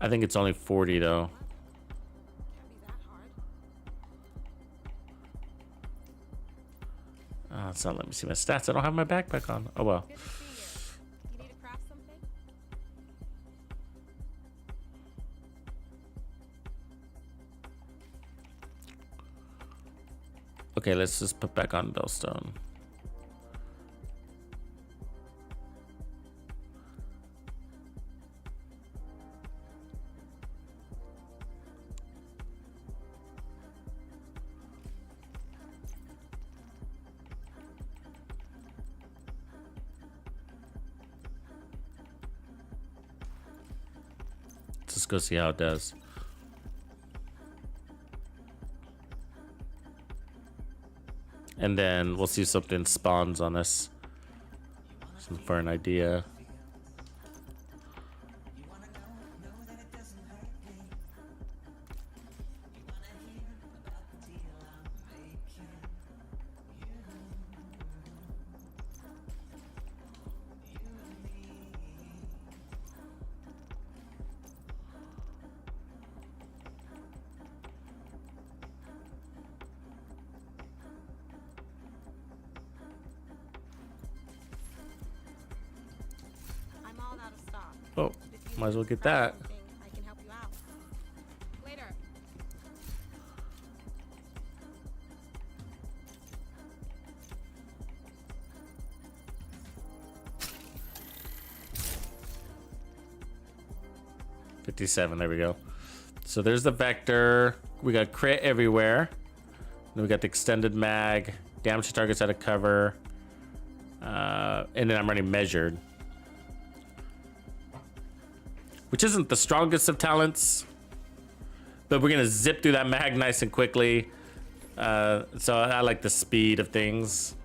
I think it's only 40 though. Oh, it's not letting me see my stats. I don't have my backpack on. Oh well. You need to craft something? Okay, let's just put back on Bellstone. Let's go see how it does. And then we'll see if something spawns on us. Some for an idea. I'm all out of stock. Oh, might as well get that. I can help you out. Later. $57, there we go. So there's the vector. We got crit everywhere. Then we got the extended mag, damage to targets out of cover. And then I'm running measured, which isn't the strongest of talents, but we're gonna zip through that mag nice and quickly. So I like the speed of things.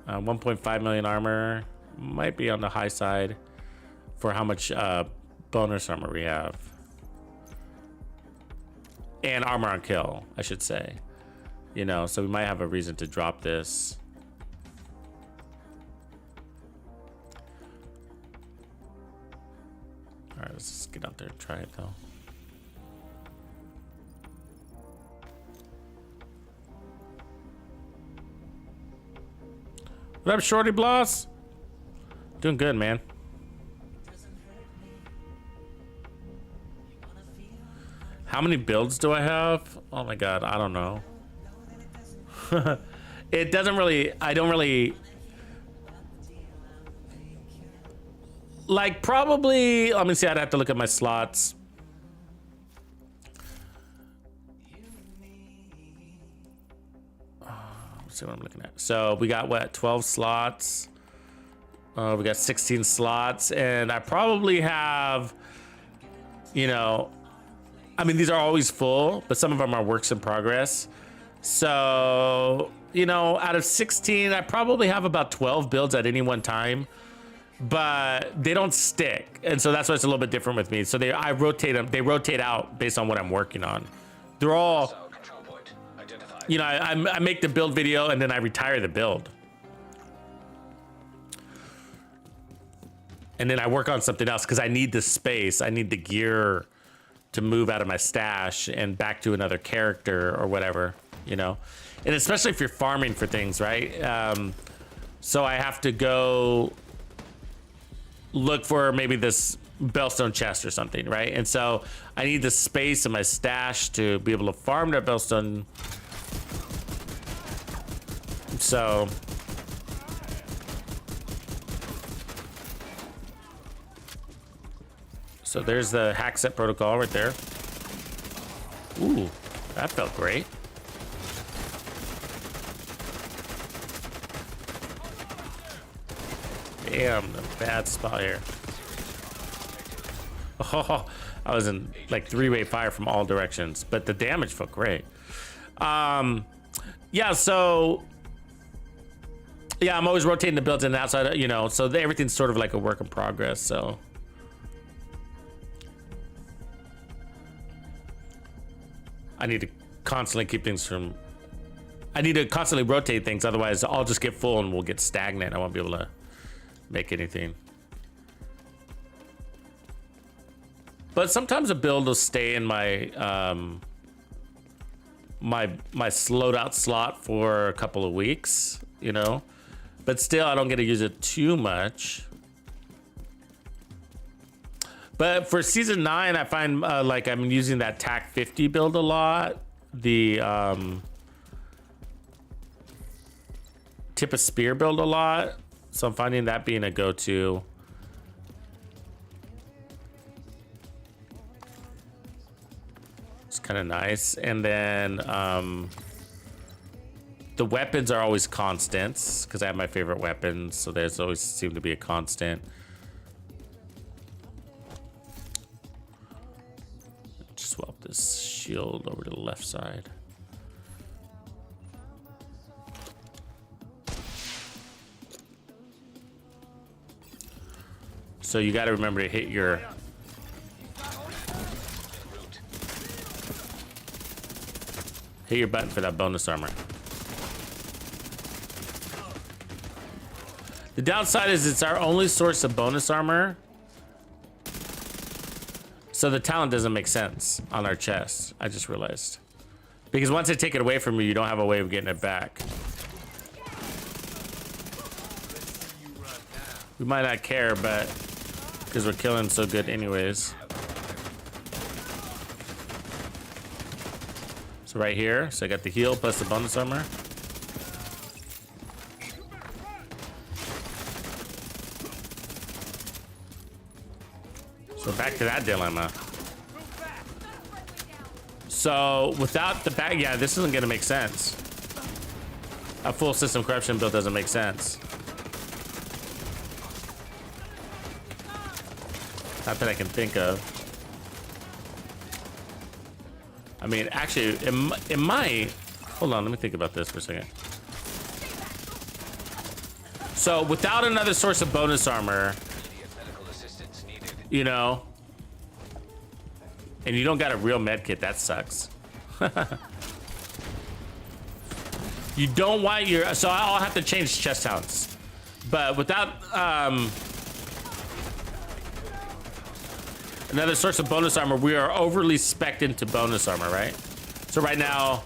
1.5 million armor might be on the high side for how much bonus armor we have. And armor on kill, I should say. You know, so we might have a reason to drop this. All right, let's just get out there and try it though. What up, Shorty Bloss? Doing good, man. How many builds do I have? Oh my god, I don't know. It doesn't really, I don't really like, probably, let me see, I'd have to look at my slots. Let's see what I'm looking at. So we got what, 12 slots? We got 16 slots, and I probably have, you know, I mean, these are always full, but some of them are works in progress. So you know, out of 16, I probably have about 12 builds at any one time, but they don't stick. And so that's why it's a little bit different with me. So I rotate them. They rotate out based on what I'm working on. They're all, Control point identified. you know, I make the build video and then I retire the build. And then I work on something else because I need the space. I need the gear to move out of my stash and back to another character or whatever, you know? And especially if you're farming for things, right? So I have to go look for maybe this bellstone chest or something, right? And so I need the space in my stash to be able to farm that bellstone. So there's the hack set protocol right there. Ooh, that felt great. Damn, a bad spot here. Oh, I was in like three-way fire from all directions, but the damage felt great. Yeah, so yeah, I'm always rotating the builds in and outside, you know, so everything's sort of like a work in progress, so. I need to constantly keep things from, I need to constantly rotate things, otherwise I'll just get full and we'll get stagnant. I won't be able to make anything. But sometimes a build will stay in my my slowed out slot for a couple of weeks, you know, but still I don't get to use it too much. But for season 9, I find like I'm using that TAC 50 build a lot. The tip of spear build a lot. So I'm finding that being a go-to. It's kind of nice. And then the weapons are always constants because I have my favorite weapons. So there's always seem to be a constant. Swap this shield over to the left side. So you got to remember to hit your button for that bonus armor. The downside is it's our only source of bonus armor. So the talent doesn't make sense on our chest, I just realized. Because once they take it away from you, you don't have a way of getting it back. We might not care, but because we're killing so good anyways. So right here, so I got the heal plus the bonus armor. So back to that dilemma. So without the back, yeah, this isn't gonna make sense. A full system corruption build doesn't make sense. Not that I can think of. I mean, actually, it might. Hold on, let me think about this for a second. So without another source of bonus armor, you know, and you don't got a real med kit, that sucks. You don't want your, so I'll have to change chest talents, but without another source of bonus armor, we are overly spec'd into bonus armor, right? So right now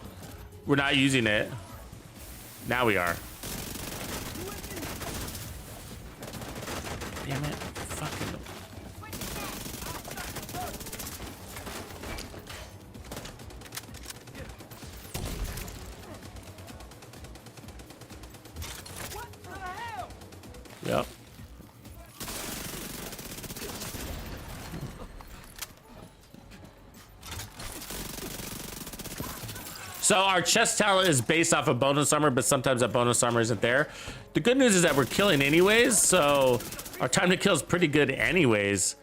we're not using it. Now we are. Damn it. Fucking. Yep. So our chest talent is based off of bonus armor, but sometimes that bonus armor isn't there. The good news is that we're killing anyways, so our time to kill is pretty good anyways.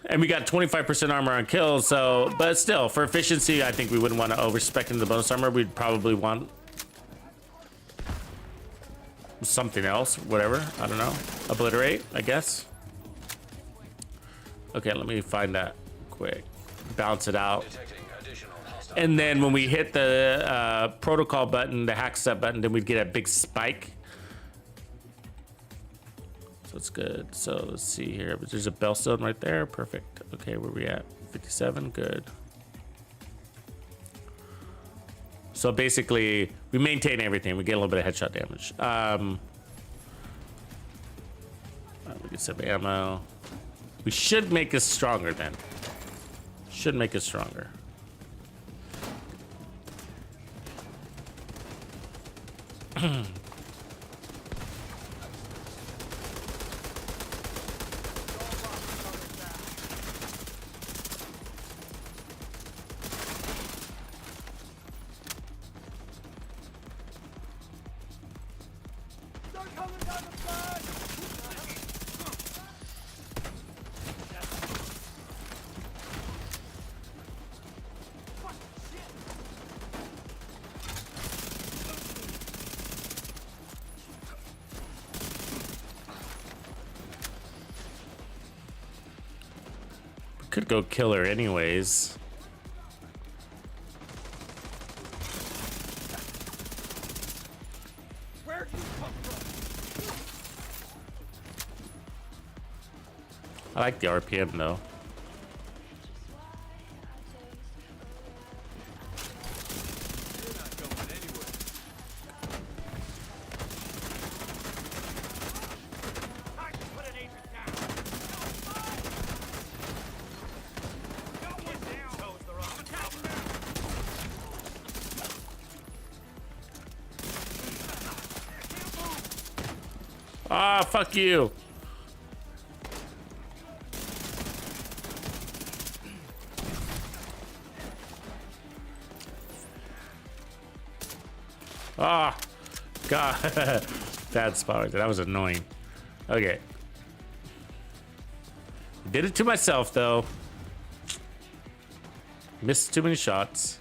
And we got 25% armor on kills, so, but still, for efficiency, I think we wouldn't want to overspec into the bonus armor. We'd probably want something else, whatever. I don't know. Obliterate, I guess. Okay, let me find that quick. Balance it out. And then when we hit the protocol button, the hack step button, then we'd get a big spike. So it's good. So let's see here. There's a bellstone right there. Perfect. Okay, where we at? 57. Good. So basically, we maintain everything. We get a little bit of headshot damage. We get some ammo. We should make us stronger then. Should make us stronger. Could go kill her anyways. Where'd you come from? I like the RPM though. Ah, fuck you. Ah, God. Bad spot right there. That was annoying. Okay. Did it to myself, though. Missed too many shots.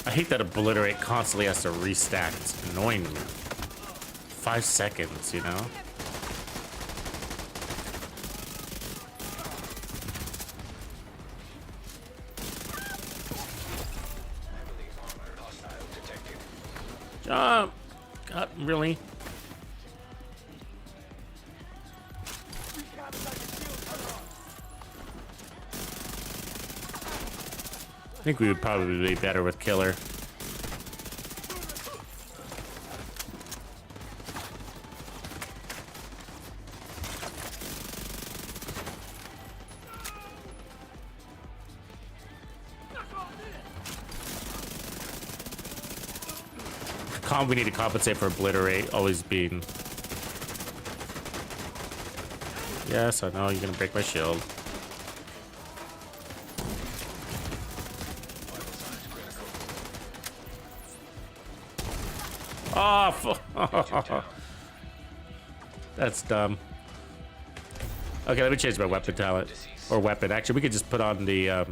I hate that Obliterate constantly has to restack. It's annoying to me. 5 seconds, you know? Jump! God, really? I think we would probably be better with Killer. We need to compensate for Obliterate always being. Yes, I know you're gonna break my shield. Oh, that's dumb. Okay, let me change my weapon talent. Or weapon. Actually, we could just put on the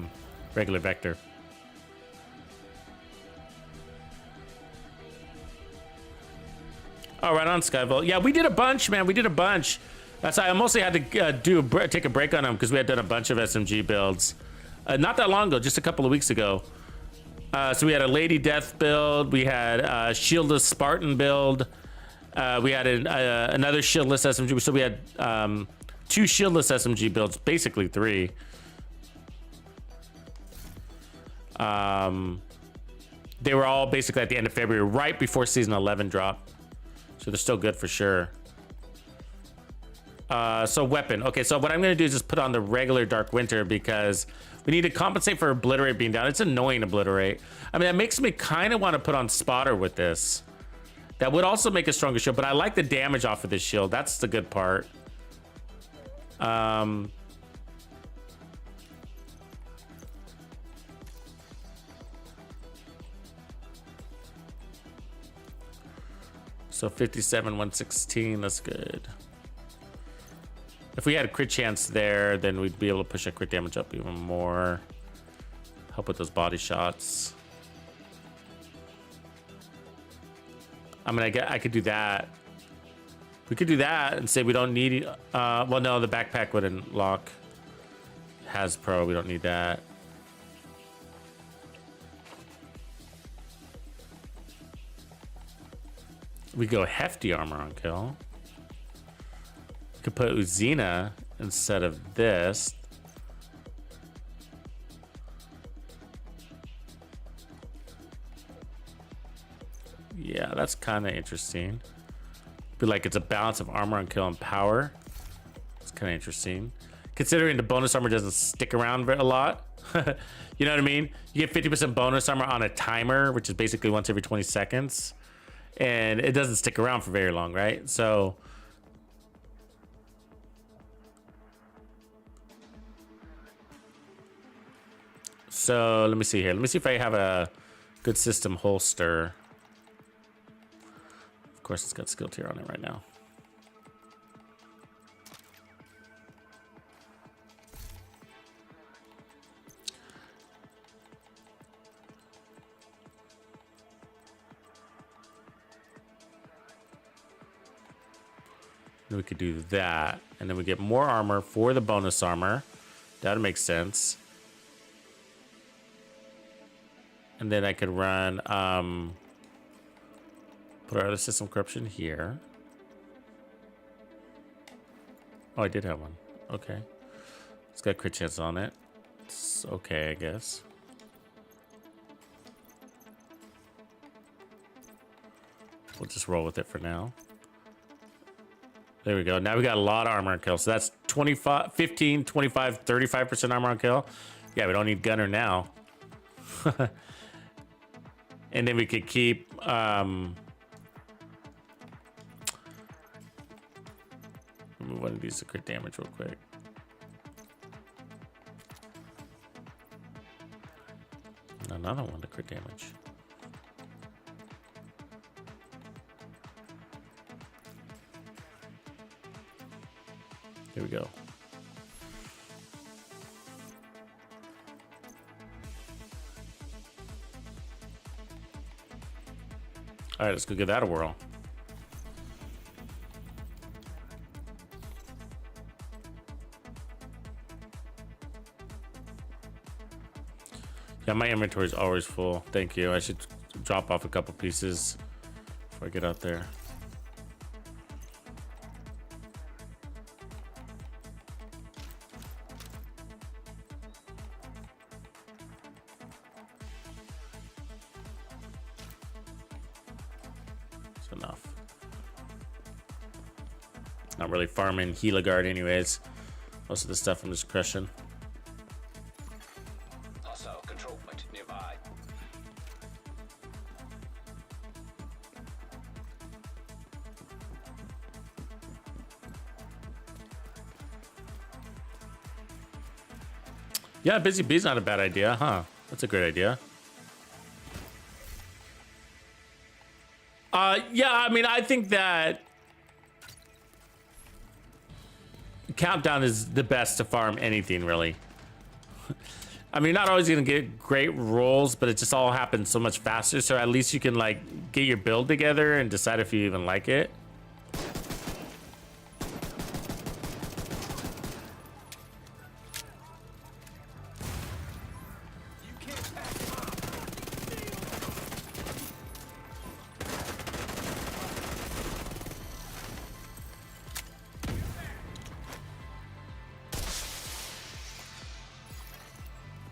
regular vector. Oh, right on, Skyvolt. Yeah, we did a bunch, man. We did a bunch. That's why I mostly had to take a break on them because we had done a bunch of SMG builds. Not that long ago, just a couple of weeks ago. So we had a Lady Death build. We had a Shieldless Spartan build. We had another Shieldless SMG. So we had 2 Shieldless SMG builds, basically 3. They were all basically at the end of February, right before Season 11 dropped. So they're still good for sure. So weapon. Okay, so what I'm going to do is just put on the regular Dark Winter because we need to compensate for Obliterate being down. It's annoying, Obliterate. I mean, that makes me kind of want to put on Spotter with this. That would also make a stronger shield, but I like the damage off of this shield. That's the good part. So 57, 116, that's good. If we had a crit chance there, then we'd be able to push our crit damage up even more. Help with those body shots. I mean, I could do that. We could do that and say we don't need, well, no, the backpack wouldn't lock. Has pro, we don't need that. We go hefty armor on kill. We could put Uzina instead of this. Yeah, that's kind of interesting. Be like it's a balance of armor on kill and power. It's kind of interesting. Considering the bonus armor doesn't stick around a lot. You know what I mean? You get 50% bonus armor on a timer, which is basically once every 20 seconds. And it doesn't stick around for very long, right? So let me see here. Let me see if I have a good system holster. Of course, it's got skill tier on it right now. We could do that, and then we get more armor for the bonus armor. That makes sense. And then I could run, put our other system corruption here. Oh, I did have one. Okay. It's got crit chance on it. It's okay, I guess. We'll just roll with it for now. There we go. Now we got a lot of armor on kill. So that's 25, 15, 25, 35% armor on kill. Yeah, we don't need gunner now. And then we could keep move one of these to crit damage real quick. Another one to crit damage. Here we go. All right, let's go give that a whirl. Yeah, my inventory is always full. Thank you. I should drop off a couple pieces before I get out there. Enough. Not really farming Heligard anyways. Most of the stuff I'm just crushing. Hostile control point nearby. Yeah, Busy Bee's not a bad idea, huh? That's a great idea. Yeah, I mean, I think that Countdown is the best to farm anything, really. I mean, you're not always going to get great rolls, but it just all happens so much faster. So at least you can, like, get your build together and decide if you even like it.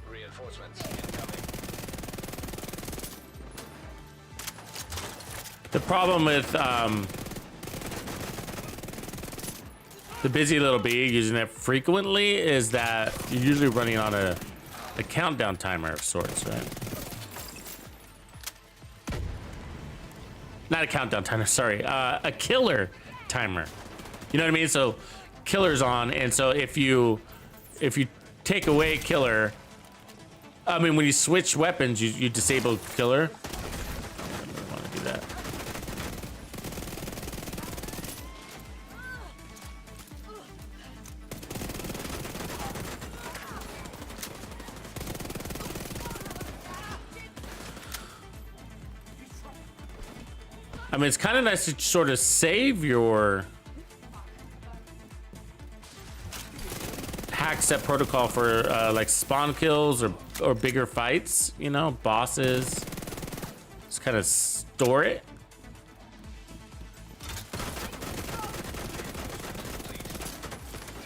Reinforcements incoming. The problem with the Busy Little Bee using it frequently is that you're usually running on a countdown timer of sorts, right? Not a countdown timer, sorry, a killer timer. You know what I mean? So killer's on, and so if you take away killer, I mean, when you switch weapons, you disable killer. I don't really want to do that. I mean, it's kind of nice to sort of save your hack set protocol for like spawn kills or bigger fights, you know, bosses. Just kind of store it.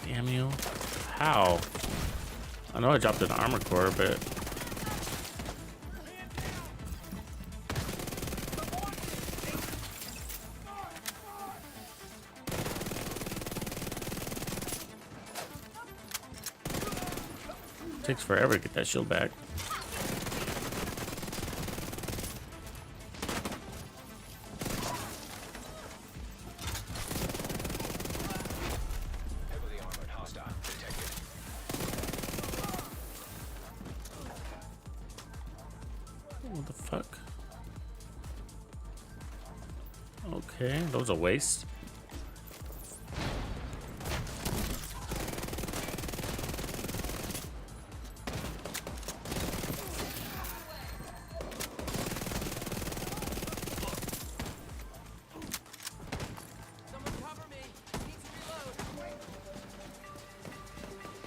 Damn you. How? I know I dropped an armor core, but takes forever to get that shield back. Heavily armored hostile detected. What the fuck? Okay, that was a waste.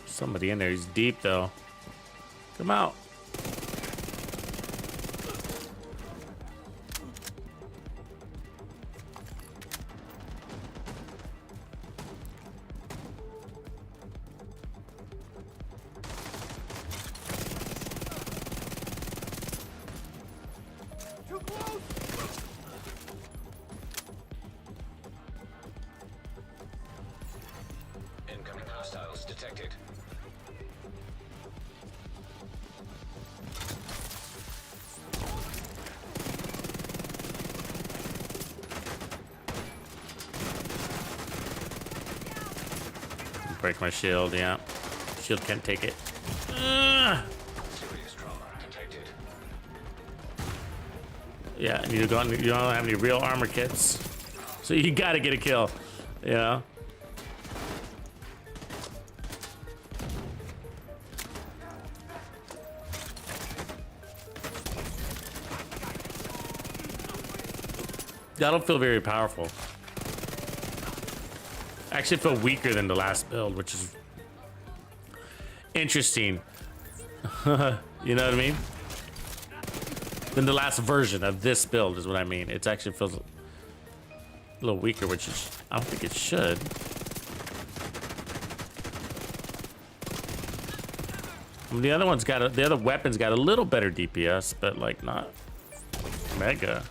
Somebody in there. He's deep though. Come out. Incoming hostiles detected. Break my shield, yeah. Shield can't take it. Serious trauma detected. Yeah, and you don't have any real armor kits. So you gotta get a kill. Yeah. I don't feel very powerful. I actually feel weaker than the last build, which is interesting. You know what I mean? Than the last version of this build is what I mean. It actually feels a little weaker, which is, I don't think it should. I mean, the other one's got the other weapons got a little better DPS, but like not mega.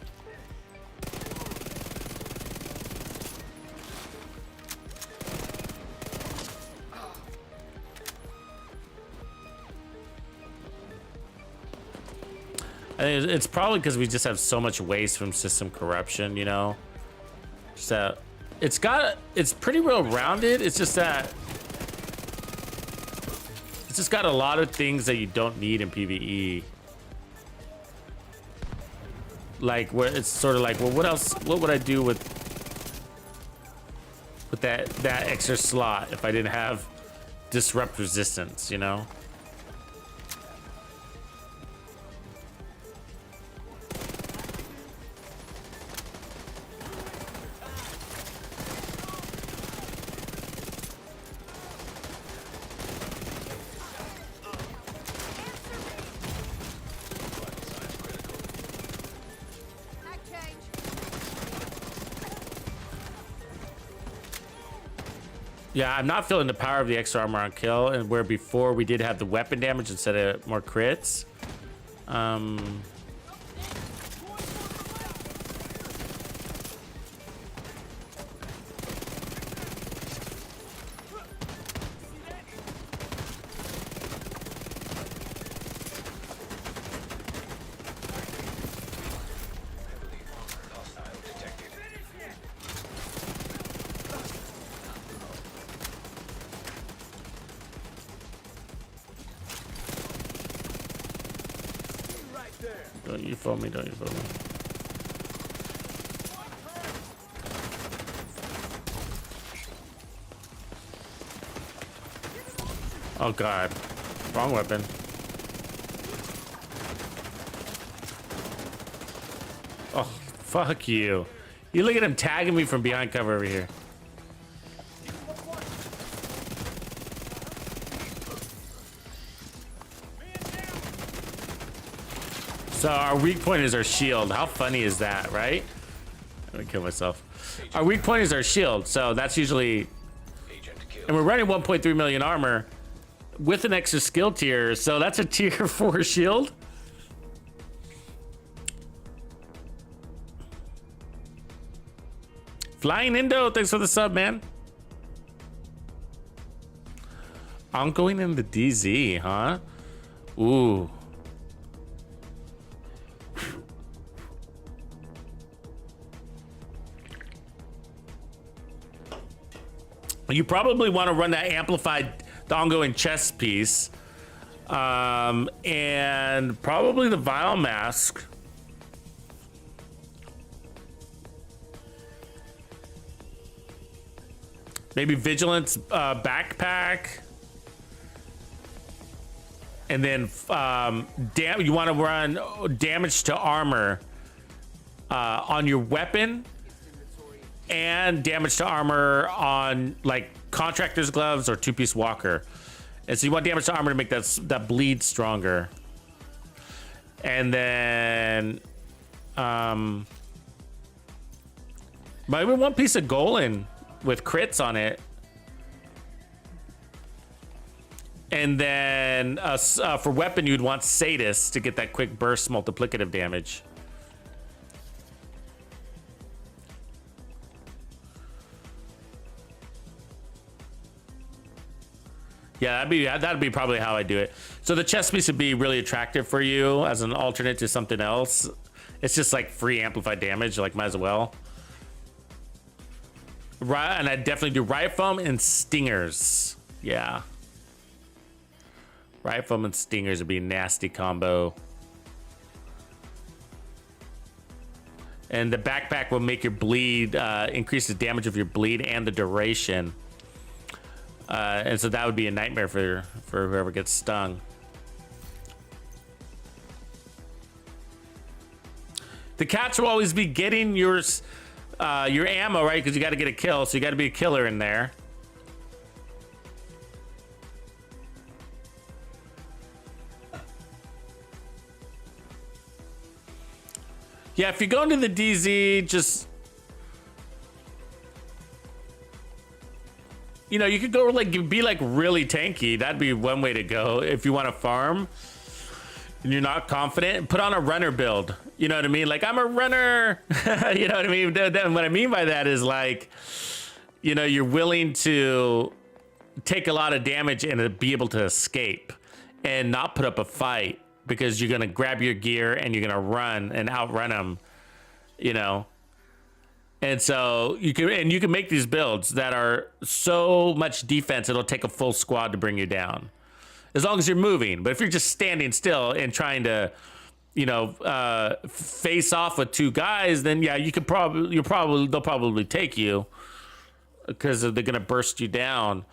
It's probably because we just have so much waste from system corruption, you know. Just that it's pretty well rounded. It's just that it's just got a lot of things that you don't need in PVE. Like where it's sort of like, well, what else? What would I do with that extra slot if I didn't have disrupt resistance? You know. Yeah, I'm not feeling the power of the extra armor on kill, and where before we did have the weapon damage instead of more crits. Don't you fool me, don't you fool me. Oh god. Wrong weapon. Oh, fuck you. You look at him tagging me from behind cover over here. So our weak point is our shield. How funny is that, right? I'm gonna kill myself. Our weak point is our shield, so that's usually... And we're running 1.3 million armor with an extra skill tier, so that's a tier 4 shield. Flying Indo, thanks for the sub, man. I'm going in the DZ, huh? Ooh. You probably want to run that amplified, the ongoing chest piece, and probably the Vile Mask. Maybe Vigilance backpack. And then you want to run damage to armor on your weapon and damage to armor on like contractor's gloves or two-piece walker. And so you want damage to armor to make that bleed stronger. And then maybe one piece of Golan with crits on it. And then for weapon, you'd want Sadist to get that quick burst multiplicative damage. Yeah, that'd be probably how I do it. So the chest piece would be really attractive for you as an alternate to something else. It's just like free amplified damage, like might as well. Right, and I'd definitely do Riot Foam and Stingers. Yeah. Riot Foam and Stingers would be a nasty combo. And the backpack will make your bleed, increase the damage of your bleed and the duration. And so that would be a nightmare for whoever gets stung. The cats will always be getting your ammo, right? Because you got to get a kill, so you got to be a killer in there. Yeah, if you go into the DZ, just... You know, you could go like be like really tanky. That'd be one way to go if you want to farm and you're not confident. Put on a runner build. You know what I mean? Like, I'm a runner. You know what I mean? What I mean by that is like, you know, you're willing to take a lot of damage and be able to escape and not put up a fight because you're gonna grab your gear and you're gonna run and outrun them. You know. And so you can make these builds that are so much defense, it'll take a full squad to bring you down. As long as you're moving. But if you're just standing still and trying to, you know, face off with two guys, then yeah, they'll probably take you because they're gonna burst you down.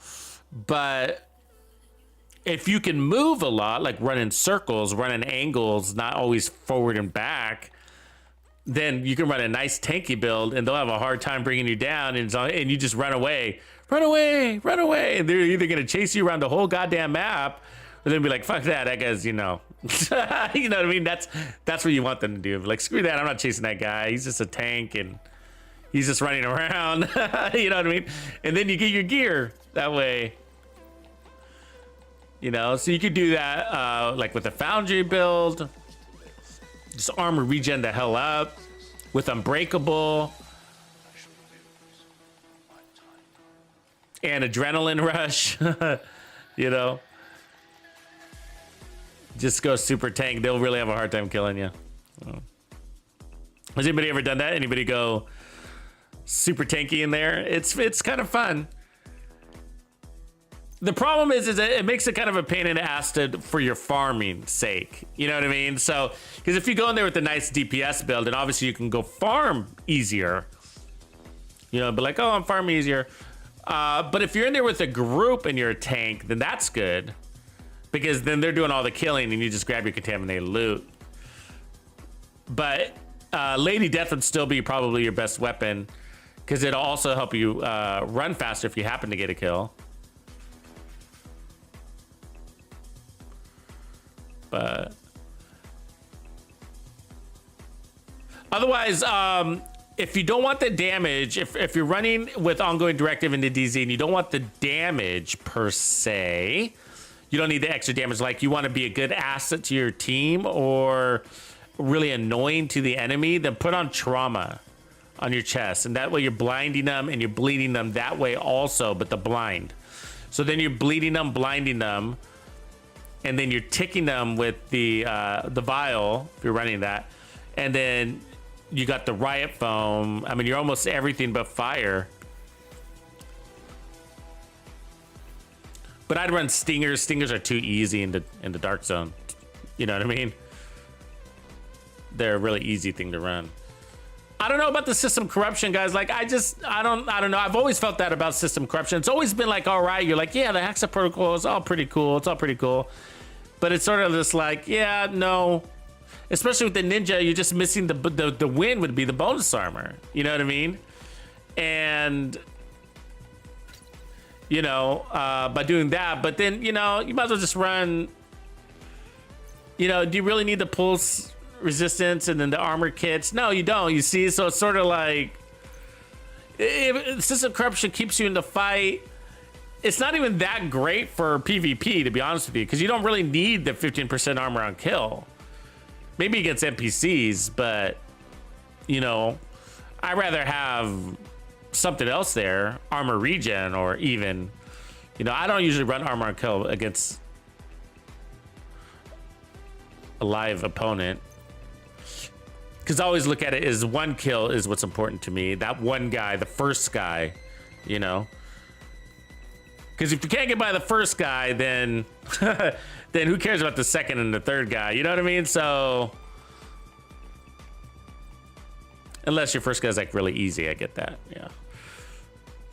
But if you can move a lot, like run in circles, run in angles, not always forward and back, then you can run a nice tanky build and they'll have a hard time bringing you down, and you just run away. And they're either going to chase you around the whole goddamn map or they'll be like, fuck that guy's, you know. You know what I mean? That's what you want them to do. Like, screw that, I'm not chasing that guy. He's just a tank and he's just running around. You know what I mean? And then you get your gear that way. You know, so you could do that like with a Foundry build. Just armor regen the hell up with Unbreakable and Adrenaline Rush. You know, just go super tank. They'll really have a hard time killing you. Has anybody ever done that? Anybody go super tanky in there? It's kind of fun. The problem is that it makes it kind of a pain in the ass for your farming sake. You know what I mean? So, because if you go in there with a nice DPS build, and obviously you can go farm easier. You know, but like, oh, I'm farming easier. But if you're in there with a group and you're a tank, then that's good. Because then they're doing all the killing and you just grab your contaminated loot. But Lady Death would still be probably your best weapon because it'll also help you run faster if you happen to get a kill. But otherwise, if you don't want the damage, if you're running with ongoing directive into DZ and you don't want the damage per se, you don't need the extra damage. Like you want to be a good asset to your team or really annoying to the enemy, then put on trauma on your chest. And that way you're blinding them and you're bleeding them that way also, but the blind. So then you're bleeding them, blinding them, and then you're ticking them with the vial, if you're running that. And then you got the riot foam. I mean, you're almost everything but fire. But I'd run stingers. Stingers are too easy in the dark zone. You know what I mean? They're a really easy thing to run. I don't know about the system corruption, guys. Like, I don't know. I've always felt that about system corruption. It's always been like, all right, you're like, yeah, the Hexa protocol is all pretty cool. It's all pretty cool. But it's sort of just like, yeah, no. Especially with the ninja, you're just missing the win would be the bonus armor. You know what I mean? And, you know, by doing that, but then, you know, you might as well just run, you know, do you really need the pulse resistance and then the armor kits? No, you don't. You see, so it's sort of like, if system corruption keeps you in the fight, it's not even that great for PvP, to be honest with you, because you don't really need the 15% armor on kill. Maybe against NPCs, but, you know, I'd rather have something else there, armor regen, or even, you know, I don't usually run armor on kill against a live opponent, because I always look at it as one kill is what's important to me. That one guy, the first guy, you know. Because if you can't get by the first guy, then then who cares about the second and the third guy? You know what I mean? So unless your first guy's like really easy, I get that. Yeah.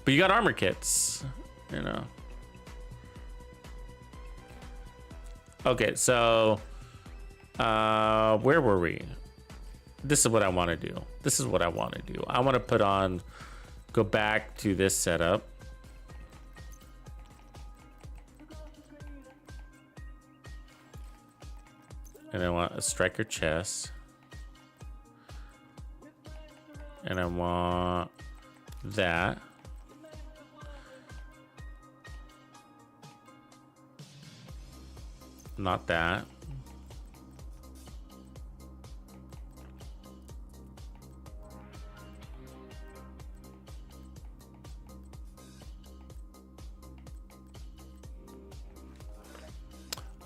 But you got armor kits, you know. Okay, so where were we? This is what I want to do. This is what I want to do. I want to put on, go back to this setup. And I want a striker chest. And I want that. Not that.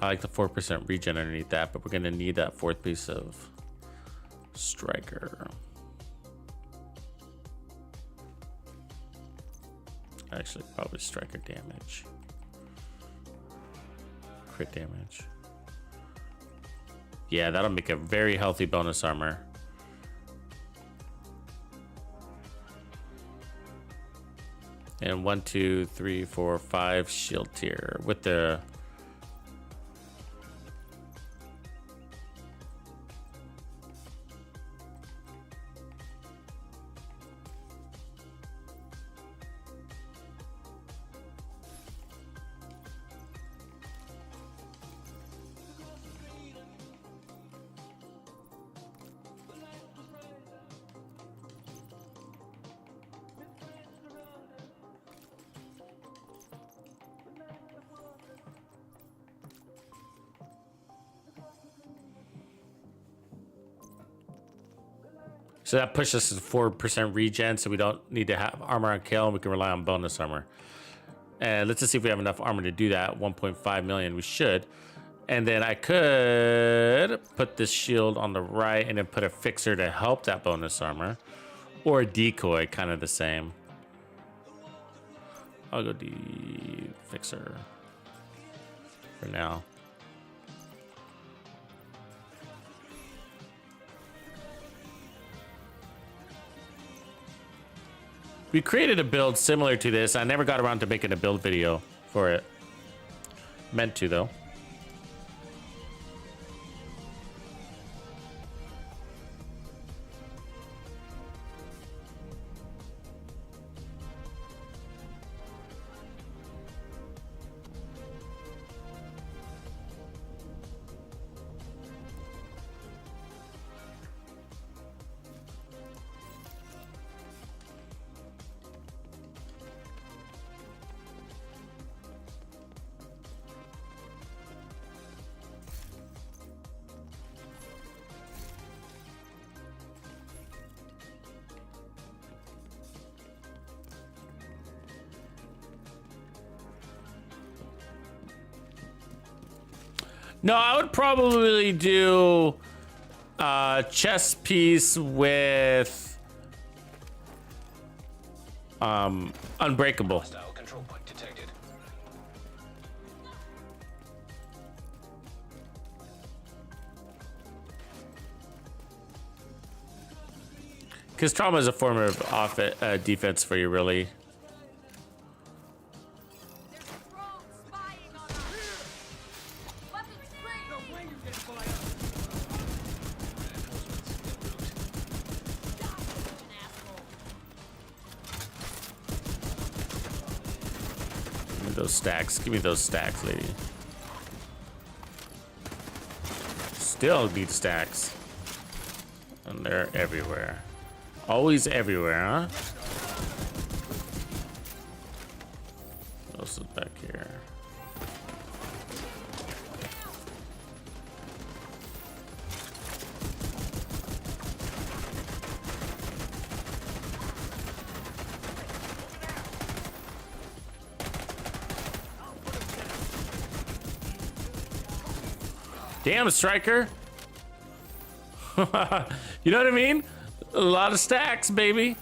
I like the 4% regen underneath that, but we're gonna need that fourth piece of striker. Actually, probably striker damage. Crit damage. Yeah, that'll make a very healthy bonus armor. And 1, 2, 3, 4, 5 shield tier with the so that pushes us to 4% regen, so we don't need to have armor on kill, and we can rely on bonus armor. And let's just see if we have enough armor to do that. 1.5 million, we should. And then I could put this shield on the right and then put a fixer to help that bonus armor. Or a decoy, kind of the same. I'll go fixer for now. We created a build similar to this. I never got around to making a build video for it. Meant to, though. No, I would probably do chest piece with unbreakable. Hostile control point detected. Because trauma is a form of defense for you, really. There's a drone spying on us. Weapons free. An asshole. Give me those stacks. Give me those stacks, lady. Still need stacks. And they're everywhere. Always everywhere, huh? What else is back here? Damn, Striker. You know what I mean? A lot of stacks, baby.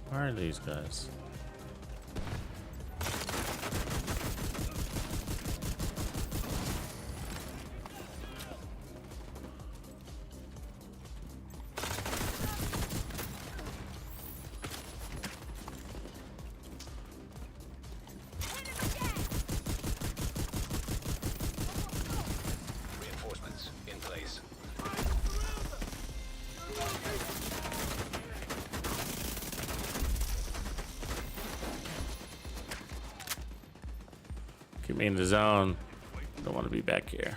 Where are these guys? Reinforcements in place. Keep me in the zone. Don't want to be back here.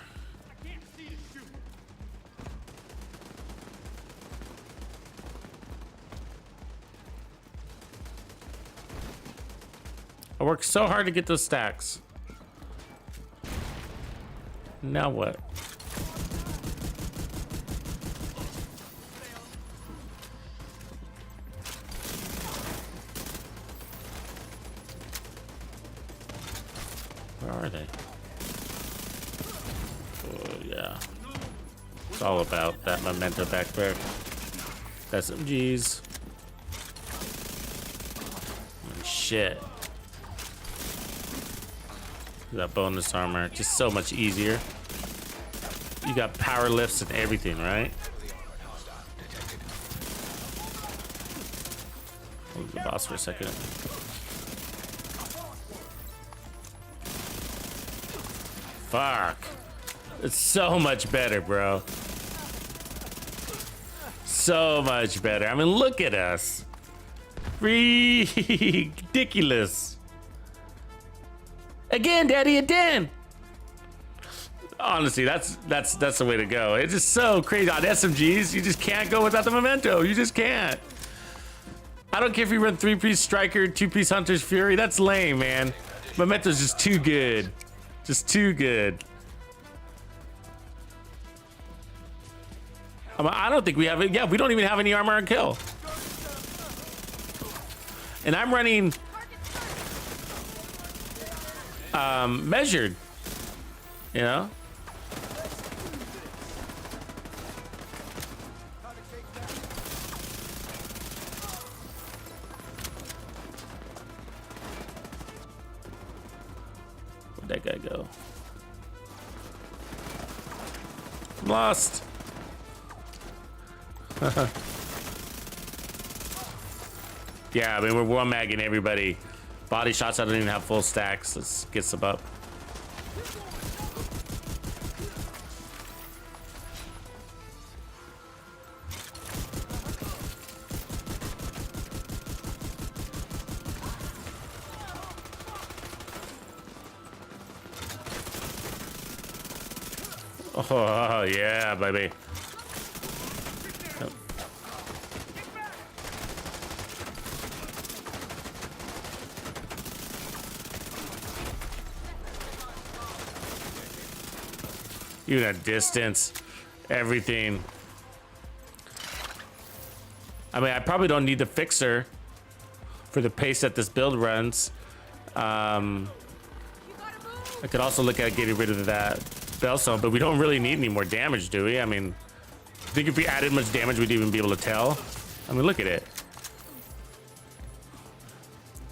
I worked so hard to get those stacks. Now what? Where are they? Oh, yeah. It's all about that Memento back there. SMGs. And shit. That bonus armor, just so much easier. You got power lifts and everything, right? Hold the boss for a second. Fuck. It's so much better, bro. So much better. I mean, look at us. Ridiculous. Again, Daddy, again. Honestly, that's the way to go. It's just so crazy. On SMGs, you just can't go without the Memento. You just can't. I don't care if you run 3-piece Striker, 2-piece Hunter's Fury. That's lame, man. Memento's just too good. Just too good. I don't think we have it. Yeah, we don't even have any armor and kill. And I'm running measured, you know. Where'd that guy go? I'm lost. Yeah, I mean, we're one magging everybody. Body shots, I don't even have full stacks. Let's get some up. Oh, yeah, baby. Even at distance, everything. I mean, I probably don't need the fixer. for the pace that this build runs. I could also look at getting rid of that Bellstone, but we don't really need any more damage, do we? I mean, I think if we added much damage, we'd even be able to tell. I mean, look at it.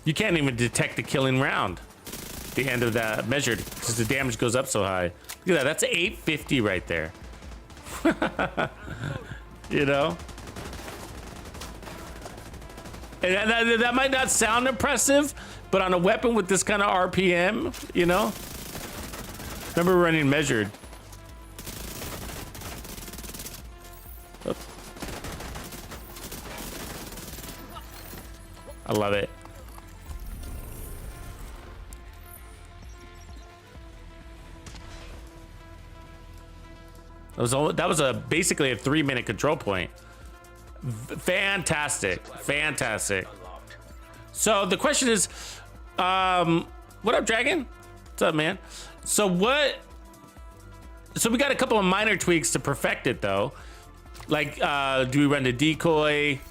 You can't even detect the killing round. The end of that measured because the damage goes up so high. Look at that. That's 850 right there. You know? And that might not sound impressive, but on a weapon with this kind of RPM, you know? Remember running measured. Oops. I love it. That was basically a 3-minute control point. Fantastic, fantastic. So the question is, what up, Dragon? What's up, man? So we got a couple of minor tweaks to perfect it, though. Like, do we run the decoy?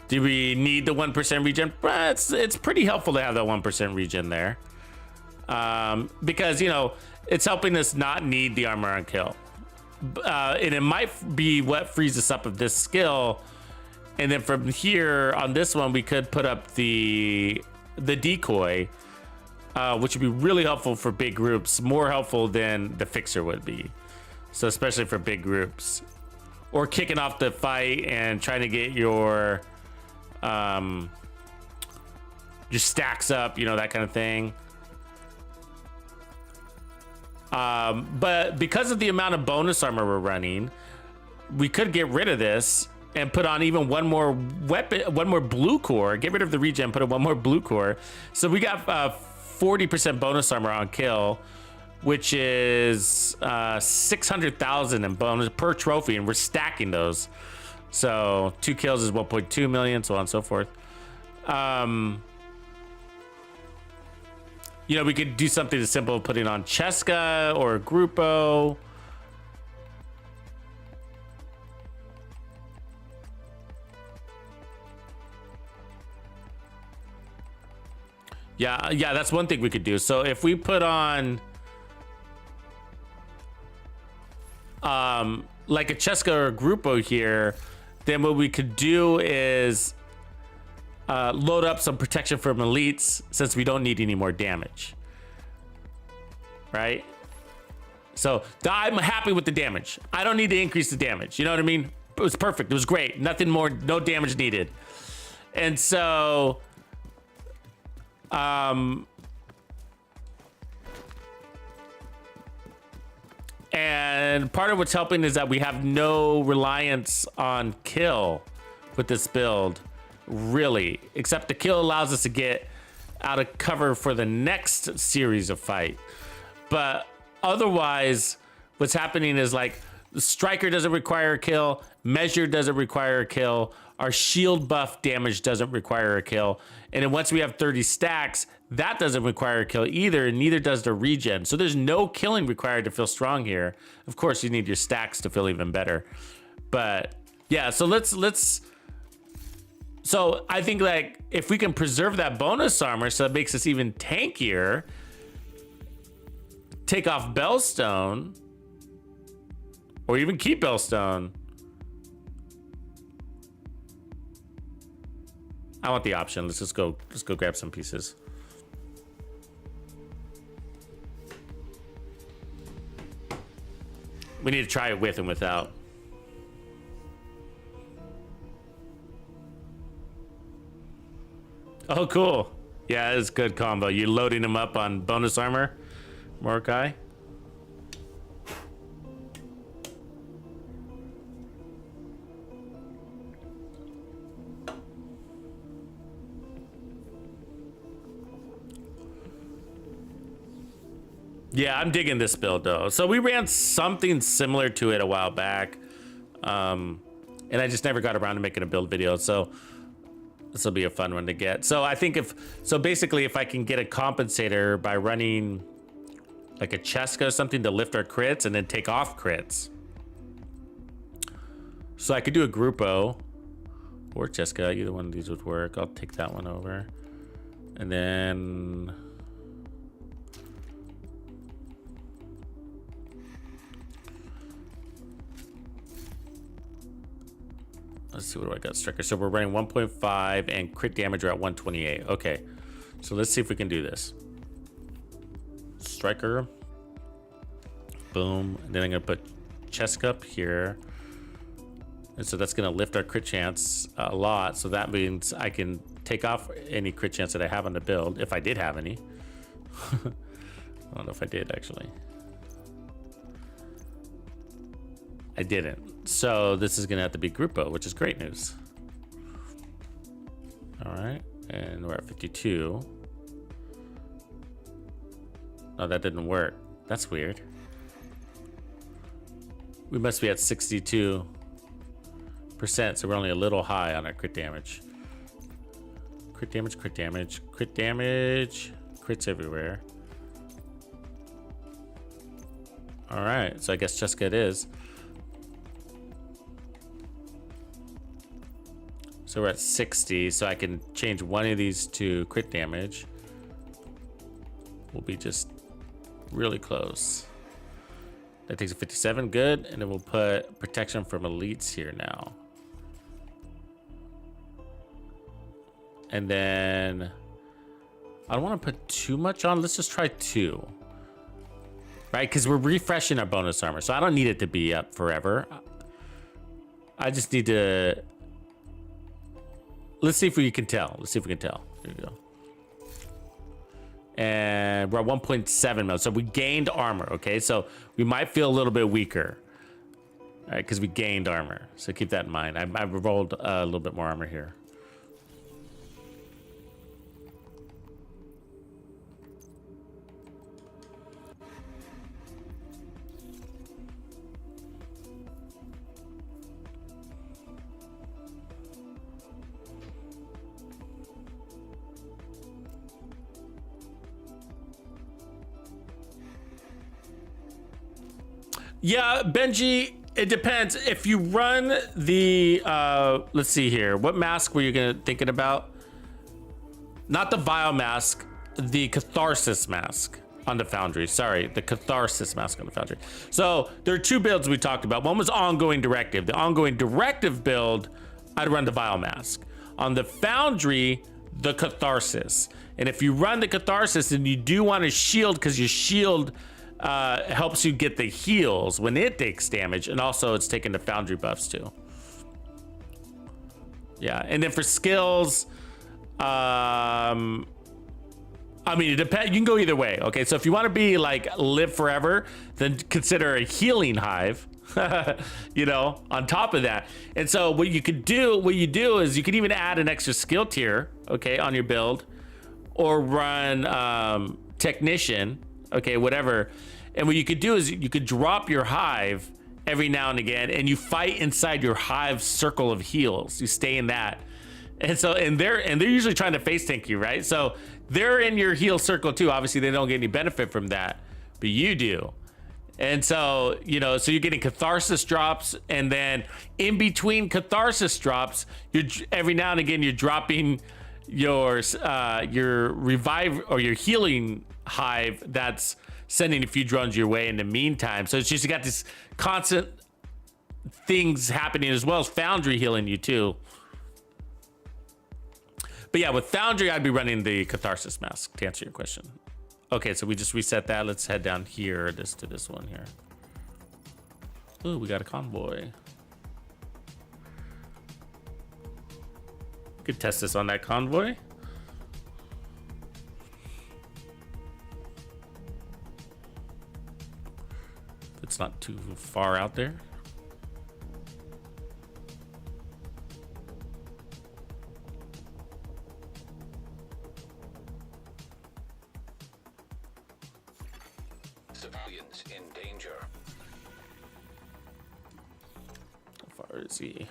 Do we need the 1% regen? It's pretty helpful to have that 1% regen there, because you know it's helping us not need the armor on kill. And it might be what frees us up of this skill. And then from here on this one, we could put up the decoy, which would be really helpful for big groups, more helpful than the fixer would be. So especially for big groups, or kicking off the fight and trying to get your stacks up, you know, that kind of thing. But because of the amount of bonus armor we're running, we could get rid of this and put on even one more weapon, one more blue core, get rid of the regen, put in one more blue core. So we got 40% bonus armor on kill, which is 600,000 in bonus per trophy, and we're stacking those. So 2 kills is 1.2 million, so on and so forth. You know, we could do something as simple as putting on Cheska or Grupo. Yeah, that's one thing we could do. So if we put on like a Cheska or a Grupo here, then what we could do is load up some protection from elites, since we don't need any more damage, right? So I'm happy with the damage. I don't need to increase the damage. You know what I mean? It was perfect. It was great. Nothing more, no damage needed. And so, and part of what's helping is that we have no reliance on kill with this build, really, except the kill allows us to get out of cover for the next series of fight. But otherwise, what's happening is, like, the striker doesn't require a kill, measure doesn't require a kill, our shield buff damage doesn't require a kill, and then once we have 30 stacks, that doesn't require a kill either, and neither does the regen. So there's no killing required to feel strong here. Of course, you need your stacks to feel even better. But yeah, so let's so I think, like, if we can preserve that bonus armor so it makes us even tankier, take off Bellstone, or even keep Bellstone. I want the option. Let's go grab some pieces. We need to try it with and without. Oh, cool. Yeah, it's a good combo. You're loading them up on bonus armor, Mordecai. Yeah, I'm digging this build, though. So we ran something similar to it a while back, and I just never got around to making a build video. So this will be a fun one to get. So I think basically if I can get a compensator by running like a Cheska or something to lift our crits and then take off crits. So I could do a Grupo or Jessica, either one of these would work. I'll take that one over. And then let's see, what do I got? Striker. So we're running 1.5 and crit damage are at 128. Okay. So let's see if we can do this. Striker. Boom. And then I'm going to put Cheska up here. And so that's going to lift our crit chance a lot. So that means I can take off any crit chance that I have on the build, if I did have any. I don't know if I did, actually. I didn't. So this is going to have to be Gruppo, which is great news. All right. And we're at 52. Oh, that didn't work. That's weird. We must be at 62%, so we're only a little high on our crit damage. Crit damage, crit damage, crit damage. Crits everywhere. All right, so I guess Jessica it is. So we're at 60, so I can change one of these to crit damage. We'll be just really close. That takes a 57, good. And then we'll put protection from elites here now. And then I don't want to put too much on. Let's just try 2. Right, because we're refreshing our bonus armor. So I don't need it to be up forever. I just need to... Let's see if we can tell. Let's see if we can tell. Here we go. And we're at 1.7 mil. So we gained armor, okay? So we might feel a little bit weaker. All right, because we gained armor. So keep that in mind. I rolled a little bit more armor here. Yeah, Benji, it depends. If you run the, let's see here. What mask were you thinking about? Not the Vile mask, the Catharsis mask on the Foundry. Sorry, the Catharsis mask on the Foundry. So there are 2 builds we talked about. One was ongoing directive. The ongoing directive build, I'd run the Vile mask. On the Foundry, the Catharsis. And if you run the Catharsis, then you do want to shield, because your shield helps you get the heals when it takes damage, and also it's taking the Foundry buffs too. Yeah, and then for skills, I mean, it depends. You can go either way. Okay, so if you want to be like live forever, then consider a healing hive. You know, on top of that. And so what you do is you can even add an extra skill tier, okay, on your build, or run technician. Okay, whatever. And what you could do is you could drop your hive every now and again, and you fight inside your hive circle of heals. You stay in that. And so, and they're usually trying to face tank you, right? So they're in your heal circle too. Obviously, they don't get any benefit from that, but you do. And so, you know, so you're getting catharsis drops, and then in between catharsis drops, you're every now and again you're dropping your revive or your healing hive that's sending a few drones your way in the meantime. So it's just, you got this constant things happening, as well as Foundry healing you too. But yeah, with Foundry, I'd be running the Catharsis mask to answer your question. Okay, so we just reset that. Let's head down here, to this one here. Ooh, we got a convoy. Could test this on that convoy. It's not too far out there. Civilians in danger. How far is he?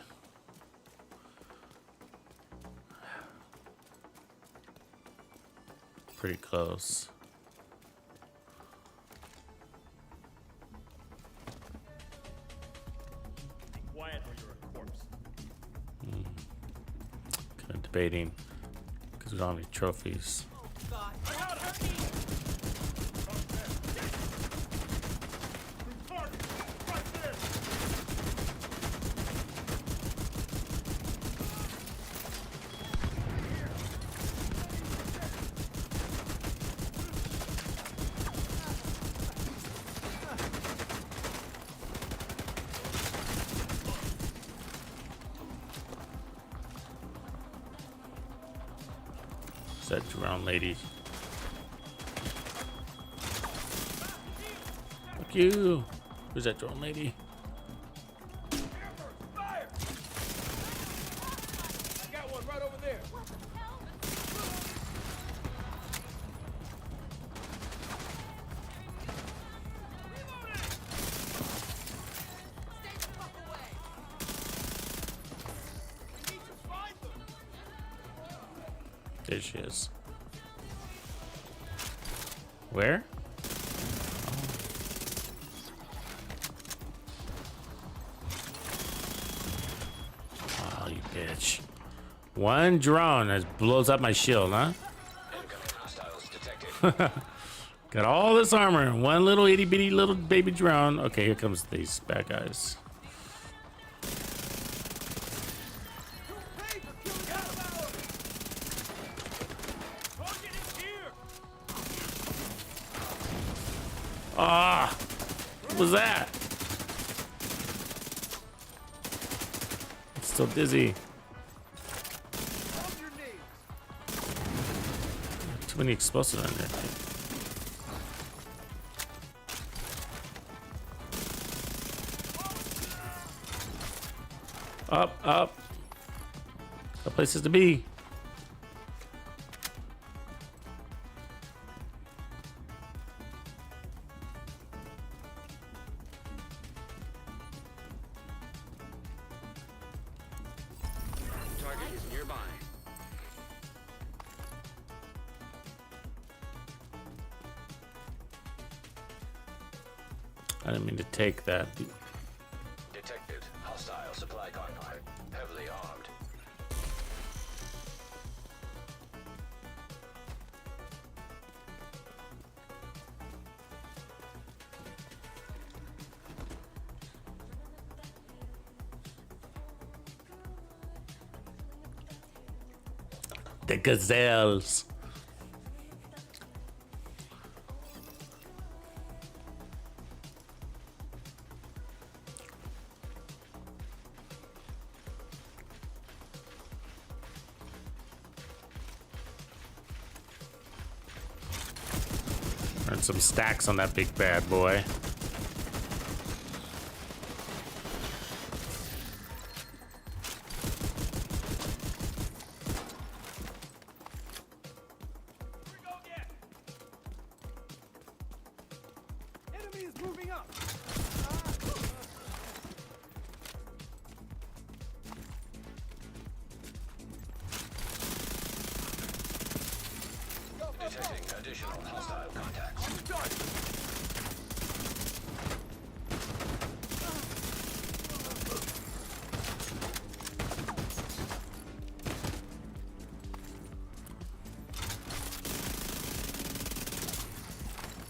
Pretty close. Quiet or you're a corpse. participating because we don't have any trophies. Is that drowned lady? Fuck you. Who's that drone lady? There she is. Where? Oh, you bitch. One drone that blows up my shield, huh? Incoming hostiles detected. Got all this armor and one little itty bitty little baby drone. Okay, here comes these bad guys. Ah, what was that? I'm still dizzy. Too many explosives on there. Up, up. The places to be. Target is nearby. I didn't mean to take that. Detected. Hostile supply convoy. Heavily armed. The gazelles. Earned some stacks on that big bad boy. Detecting additional hostile contacts.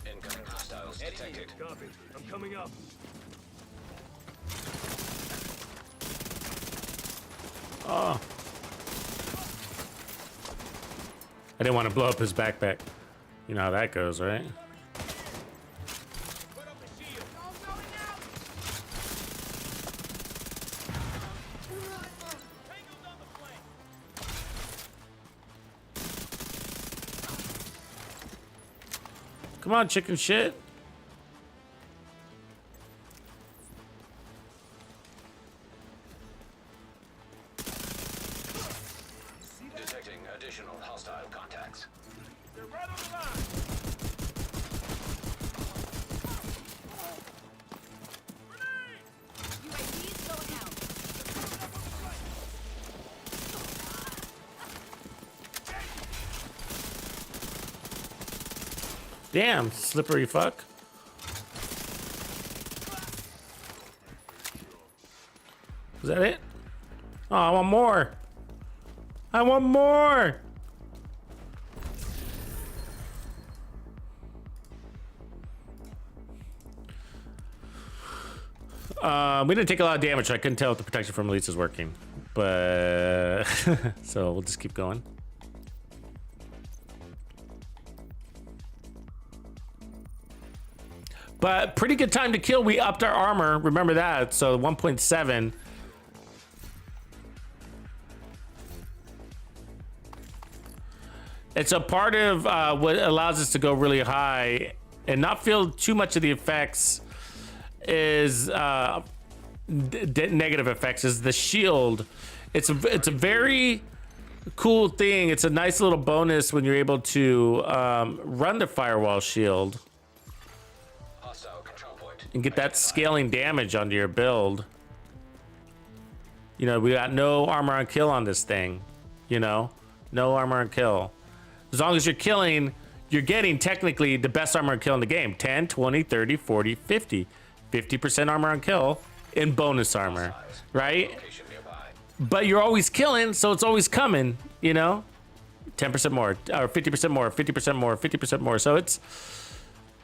Incoming hostiles detected. Copy. I'm coming up. Oh. I didn't want to blow up his backpack. You know how that goes, right? Come on, chicken shit. Detecting additional hostile contacts. They're right on the line. UAV's going out. Damn, slippery fuck. Was that it? Oh, I want more. I want more. We didn't take a lot of damage, so I couldn't tell if the protection from elites is working. But so we'll just keep going. But pretty good time to kill. We upped our armor. Remember that. So 1.7. It's a part of what allows us to go really high and not feel too much of the effects is negative effects is the shield. It's a very cool thing. It's a nice little bonus when you're able to run the firewall shield and get that scaling damage onto your build. You know, we got no armor on kill on this thing. You know, no armor on kill. As long as you're killing, you're getting technically the best armor on kill in the game. 10, 20, 30, 40, 50. 50% armor on kill in bonus armor, right? But you're always killing, so it's always coming, you know? 10% more, or 50% more, 50% more, 50% more. So it's,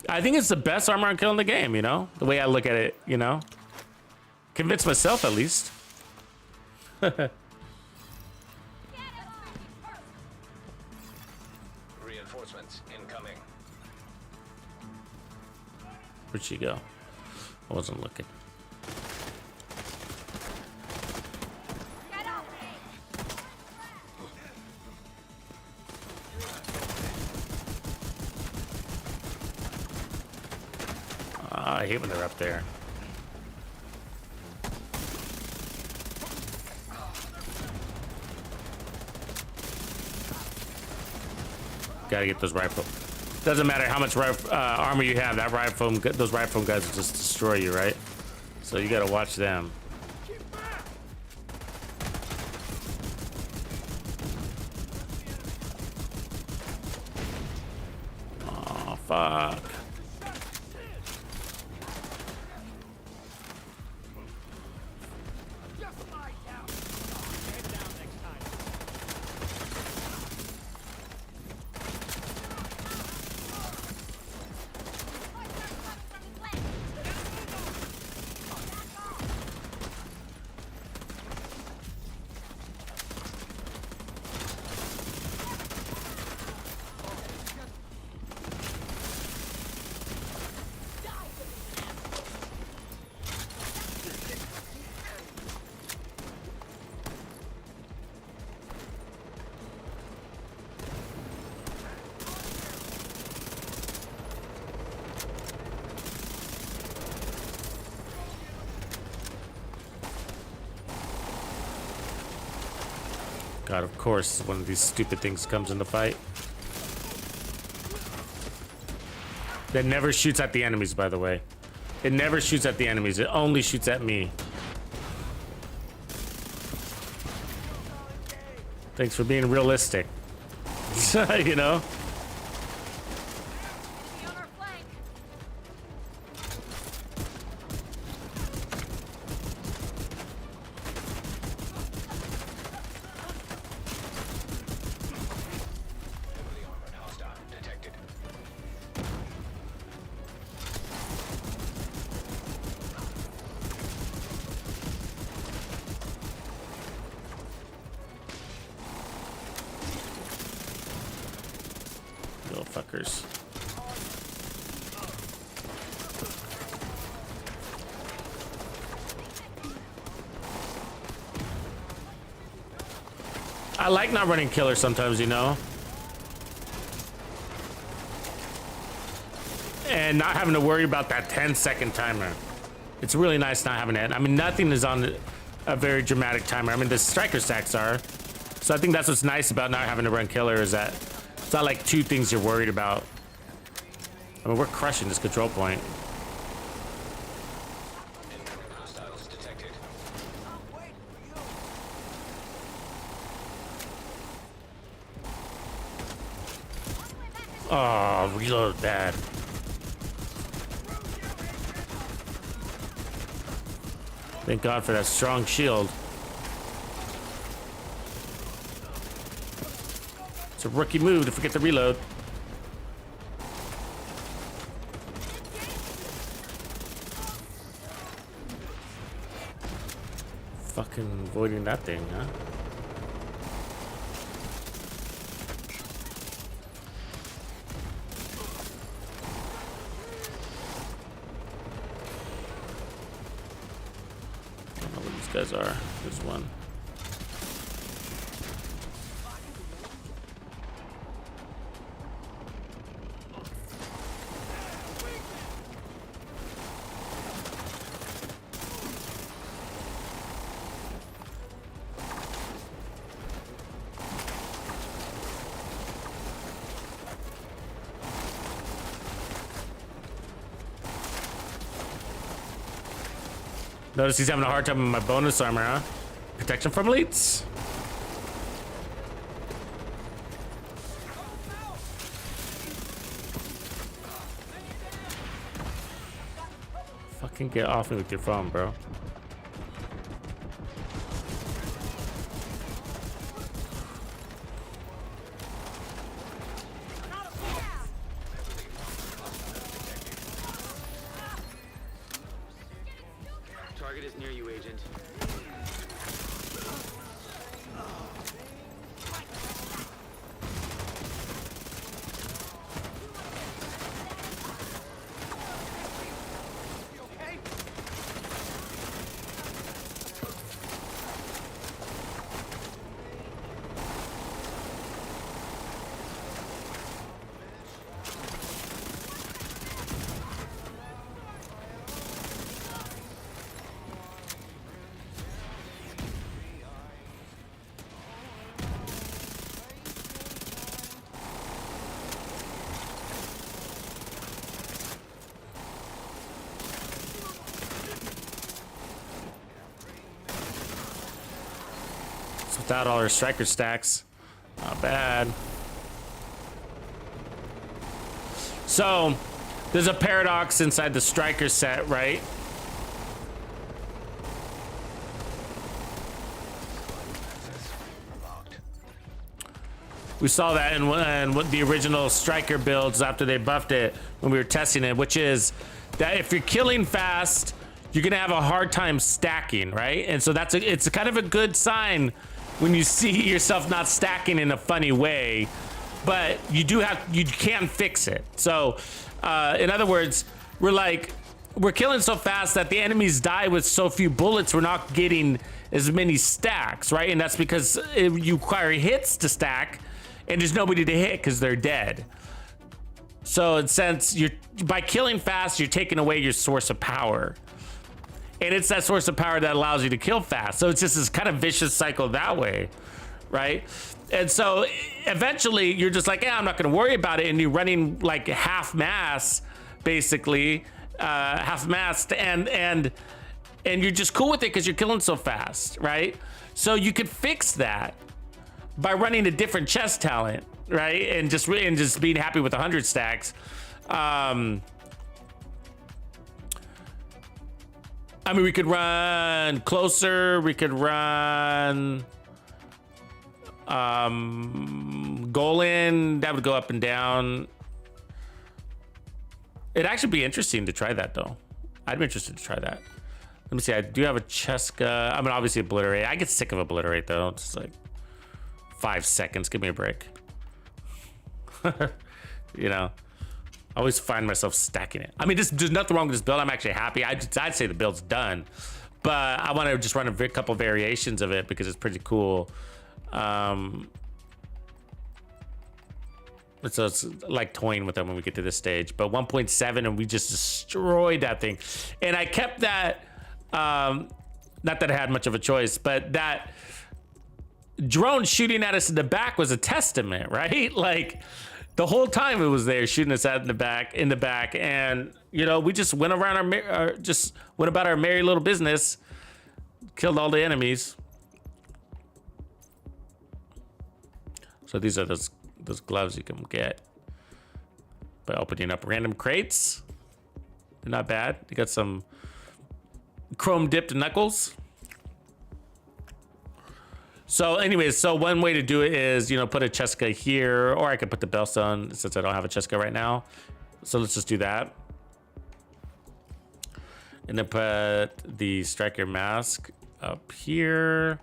I think it's the best armor on kill in the game, you know? The way I look at it, you know? Convince myself at least. Reinforcements incoming. Where'd she go? I wasn't looking. I hate when they're up there. Gotta get those rifle. Doesn't matter how much armor you have, that rifle, those rifle guys will just destroy you, right? So you gotta watch them. Oh, fuck. God, of course, one of these stupid things comes into fight. That never shoots at the enemies, by the way. It never shoots at the enemies. It only shoots at me. Thanks for being realistic. You know? Little fuckers. I like not running killer sometimes, you know? And not having to worry about that 10-second timer. It's really nice not having it. I mean, nothing is on a very dramatic timer. I mean, the striker stacks are. So I think that's what's nice about not having to run killer is that it's not like two things you're worried about. I mean, we're crushing this control point. Hostiles detected. Oh, reload bad. Thank God for that strong shield. It's a rookie move to forget to reload. Fucking avoiding that thing, huh? I don't know what these guys are. There's one. Notice he's having a hard time with my bonus armor, huh? Protection from elites. Fucking get off me with your phone, bro. Target is near you, Agent. Without all our striker stacks. Not bad. So, there's a paradox inside the striker set, right? We saw that in what the original striker builds after they buffed it when we were testing it, which is that if you're killing fast, you're gonna have a hard time stacking, right? And so it's kind of a good sign when you see yourself not stacking in a funny way, but you can fix it. So, in other words, we're killing so fast that the enemies die with so few bullets, we're not getting as many stacks, right? And that's because you require hits to stack, and there's nobody to hit because they're dead. So, in a sense, by killing fast, you're taking away your source of power. And it's that source of power that allows you to kill fast. So it's just this kind of vicious cycle that way, right? And so eventually you're just like, yeah, I'm not gonna worry about it. And you're running like half mass, basically, half mast, and you're just cool with it because you're killing so fast, right? So you could fix that by running a different chest talent, right? And just being happy with 100 stacks. I mean, we could run closer. We could run Golan. That would go up and down. It'd actually be interesting to try that, though. I'd be interested to try that. Let me see. I do have a Cheska. I mean, obviously Obliterate. I get sick of Obliterate, though. It's like 5 seconds. Give me a break. You know? I always find myself stacking it. I mean, there's nothing wrong with this build. I'm actually happy. I'd say the build's done, but I want to just run a couple variations of it because it's pretty cool. So it's like toying with them when we get to this stage. But 1.7, and we just destroyed that thing. And I kept that. Not that I had much of a choice, but that drone shooting at us in the back was a testament, right? Like, the whole time it was there shooting us in the back, and you know, we just went around went about our merry little business, killed all the enemies. So these are those gloves you can get by opening up random crates. They're not bad. You got some chrome dipped knuckles. So anyways, so one way to do it is, you know, put a Cheska here, or I could put the Bellstone since I don't have a Cheska right now. So let's just do that. And then put the Striker Mask up here.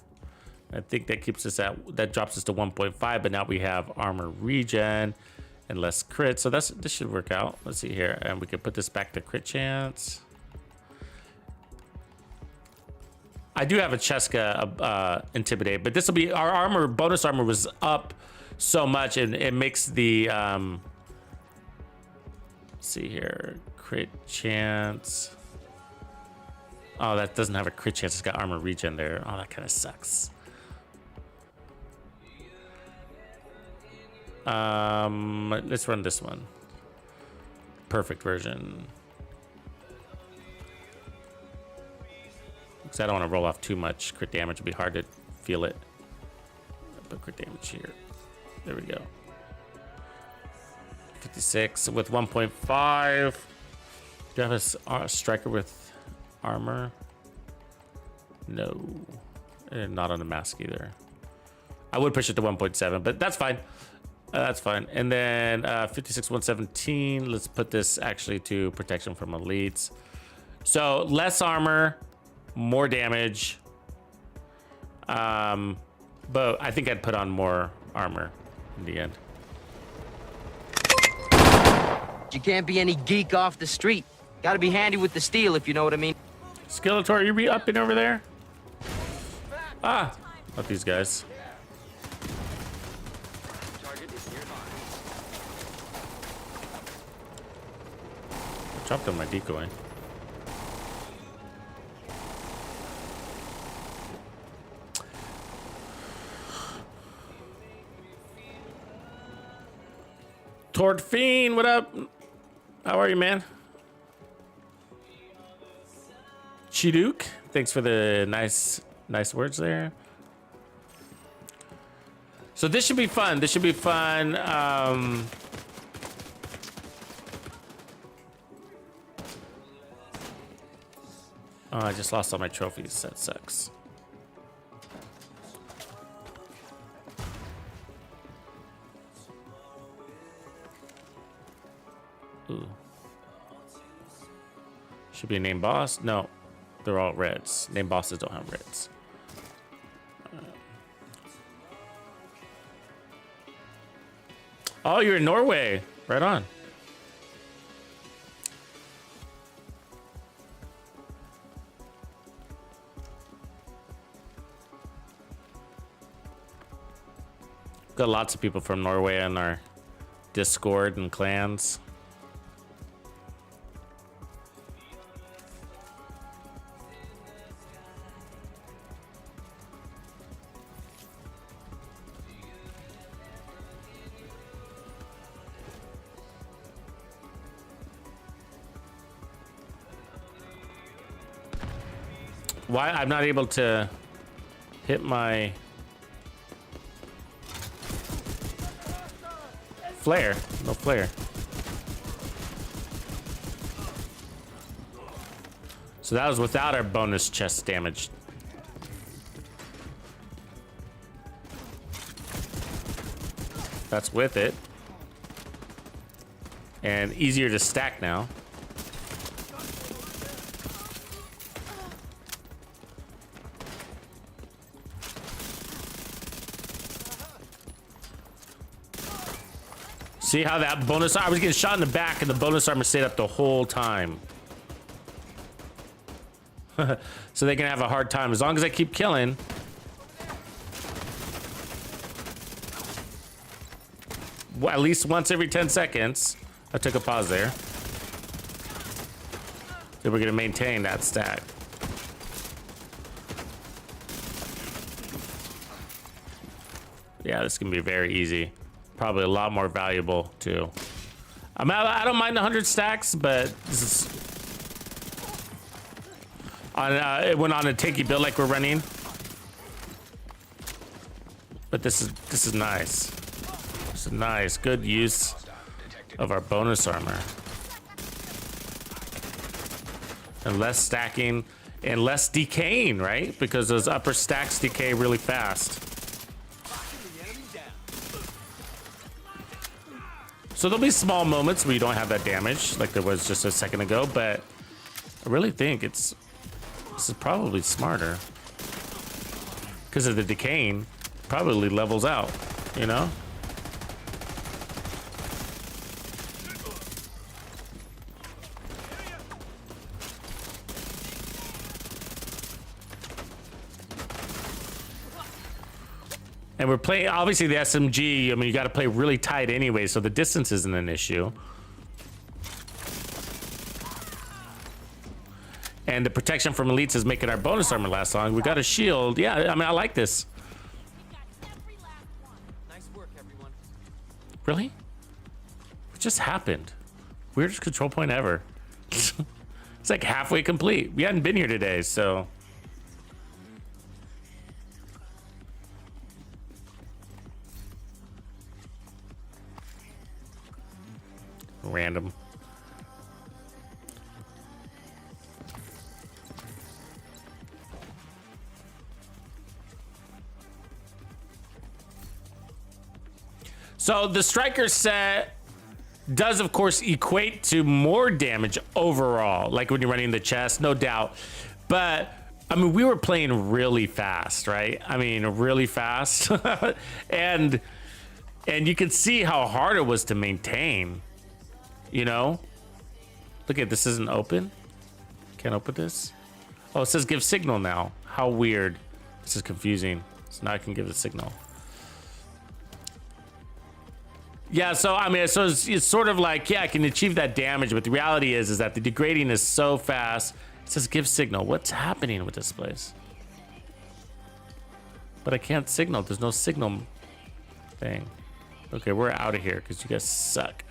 I think that keeps us at, that drops us to 1.5, but now we have armor regen and less crit. So this should work out. Let's see here. And we can put this back to crit chance. I do have a Cheska Intimidate, but this will be our armor. Bonus armor was up so much, and it makes the let's see here, crit chance. Oh, that doesn't have a crit chance. It's got armor regen there. Oh, that kind of sucks. Let's run this one. Perfect version. Because I don't want to roll off too much crit damage. It'd be hard to feel it. Put crit damage here. There we go. 56 with 1.5. Do you have a striker with armor? No. And not on the mask either. I would push it to 1.7, but that's fine. That's fine. And then 56, 117. Let's put this actually to protection from elites. So less armor, more damage. But I think I'd put on more armor in the end. You can't be any geek off the street. Gotta be handy with the steel, if you know what I mean. Skeletor, you be up and over there? Ah, not these guys. Target is nearby. I dropped on my decoy. Tord Fiend, what up? How are you, man? Chiduk, thanks for the nice words there. So this should be fun. This should be fun. Oh, I just lost all my trophies. That sucks. Ooh. Should be a name boss. No, they're all reds. Name bosses don't have reds. Oh, you're in Norway. Right on. Got lots of people from Norway in our Discord and clans. Why I'm not able to hit my flare? No flare. So that was without our bonus chest damage. That's with it. And easier to stack now. See how that bonus, I was getting shot in the back and the bonus armor stayed up the whole time. So they can have a hard time as long as I keep killing. Well, at least once every 10 seconds. I took a pause there. So we're gonna maintain that stack. Yeah, this can be very easy. Probably a lot more valuable too. I don't mind the 100 stacks, but this is on when on a tanky build like we're running. But this is nice. This is nice, good use of our bonus armor, and less stacking and less decaying, right? Because those upper stacks decay really fast. So there'll be small moments where you don't have that damage, like there was just a second ago, but I really think this is probably smarter. Because of the decaying, probably levels out, you know? And we're playing, obviously the SMG, I mean, you got to play really tight anyway, so the distance isn't an issue. And the protection from elites is making our bonus armor last long. We got a shield. Yeah, I mean, I like this. Nice work, everyone. Really? What just happened? Weirdest control point ever. It's like halfway complete. We hadn't been here today, so. Random. So the striker set does of course equate to more damage overall, like when you're running the chest, no doubt. But I mean, we were playing really fast, right? I mean, really fast. and you can see how hard it was to maintain. You know, look at this, isn't open. Can't open this. Oh, it says give signal now. How weird. This is confusing. So now I can give the signal. Yeah, so I mean, so it's sort of like, yeah, I can achieve that damage, but the reality is that the degrading is so fast. It says give signal. What's happening with this place? But I can't signal. There's no signal thing. Okay, we're out of here because you guys suck.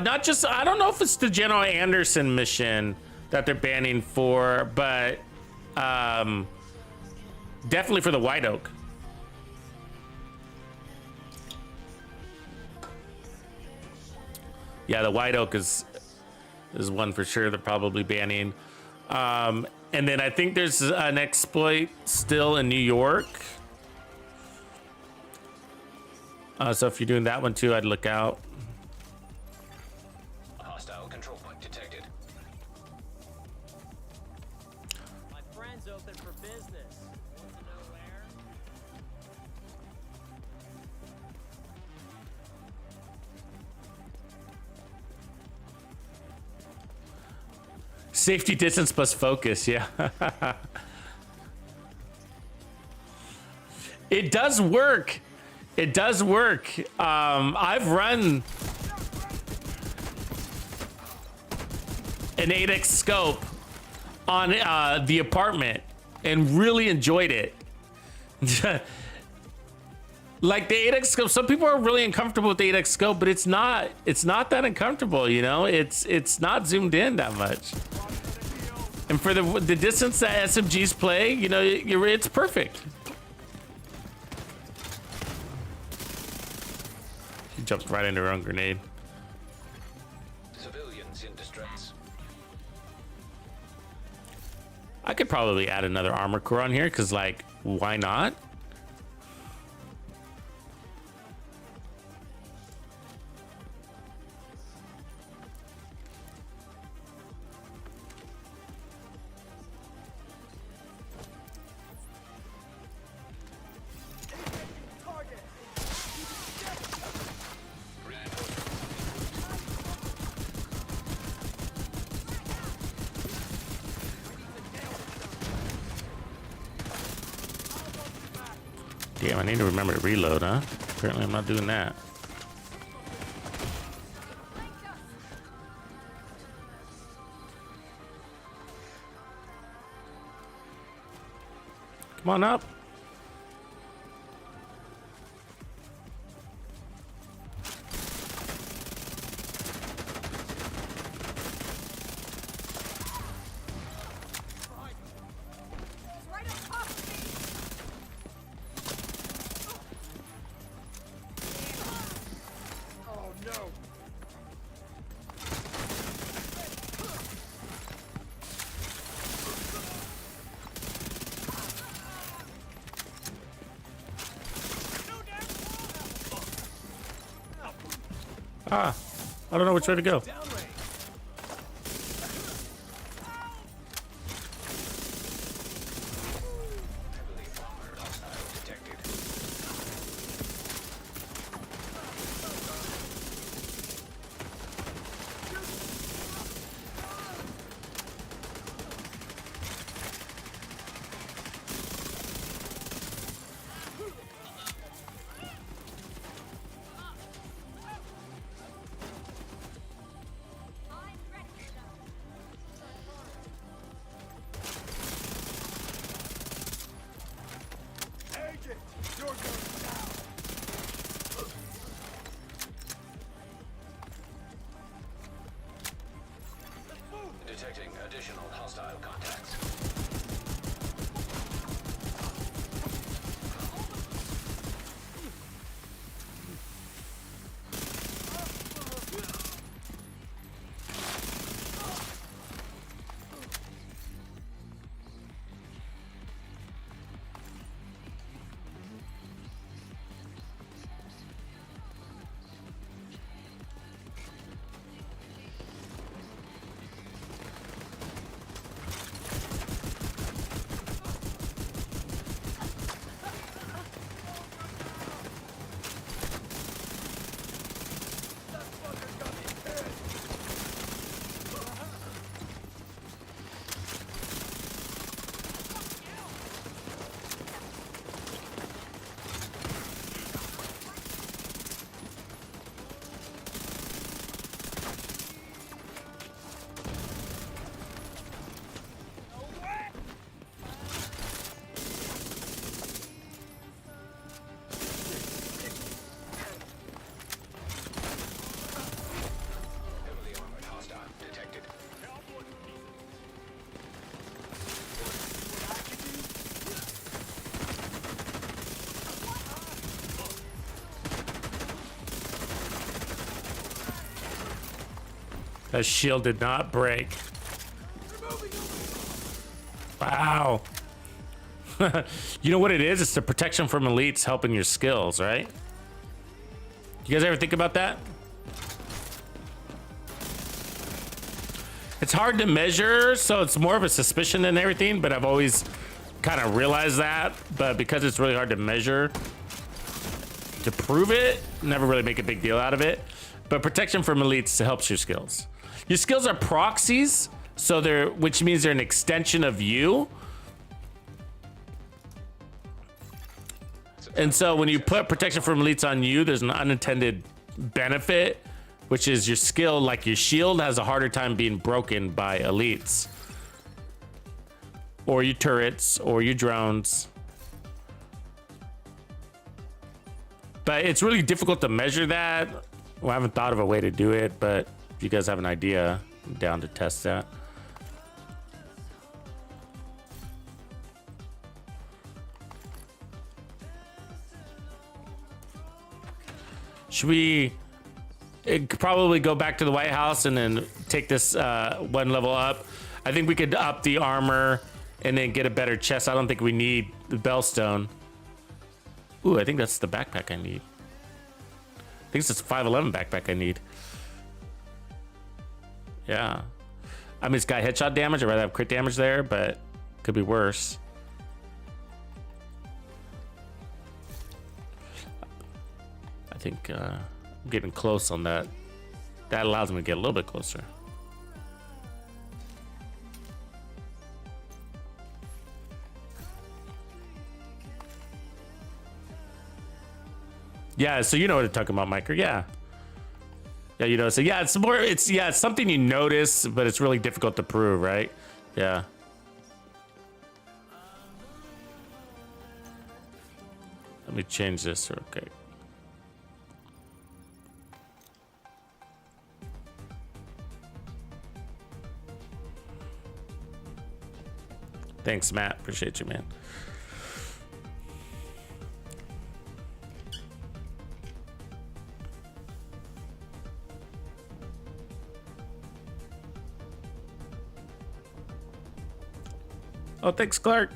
Not just, I don't know if it's the General Anderson mission that they're banning for, but definitely for the White Oak. Yeah, the White Oak is one for sure they're probably banning. And then I think there's an exploit still in New York. So if you're doing that one too, I'd look out. Hostile control point detected. My friend's open for business. Want to know where? Safety distance plus focus, yeah. It does work. It does work. I've run an 8x scope on the apartment and really enjoyed it. Like the 8x scope, some people are really uncomfortable with the 8x scope, but it's not that uncomfortable, you know? It's not zoomed in that much. And for the distance that SMGs play, you know, it's perfect. She jumped right into her own grenade. Civilians in distress. I could probably add another armor core on here, because, like, why not? Damn, I need to remember to reload, huh? Apparently I'm not doing that. Come on up. Ah, I don't know which way to go. Detecting additional hostile contacts. Heavily armored hostile detected. That shield did not break. Wow. You know what it is? It's the protection from elites helping your skills, right? You guys ever think about that? It's hard to measure, so it's more of a suspicion than everything, but I've always kind of realized that. But because it's really hard to measure, to prove it, never really make a big deal out of it. But protection from elites helps your skills. Your skills are proxies, so which means they're an extension of you. And so when you put protection from elites on you, there's an unintended benefit, which is your skill, like your shield, has a harder time being broken by elites. Or your turrets, or your drones. But it's really difficult to measure that. Well, I haven't thought of a way to do it, but if you guys have an idea, I'm down to test that. Should we probably go back to the White House and then take this one level up? I think we could up the armor and then get a better chest. I don't think we need the Bellstone. Ooh, I think that's the backpack I need. I think it's this 511 backpack I need. Yeah. I mean, it's got headshot damage. I'd rather have crit damage there, but could be worse. I think I'm getting close on that. That allows me to get a little bit closer. Yeah, so you know what I'm talking about, Micah. Yeah. Yeah, you know, so yeah, it's more, it's something you notice, but it's really difficult to prove, right? Yeah. Let me change this real quick. Thanks, Matt. Appreciate you, man. Oh, thanks, Clark.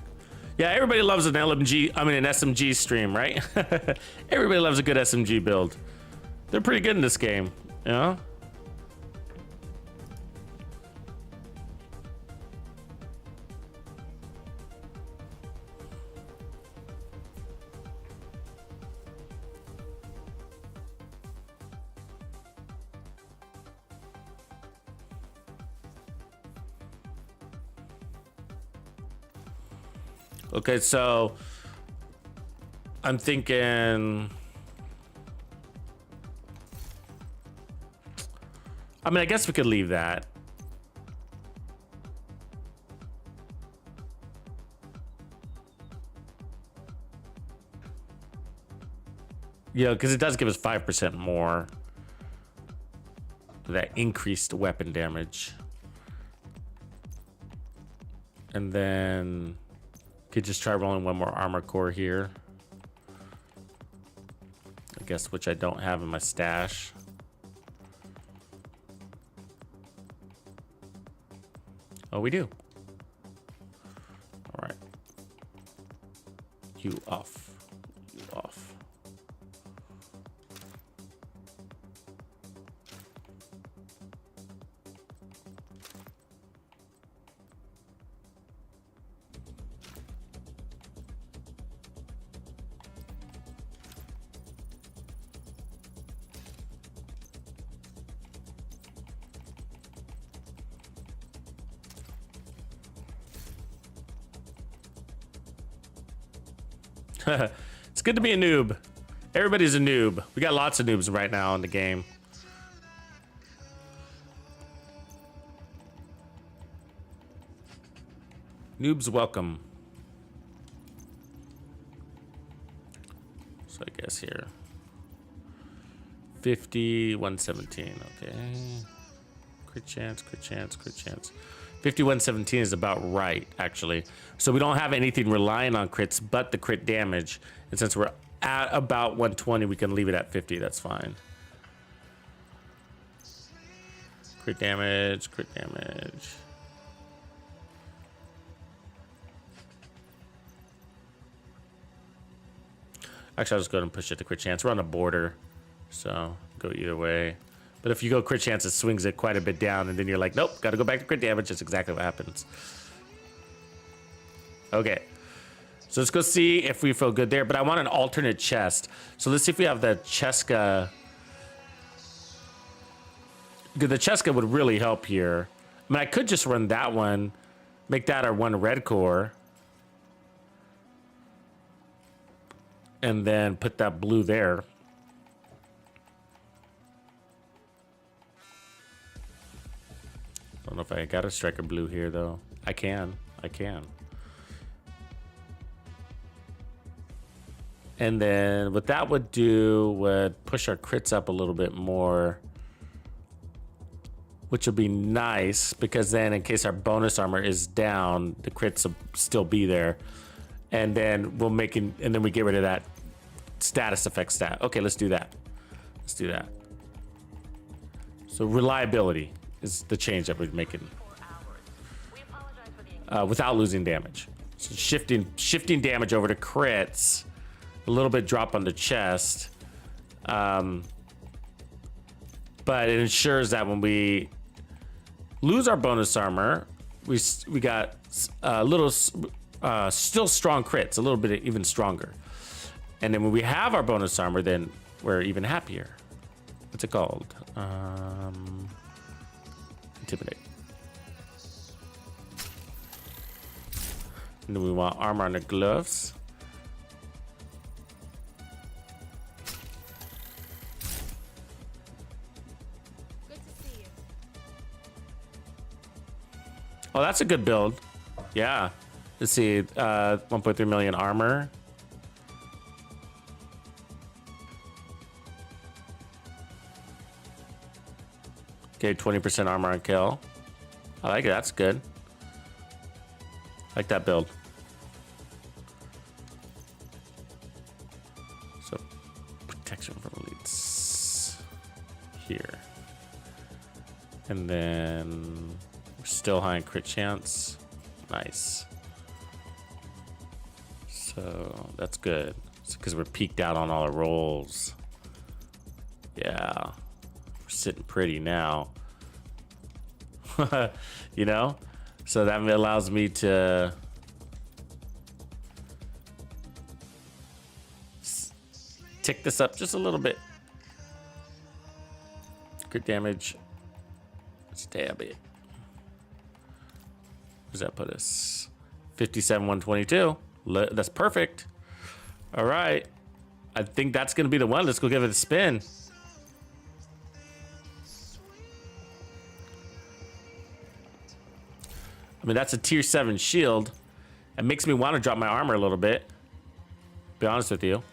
Yeah, everybody loves an LMG, I mean an SMG stream, right? Everybody loves a good SMG build. They're pretty good in this game. Yeah. Okay, so I'm thinking. I mean, I guess we could leave that. Yeah, because it does give us 5% more. That increased weapon damage. And then could just try rolling one more armor core here. I guess, which I don't have in my stash. Oh, we do. All right. You off. You off. It's good to be a noob. Everybody's a noob. We got lots of noobs right now in the game. Noobs welcome. So I guess here. 50, 117. Okay. Crit chance, crit chance, crit chance. 5117 is about right, actually. So we don't have anything relying on crits but the crit damage. And since we're at about 120, we can leave it at 50. That's fine. Crit damage, crit damage. Actually, I'll just go ahead and push it to crit chance. We're on a border, so go either way. But if you go crit chance, it swings it quite a bit down, and then you're like, nope, gotta go back to crit damage. That's exactly what happens. Okay. So let's go see if we feel good there. But I want an alternate chest. So let's see if we have the Cheska. Because the Cheska would really help here. I mean, I could just run that one, make that our one red core, and then put that blue there. I don't know if I got a striker blue here, though. I can. And then what that would do would push our crits up a little bit more, which would be nice because then in case our bonus armor is down, the crits will still be there. And then we'll make it, and then we get rid of that status effect stat. Okay, let's do that. Let's do that. So reliability is the change that we're making without losing damage. So shifting damage over to crits, a little bit drop on the chest, but it ensures that when we lose our bonus armor, we got a little still strong crits, a little bit even stronger. And then when we have our bonus armor, then we're even happier. What's it called? Intimidate. And then we want armor on the gloves. Good to see you. Oh, that's a good build. Yeah. Let's see. 1.3 million armor. Okay, 20% armor on kill. I like it. That's good. I like that build. So, protection from elites here. And then we're still high in crit chance. Nice. So, that's good. It's because we're peaked out on all our rolls. Yeah. sitting pretty now. You know? So that allows me to tick this up just a little bit. Crit damage. Stab it. Where does that put us? 57, 122. That's perfect. All right. I think that's going to be the one. Let's go give it a spin. I mean, that's a tier 7 shield. It makes me want to drop my armor a little bit. Be honest with you.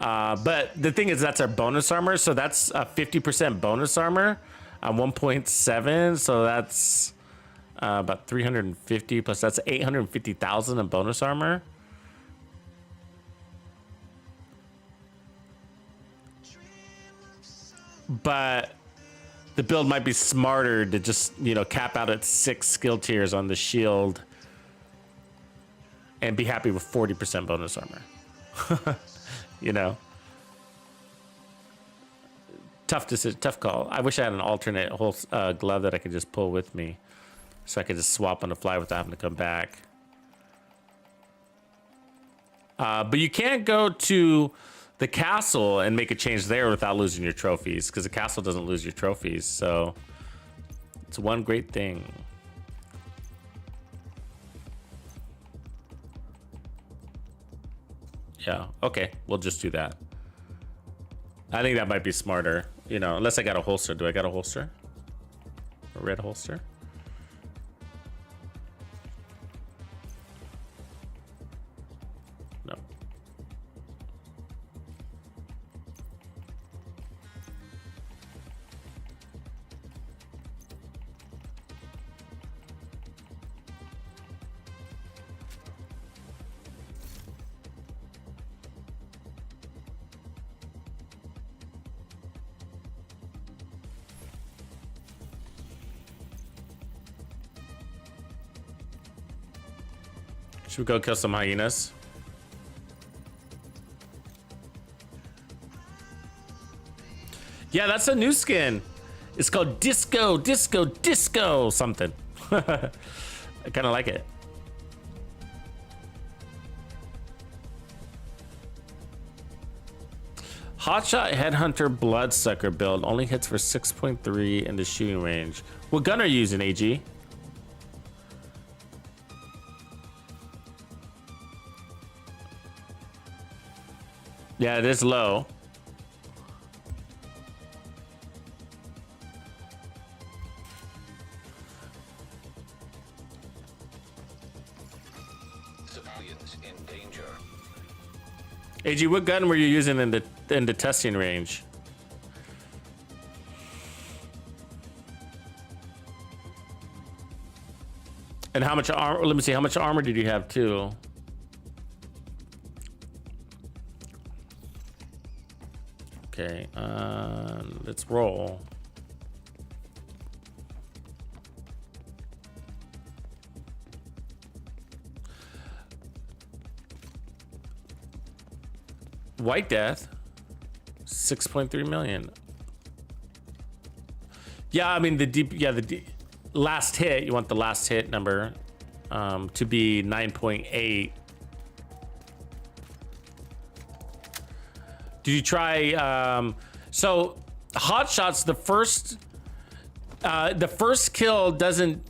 But the thing is, that's our bonus armor. So that's a 50% bonus armor on 1.7. So that's about 350 plus that's 850,000 in bonus armor. But the build might be smarter to just, you know, cap out at 6 skill tiers on the shield and be happy with 40% bonus armor. You know, tough decision, tough call. I wish I had an alternate whole glove that I could just pull with me, so I could just swap on the fly without having to come back. But you can't go to the castle and make a change there without losing your trophies, because the castle doesn't lose your trophies. So it's one great thing. Yeah, okay, we'll just do that. I think that might be smarter, you know, unless I got a holster. Do I got a holster? A red holster? No. Should we go kill some hyenas? Yeah, that's a new skin. It's called Disco something. I kind of like it. Hotshot Headhunter Bloodsucker build only hits for 6.3 in the shooting range. What gun are you using, AG? Yeah, it is low. Civilians in danger. AG, what gun were you using in the testing range? And how much armor? Let me see. How much armor did you have too? Okay, let's roll. White Death, 6.3 million. Yeah, I mean the last hit. You want the last hit number to be 9.8. Did you try? So hot shots. The first kill doesn't,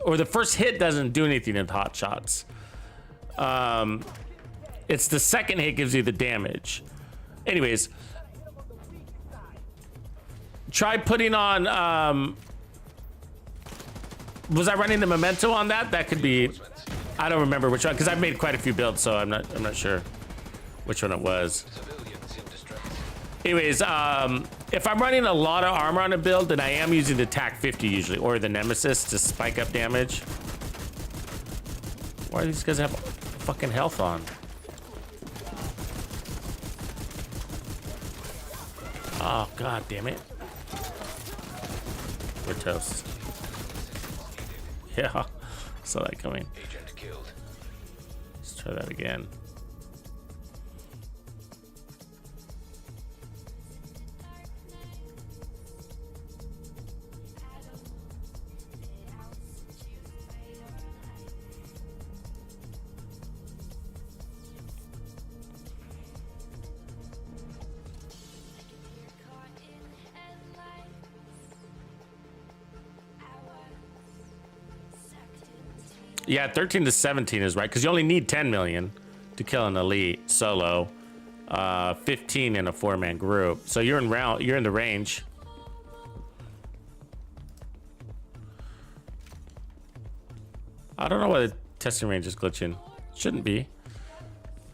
or the first hit doesn't do anything in hot shots. It's the second hit gives you the damage. Anyways, try putting on. Was I running the Memento on that? That could be. I don't remember which one, because I've made quite a few builds, so I'm not sure which one it was. Anyways, if I'm running a lot of armor on a build, then I am using the TAC 50 usually, or the Nemesis to spike up damage. Why do these guys have fucking health on? Oh, god damn it. We're toast. Yeah, saw that coming. Agent killed. Let's try that again. Yeah, 13 to 17 is right, because you only need 10 million to kill an elite solo. 15 in a 4-man group. So you're in the range. I don't know why the testing range is glitching. Shouldn't be.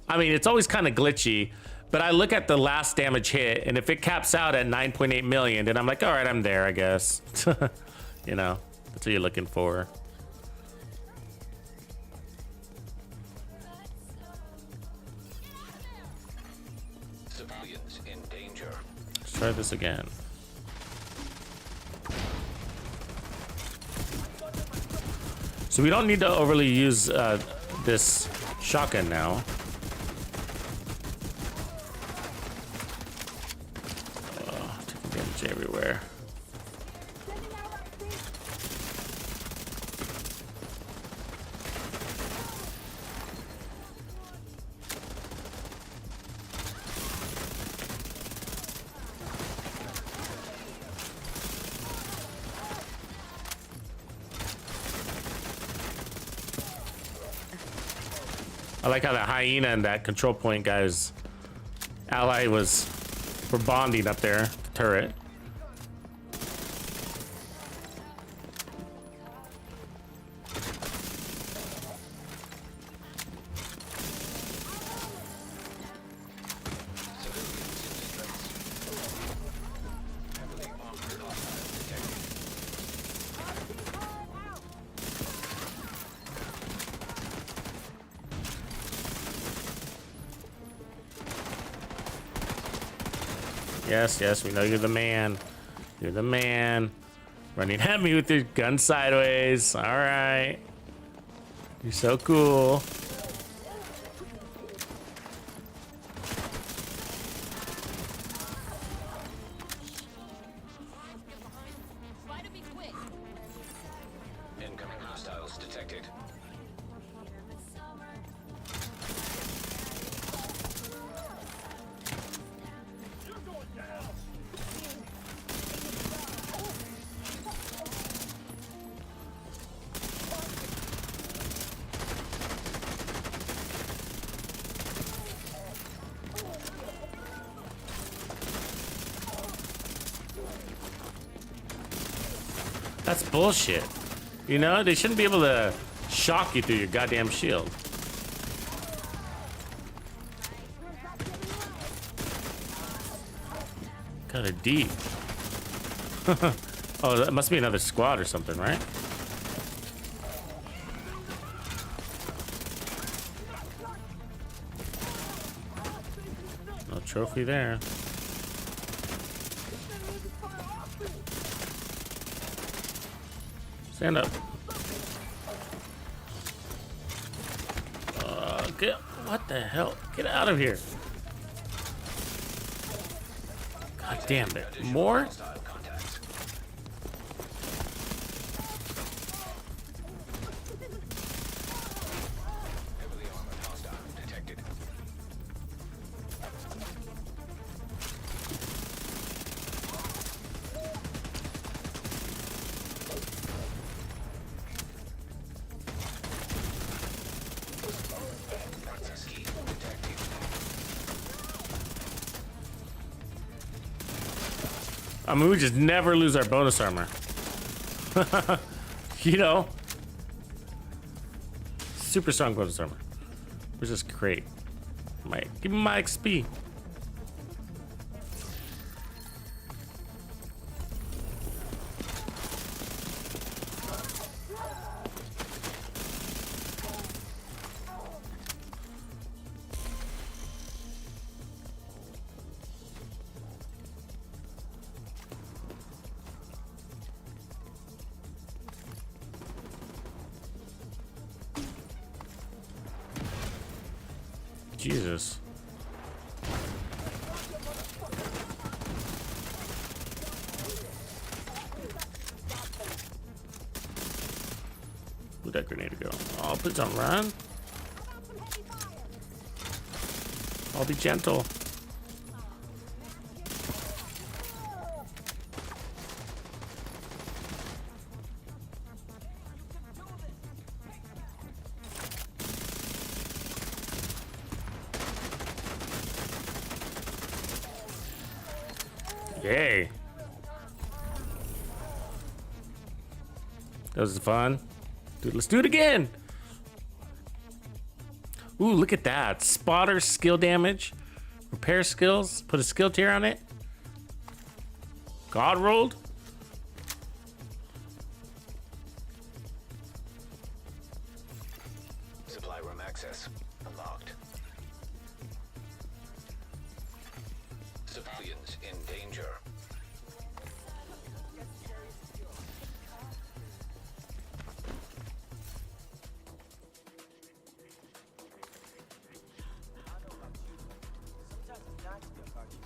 I mean, it's always kind of glitchy, but I look at the last damage hit, and if it caps out at 9.8 million, then I'm like, all right, I'm there, I guess. You know, that's what you're looking for. Civilians in danger. Let's try this again. So we don't need to overly use this shotgun now. Oh, taking damage everywhere. I like how that hyena and that control point guy's ally were bonding up there, the turret. Yes, yes, we know you're the man. You're the man. Running at me with your gun sideways. All right. You're so cool. Try to be quick. Incoming hostiles detected. That's bullshit. You know, they shouldn't be able to shock you through your goddamn shield. Kind of deep. Oh, that must be another squad or something, right? No trophy there. Stand up. What the hell? Get out of here. God damn it. More? Hostile contacts. Heavily armored hostile detected. Access key detected. I mean, we just never lose our bonus armor. You know? Super strong bonus armor. Which is great. Give me my XP. Jesus. Where'd that grenade go? Oh, please don't run. I'll be gentle. Yay. That was fun. Dude, let's do it again. Ooh, look at that. Spotter skill damage. Repair skills. Put a skill tier on it. God rolled. Supply room access unlocked. Civilians in danger. Sometimes it's nice to be a party.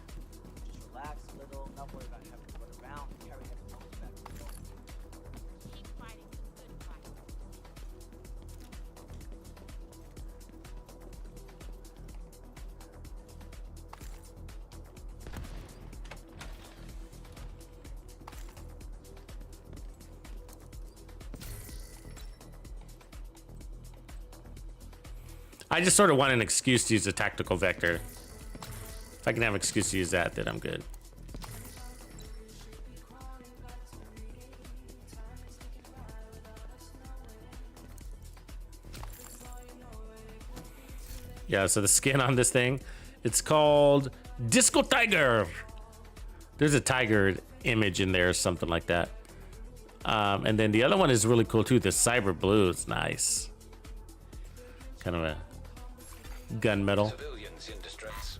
Just relax a little, not worry about having to run around and carry heavy loads back and forth. Keep fighting the good fight. I just sort of want an excuse to use a tactical vector. If I can have an excuse to use that, then I'm good. Yeah, so the skin on this thing, it's called Disco Tiger. There's a tiger image in there or something like that. And then the other one is really cool too. The Cyber Blue is nice. Kind of a gunmetal. Civilians in distress.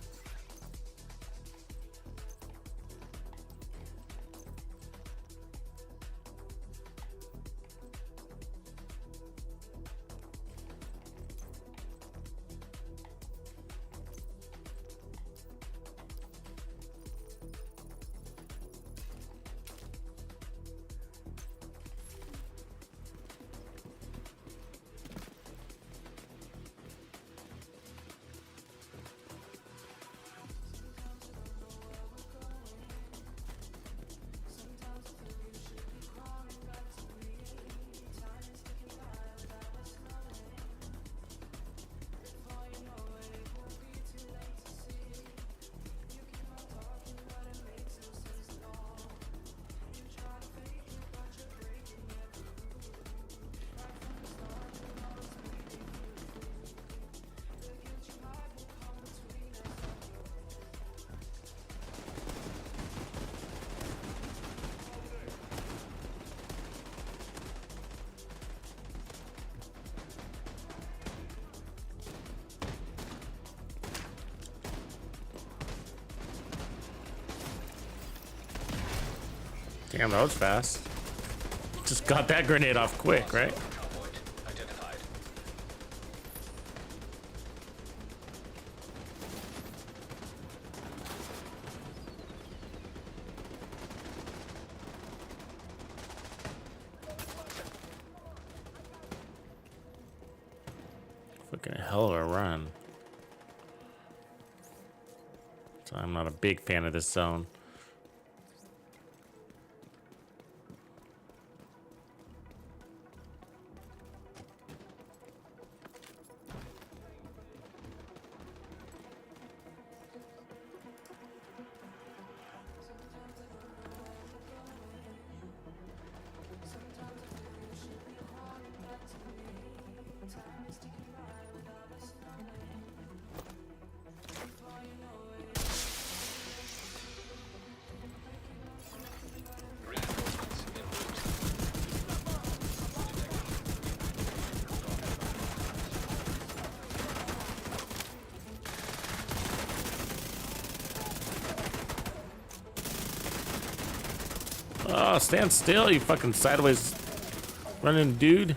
Damn, that was fast. Just got that grenade off quick, right? Point identified. Fucking hell of a run. So I'm not a big fan of this zone. Oh, stand still, you fucking sideways running dude.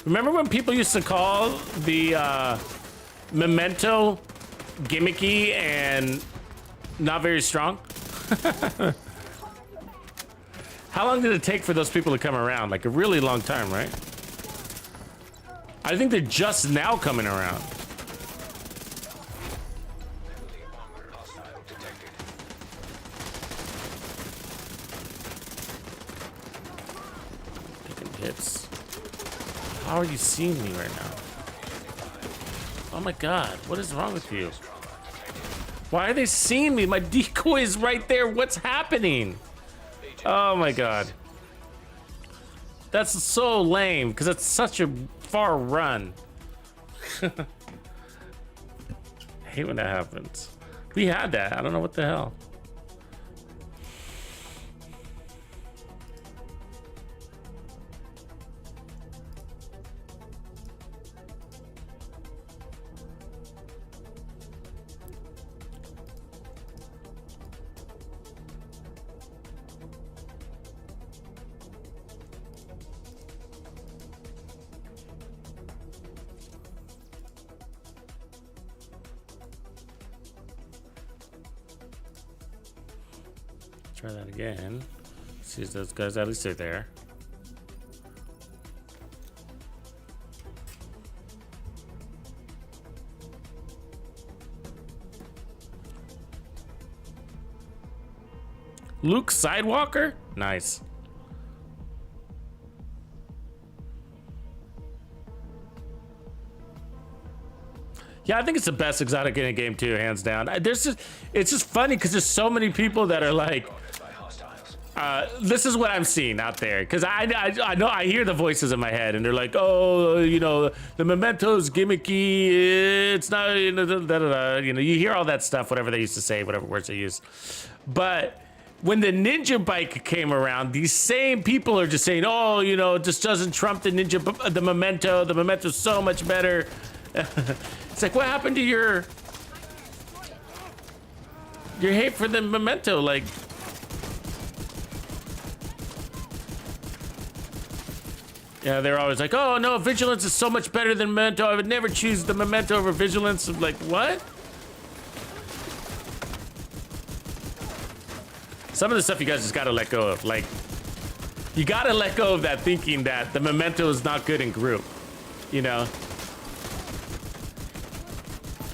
Remember when people used to call the Memento gimmicky and not very strong? How long did it take for those people to come around? Like a really long time, right? I think they're just now coming around. Heavily armored hostile detected. hits. How are you seeing me right now? Oh my god, what is wrong with you? Why are they seeing me? My decoy is right there. What's happening? Oh my god. That's so lame because it's such a far run. I hate when that happens. We had that. I don't know what the hell. Try that again. See if those guys, at least they're there. Luke Sidewalker? Nice. Yeah, I think it's the best exotic in a game too, hands down. It's just funny because there's so many people that are like, this is what I'm seeing out there, because I know I hear the voices in my head and they're like, oh, you know, the Memento's gimmicky, it's not, you know, you know, you hear all that stuff, whatever they used to say, whatever words they use. But when the ninja bike came around, these same people are just saying, oh, you know, it just doesn't trump the the Memento. The Memento's so much better. It's like, what happened to your hate for the Memento? Like, yeah, they're always like, oh no, Vigilance is so much better than Memento. I would never choose the Memento over Vigilance. I'm like, what? Some of the stuff you guys just gotta let go of. Like, you gotta let go of that thinking that the Memento is not good in group, you know?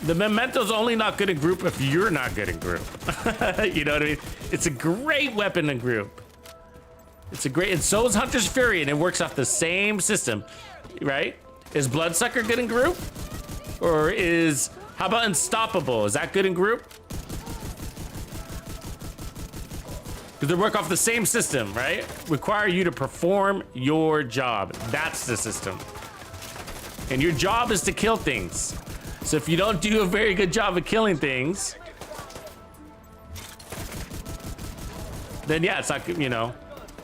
The Memento's only not good in group if you're not good in group. You know what I mean? It's a great weapon in group. It's a great, and so is Hunter's Fury, and it works off the same system, right? Is Bloodsucker good in group? Or is, how about Unstoppable? Is that good in group? Because they work off the same system, right? Require you to perform your job. That's the system. And your job is to kill things. So if you don't do a very good job of killing things, then yeah, it's not, you know,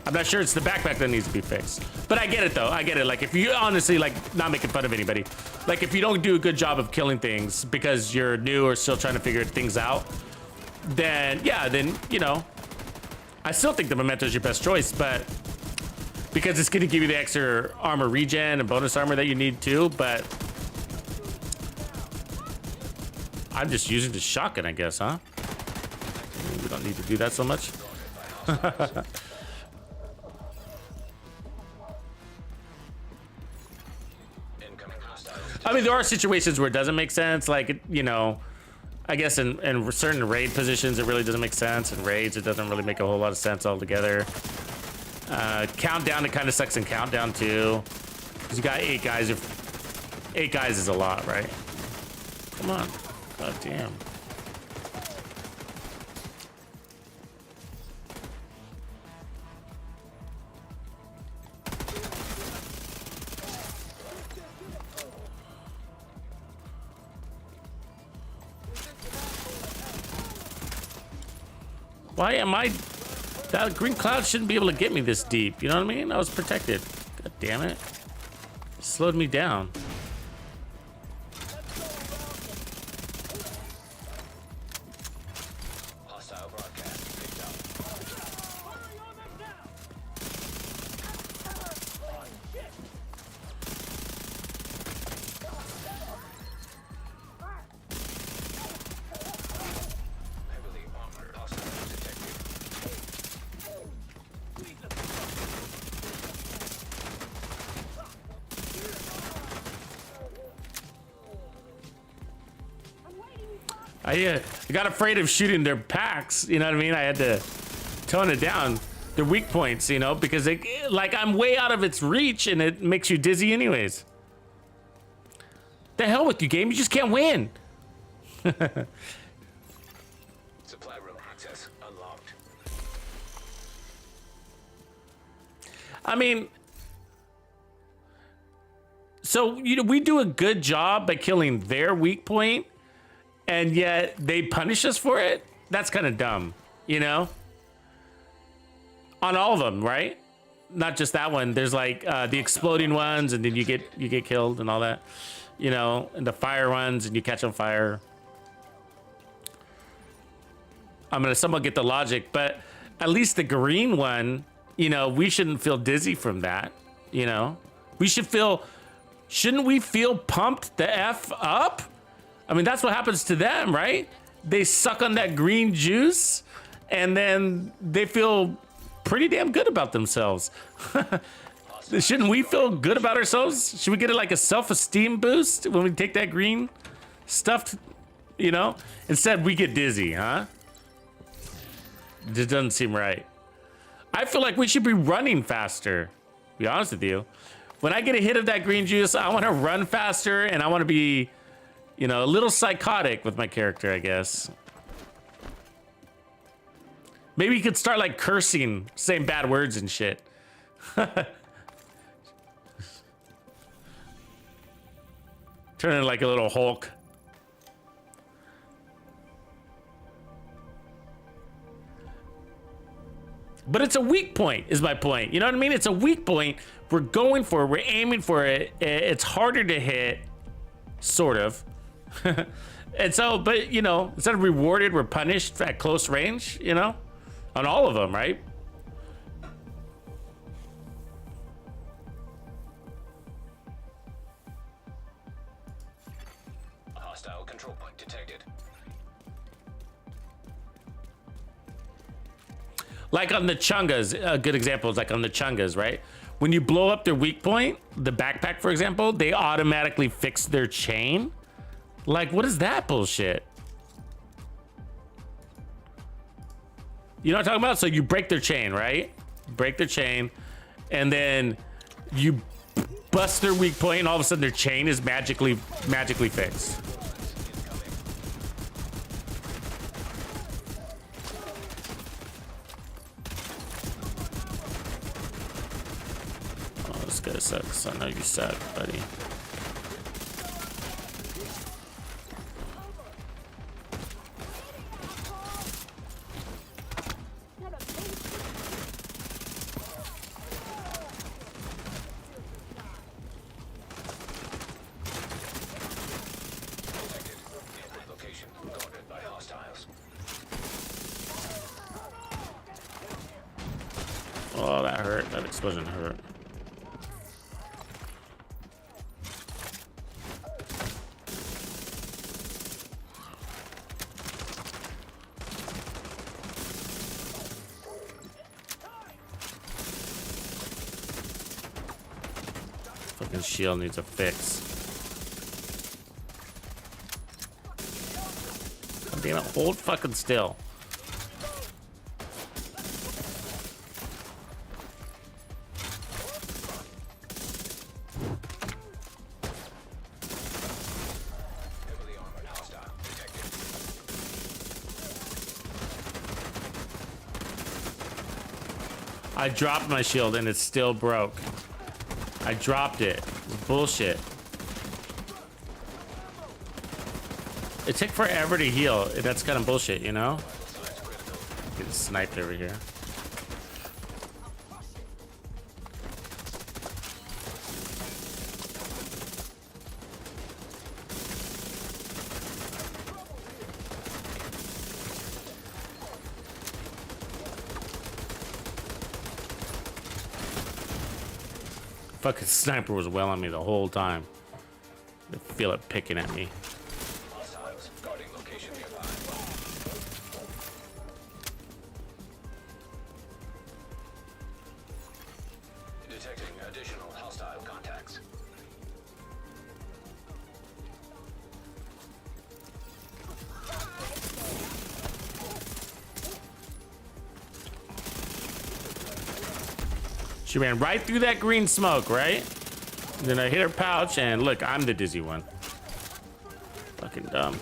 I'm not sure it's the backpack that needs to be fixed. But I get it though, I get it. Like, if you honestly, like, not making fun of anybody, like if you don't do a good job of killing things because you're new or still trying to figure things out, then yeah, then, you know, I still think the Memento is your best choice, but because it's gonna give you the extra armor regen and bonus armor that you need too, but I'm just using the shotgun, I guess, huh? We don't need to do that so much. I mean, there are situations where it doesn't make sense, like, you know, I guess in certain raid positions it really doesn't make sense. In raids it doesn't really make a whole lot of sense altogether. Countdown, it kind of sucks in Countdown too, because you got 8 guys. 8 guys is a lot, right? Come on. God damn. Why am I... That green cloud shouldn't be able to get me this deep. You know what I mean? I was protected. God damn it. It slowed me down. I got afraid of shooting their packs, you know what I mean? I had to tone it down. their weak points, you know, because it, like, I'm way out of its reach and it makes you dizzy anyways. The hell with you, game. You just can't win. Supply room access unlocked. I mean, so, you know, we do a good job by killing their weak point, and yet they punish us for it. That's kind of dumb, you know? On all of them, right? Not just that one. There's like the exploding ones, and then you get killed and all that, you know, and the fire ones, and you catch on fire. I'm gonna somewhat get the logic, but at least the green one, you know, we shouldn't feel dizzy from that, you know? We should feel, shouldn't we feel pumped the F up? I mean, that's what happens to them, right? They suck on that green juice, and then they feel pretty damn good about themselves. Shouldn't we feel good about ourselves? Should we get like a self-esteem boost when we take that green stuff, you know? Instead, we get dizzy, huh? It doesn't seem right. I feel like we should be running faster, to be honest with you. When I get a hit of that green juice, I want to run faster, and I want to be, you know, a little psychotic with my character, I guess. Maybe you could start like cursing, saying bad words and shit. Turn into like a little Hulk. But it's a weak point, is my point. You know what I mean? It's a weak point. We're going for it. We're aiming for it. It's harder to hit, sort of. And so, but, you know, instead of rewarded, we're punished at close range, you know? On all of them, right? Hostile control point detected. Like on the Chungas, a good example is like on the Chungas, right? When you blow up their weak point, the backpack, for example, they automatically fix their chain. Like, what is that bullshit? You know what I'm talking about? So you break their chain, right? Break their chain, and then you bust their weak point, and all of a sudden their chain is magically fixed. Oh, this guy sucks. I know you suck, buddy. Location guarded by hostiles. Oh, that hurt. That explosion hurt. Fucking shield needs a fix. God damn it, hold fucking still. Heavily armored hostile detected. I dropped my shield and it still broke. I dropped it. It's bullshit. It took forever to heal. That's kind of bullshit, you know? Getting sniped over here. Fucking sniper was well on me the whole time. I feel it picking at me. Hostiles guarding location nearby. Detecting additional hostile contacts. She ran right through that green smoke, right? And then I hit her pouch, and look, I'm the dizzy one. Fucking dumb.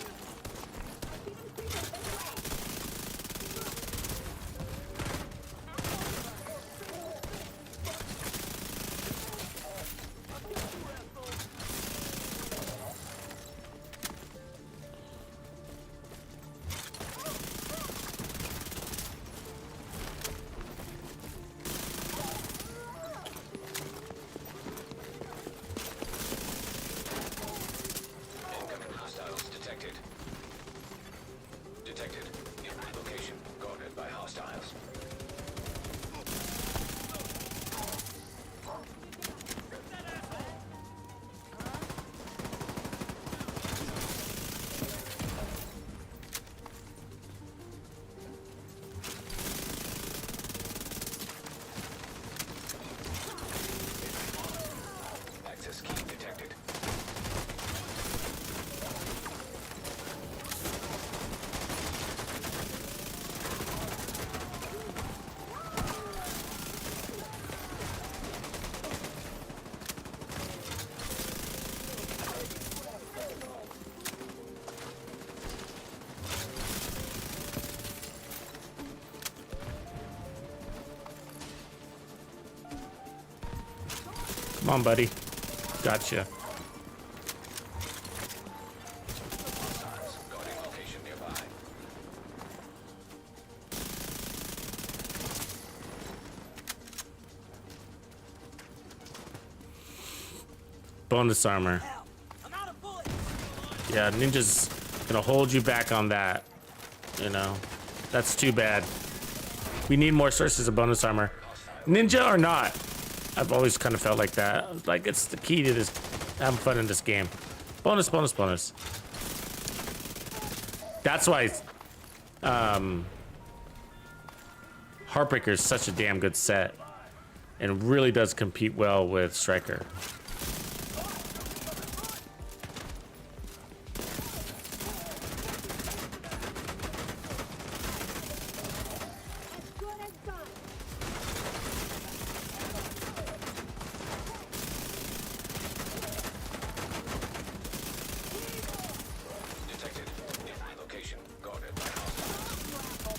Incoming hostiles detected. Detected. In location guarded by hostiles. Access key detected. Come on, buddy. Gotcha. Hostiles guarding location nearby. Bonus armor. Yeah, Ninja's gonna hold you back on that. You know, that's too bad. We need more sources of bonus armor. Ninja or not, I've always kind of felt like that. Like, it's the key to this, having fun in this game. Bonus, bonus, bonus. That's why Heartbreaker is such a damn good set and really does compete well with Striker. Detected. In location guarded by hostiles.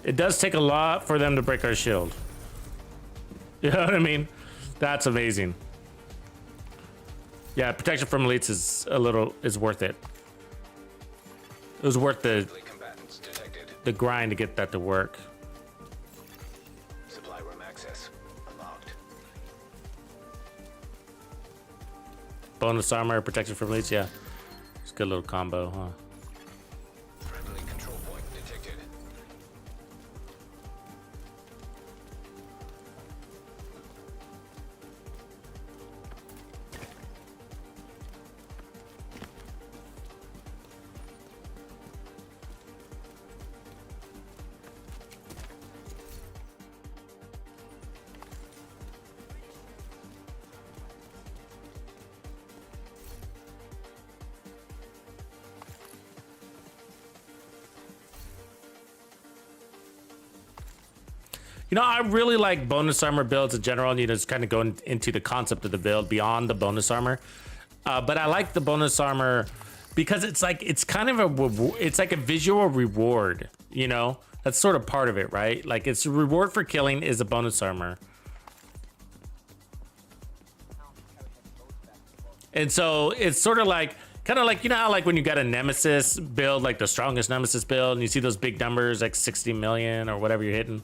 It does take a lot for them to break our shield. You know what I mean? That's amazing. Yeah, protection from elites is worth it. It was worth Friendly combatants detected. the grind to get that to work. Supply room access unlocked. Bonus armor, protection from elites, yeah. It's a good little combo, huh? Friendly control point detected. You know, I really like bonus armor builds in general. You know, just kind of going into the concept of the build beyond the bonus armor. But I like the bonus armor because it's like it's like a visual reward. You know, that's sort of part of it, right? Like, it's a reward for killing is a bonus armor. And so it's sort of like, kind of like, you know how like when you got a Nemesis build, like the strongest Nemesis build, and you see those big numbers like 60 million or whatever you're hitting.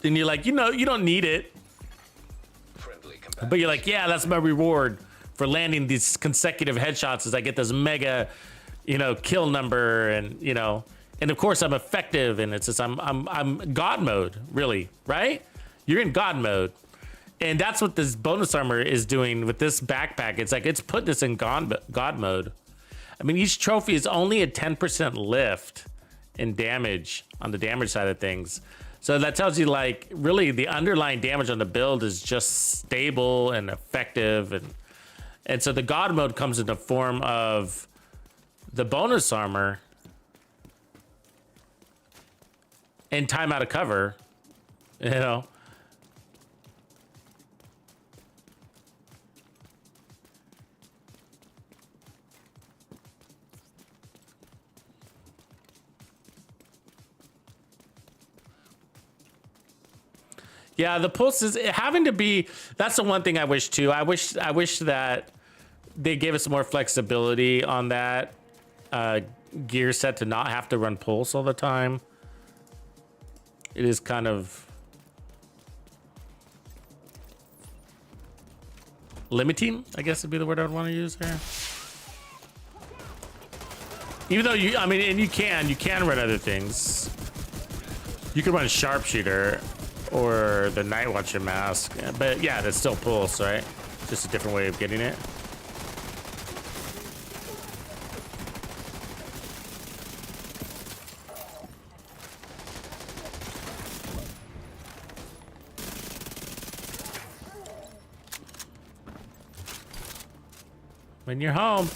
And you're like, you know, you don't need it. Friendly combatants. But you're like, yeah, that's my reward for landing these consecutive headshots as I get this mega, you know, kill number, and you know, and of course I'm effective, and it's just I'm God mode, really, right? You're in God mode. And that's what this bonus armor is doing with this backpack. It's like it's putting us in God mode. I mean, each trophy is only a 10% lift in damage on the damage side of things. So that tells you, like, really the underlying damage on the build is just stable and effective, and And so the God mode comes in the form of the bonus armor and time out of cover, you know. Yeah, the pulse is having to be. That's the one thing I wish too. I wish that they gave us more flexibility on that gear set to not have to run pulse all the time. It is kind of limiting, I guess would be the word I would want to use here. Even though you, I mean, and you can run other things. You can run sharpshooter or the Night Watcher mask, but yeah, that's still pulse, right? Just a different way of getting it. When you're home.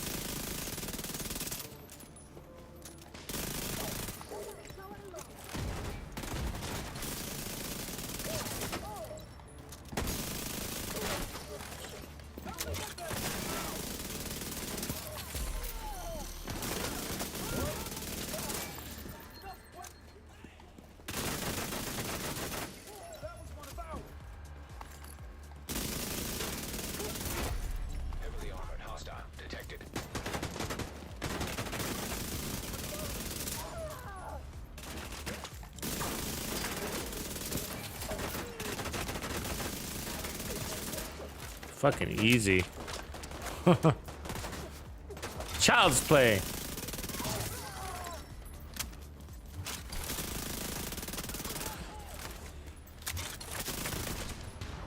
Heavily armored hostile detected. Fucking easy. Child's play.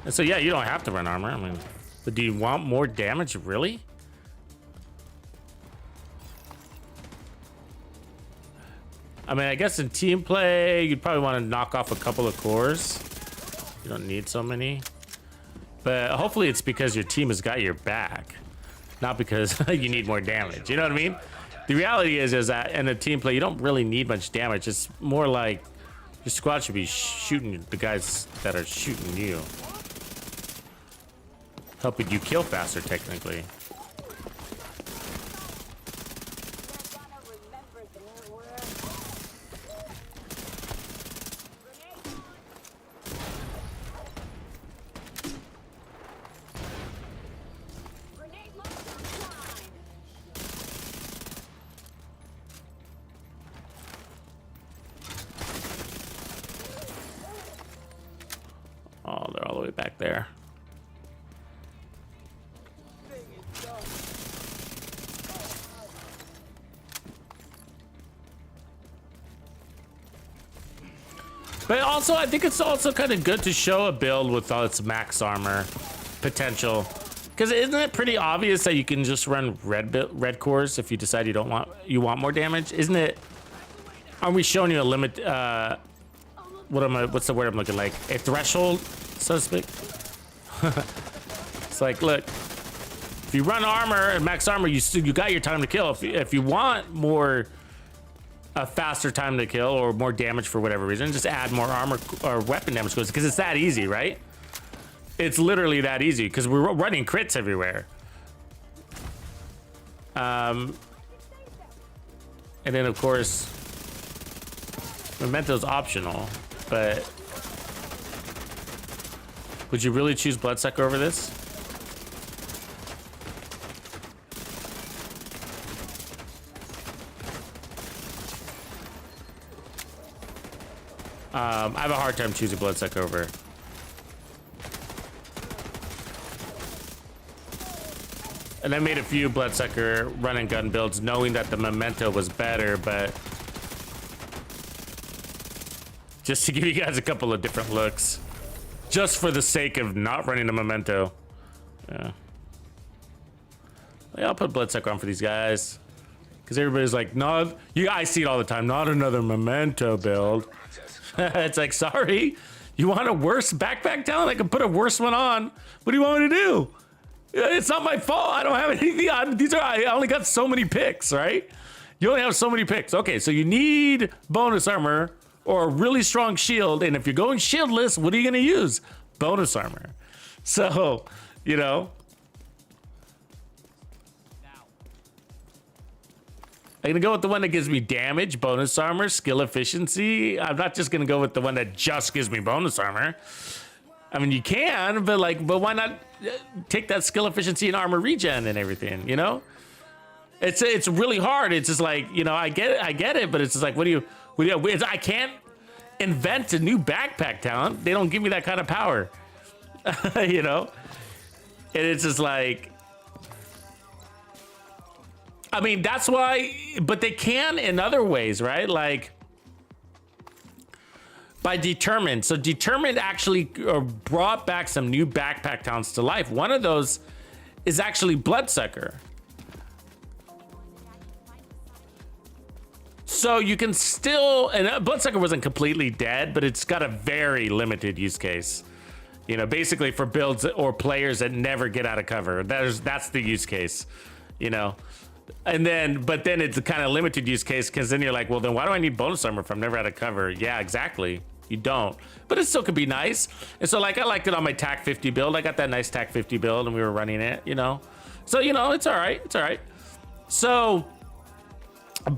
And so yeah, you don't have to run armor. I mean, but do you want more damage, really? I mean, I guess in team play, you'd probably want to knock off a couple of cores. You don't need so many. But hopefully it's because your team has got your back, not because you need more damage. You know what I mean? The reality is that in a team play, you don't really need much damage. It's more like your squad should be shooting the guys that are shooting you. Helping you kill faster, technically. Oh, they're all the way back there. But also, I think it's also kind of good to show a build with all its max armor potential. Because isn't it pretty obvious that you can just run red cores if you decide you want more damage? Isn't it? Aren't we showing you a limit? What's the word I'm looking like? A threshold, so to speak. It's like, look, if you run armor and max armor, you got your time to kill. If you want more, a faster time to kill or more damage for whatever reason, just add more armor or weapon damage because it's that easy, right? It's literally that easy because we're running crits everywhere. And then of course, Memento's optional, but would you really choose Bloodsucker over this? I have a hard time choosing Bloodsucker over. And I made a few Bloodsucker run and gun builds knowing that the Memento was better, but just to give you guys a couple of different looks. Just for the sake of not running a Memento. Yeah. I'll put Bloodsucker on for these guys. Because everybody's like, no, I see it all the time, not another Memento build. It's like, sorry, you want a worse backpack talent? I can put a worse one on. What do you want me to do? It's not my fault. I don't have anything. I only got so many picks, right? You only have so many picks. Okay, so you need bonus armor or a really strong shield. And if you're going shieldless, what are you going to use? Bonus armor. So, you know. I'm going to go with the one that gives me damage, bonus armor, skill efficiency. I'm not just going to go with the one that just gives me bonus armor. I mean, you can, but why not take that skill efficiency and armor regen and everything, you know? It's really hard. It's just like, you know, I get it, but it's just like, what do you I can't invent a new backpack talent. They don't give me that kind of power, you know? And it's just like, I mean, that's why, but they can in other ways, right? Like by Determined. So Determined actually brought back some new backpack talents to life. One of those is actually Bloodsucker. So you can still, and Bloodsucker wasn't completely dead, but it's got a very limited use case. You know, basically for builds or players that never get out of cover. That's the use case, you know. And then, but then it's a kind of limited use case because then you're like, well, then why do I need bonus armor if I'm never out of cover? Yeah, exactly. You don't. But it still could be nice. And so, like, I liked it on my TAC 50 build. I got that nice TAC 50 build and we were running it, you know. So, you know, it's all right. It's all right. So,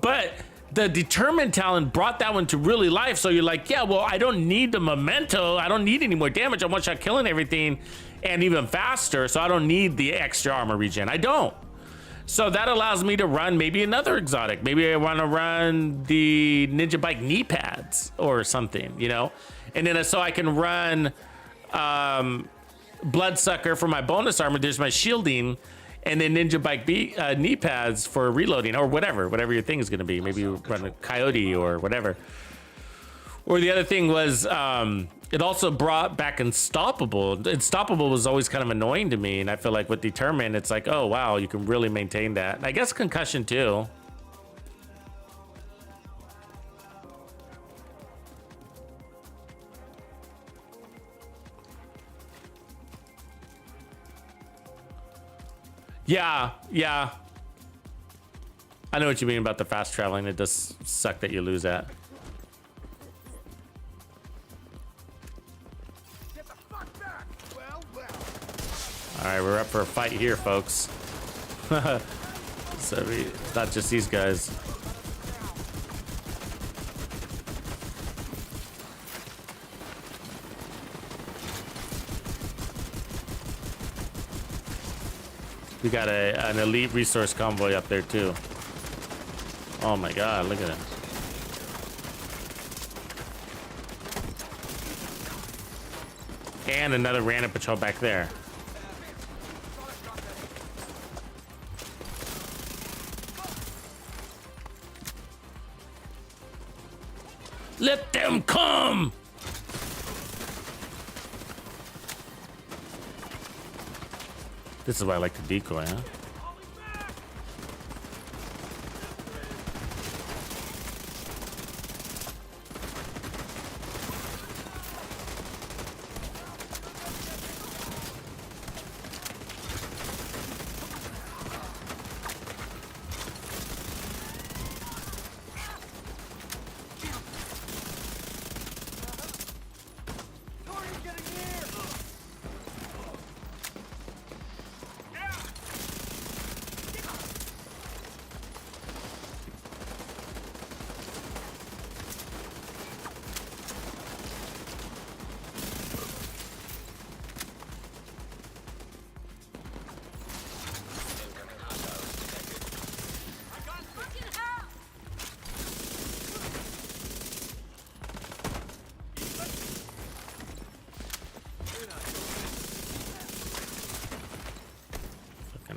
but the Determined talent brought that one to really life. So you're like, yeah, well, I don't need the Memento. I don't need any more damage. I'm one-shot killing everything and even faster. So I don't need the extra armor regen. I don't. So that allows me to run maybe another exotic. Maybe I want to run the Ninja Bike knee pads or something, you know? And then so I can run Bloodsucker for my bonus armor. There's my shielding. And then Ninja Bike knee pads for reloading or whatever your thing is going to be. Maybe you run a Coyote or whatever. Or the other thing was it also brought back Unstoppable. Unstoppable was always kind of annoying to me. And I feel like with Determined, it's like, oh, wow, you can really maintain that. And I guess Concussion too. Yeah. I know what you mean about the fast traveling. It does suck that you lose that. All right, we're up for a fight here, folks. So it's not just these guys. We got an elite resource convoy up there too. Oh my God, look at it. And another random patrol back there. Let them come! This is why I like to decoy, huh?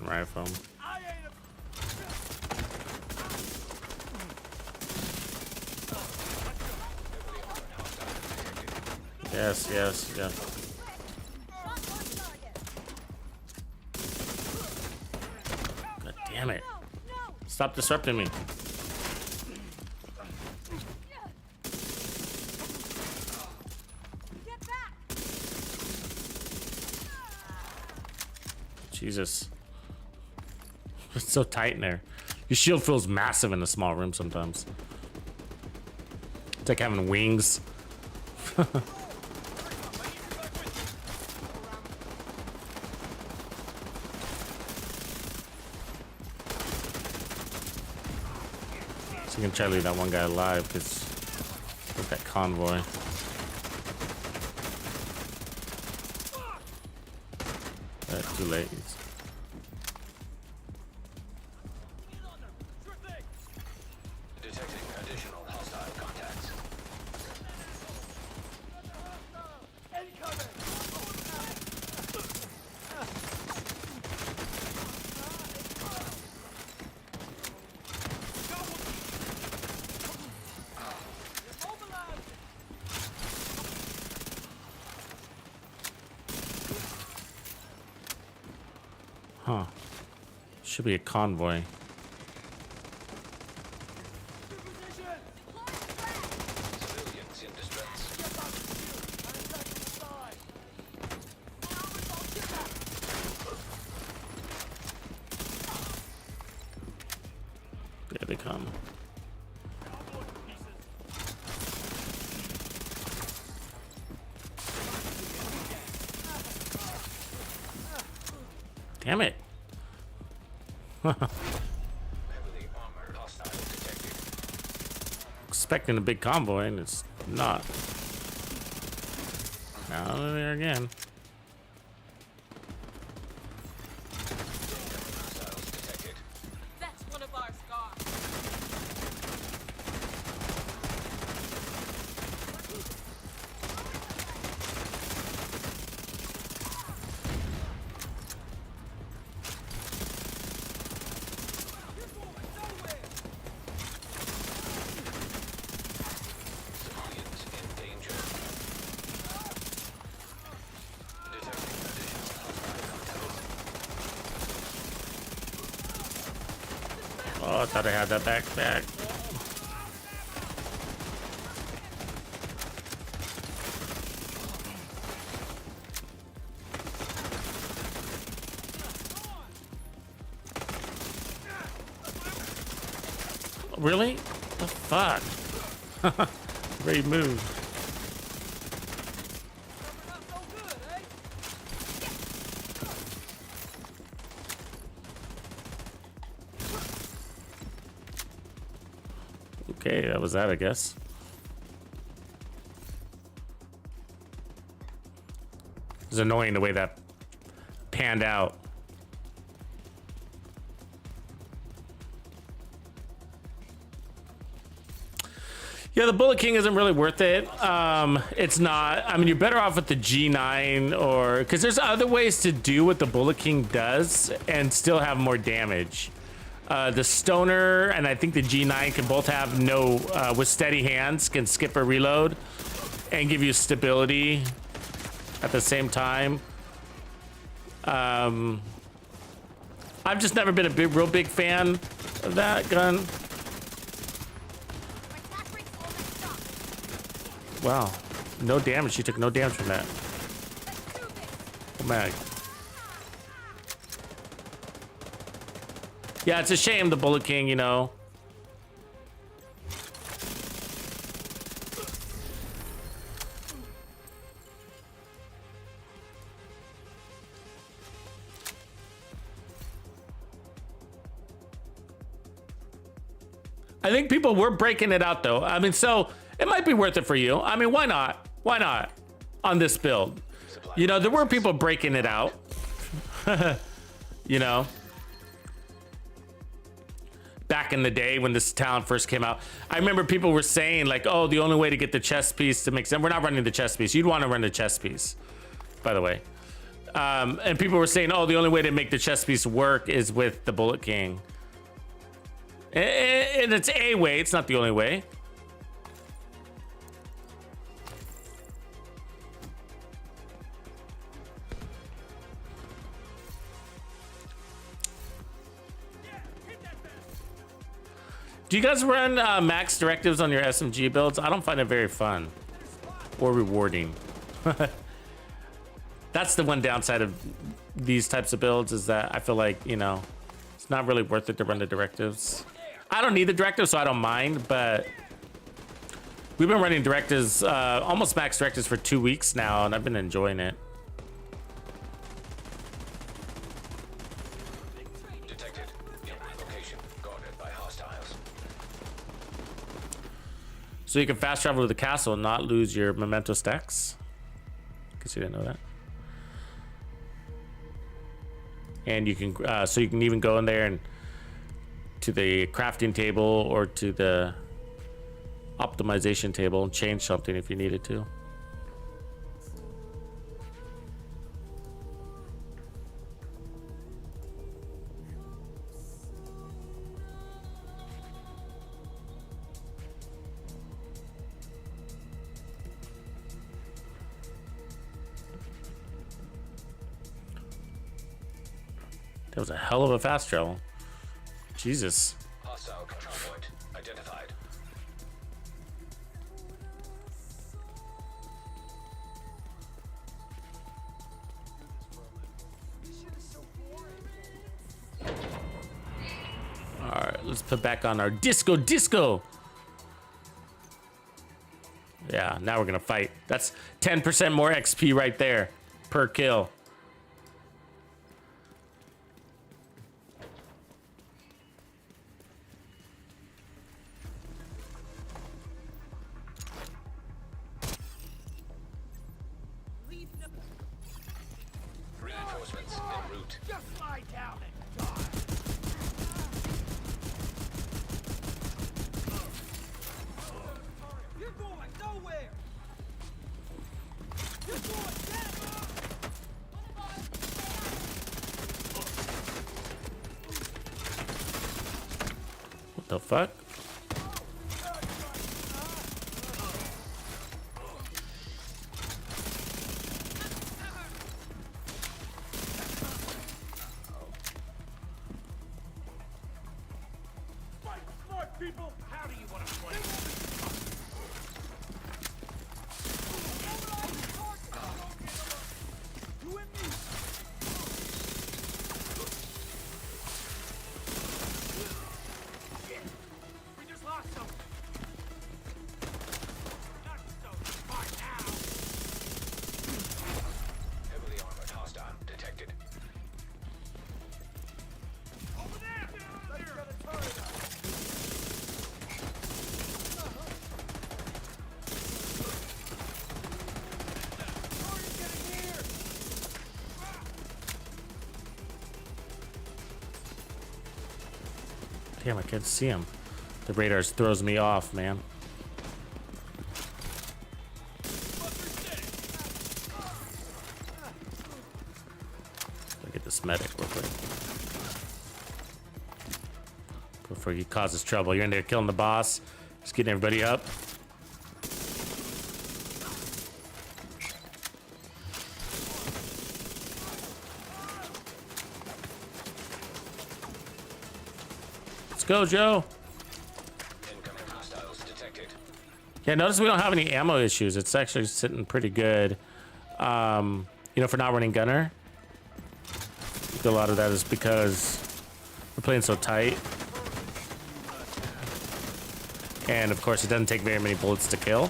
Rifle. Yes. God damn it. Stop disrupting me. Jesus. It's so tight in there. Your shield feels massive in a small room sometimes. It's like having wings. So you can try to leave that one guy alive because with that convoy. Too late. Detecting additional hostile contacts. Huh. Should be a convoy. Civilians in distress. There they come. Damn it. Heavily armored hostile detected. Expecting a big convoy and it's not. Now they're there again. Hostiles detected. That's one of our scars. Civilians in danger. Detecting additional hostile contacts. Oh, I thought I had that back. Really? The fuck? Great move. Okay, that was that, I guess. It's annoying the way that panned out. Yeah, the Bullet King isn't really worth it. It's not. I mean, you're better off with the G9 or... Because there's other ways to do what the Bullet King does and still have more damage. The Stoner and I think the G9 can both have no... with steady hands, can skip a reload and give you stability at the same time. I've just never been a real big fan of that gun. Wow, no damage. She took no damage from that. Oh, man. Yeah, it's a shame the Bullet King, you know. I think people were breaking it out though. I mean, so it might be worth it for you. I mean, why not? Why not on this build? You know, there were people breaking it out. You know, back in the day when this talent first came out, I remember people were saying like, oh, the only way to get the chest piece to make sense. We're not running the chest piece. You'd want to run the chest piece, by the way. And people were saying, oh, the only way to make the chest piece work is with the Bullet King. And it's a way, it's not the only way. Do you guys run max directives on your SMG builds? I don't find it very fun or rewarding. That's the one downside of these types of builds, is that I feel like, you know, it's not really worth it to run the directives. I don't need the directives, so I don't mind, but we've been running directives, almost max directives for 2 weeks now, and I've been enjoying it. Detected. Location guarded by hostiles. So you can fast travel to the castle and not lose your memento stacks. Guess you didn't know that. And you can, so you can even go in there and to the crafting table or to the optimization table and change something if you needed to. That was a hell of a fast travel. Jesus. Hostile control point identified. All right, let's put back on our disco. Yeah, now we're gonna fight. That's 10% more XP right there per kill. Reinforcements en route. Just lie down and die. You're going nowhere. You're going down. What the fuck? Smart people, how do you want to play? You and me. We just lost some. Not so smart now. Heavily armored hostile detected. Over there. Let's get a turret up. Damn, I can't see him. The radar throws me off, man. Look at this medic real quick. Before he causes trouble. You're in there killing the boss. Just getting everybody up. Let's go, Joe. Incoming hostiles detected. Yeah, notice we don't have any ammo issues. It's actually sitting pretty good. You know, for not running gunner. I think a lot of that is because we're playing so tight. And of course, it doesn't take very many bullets to kill.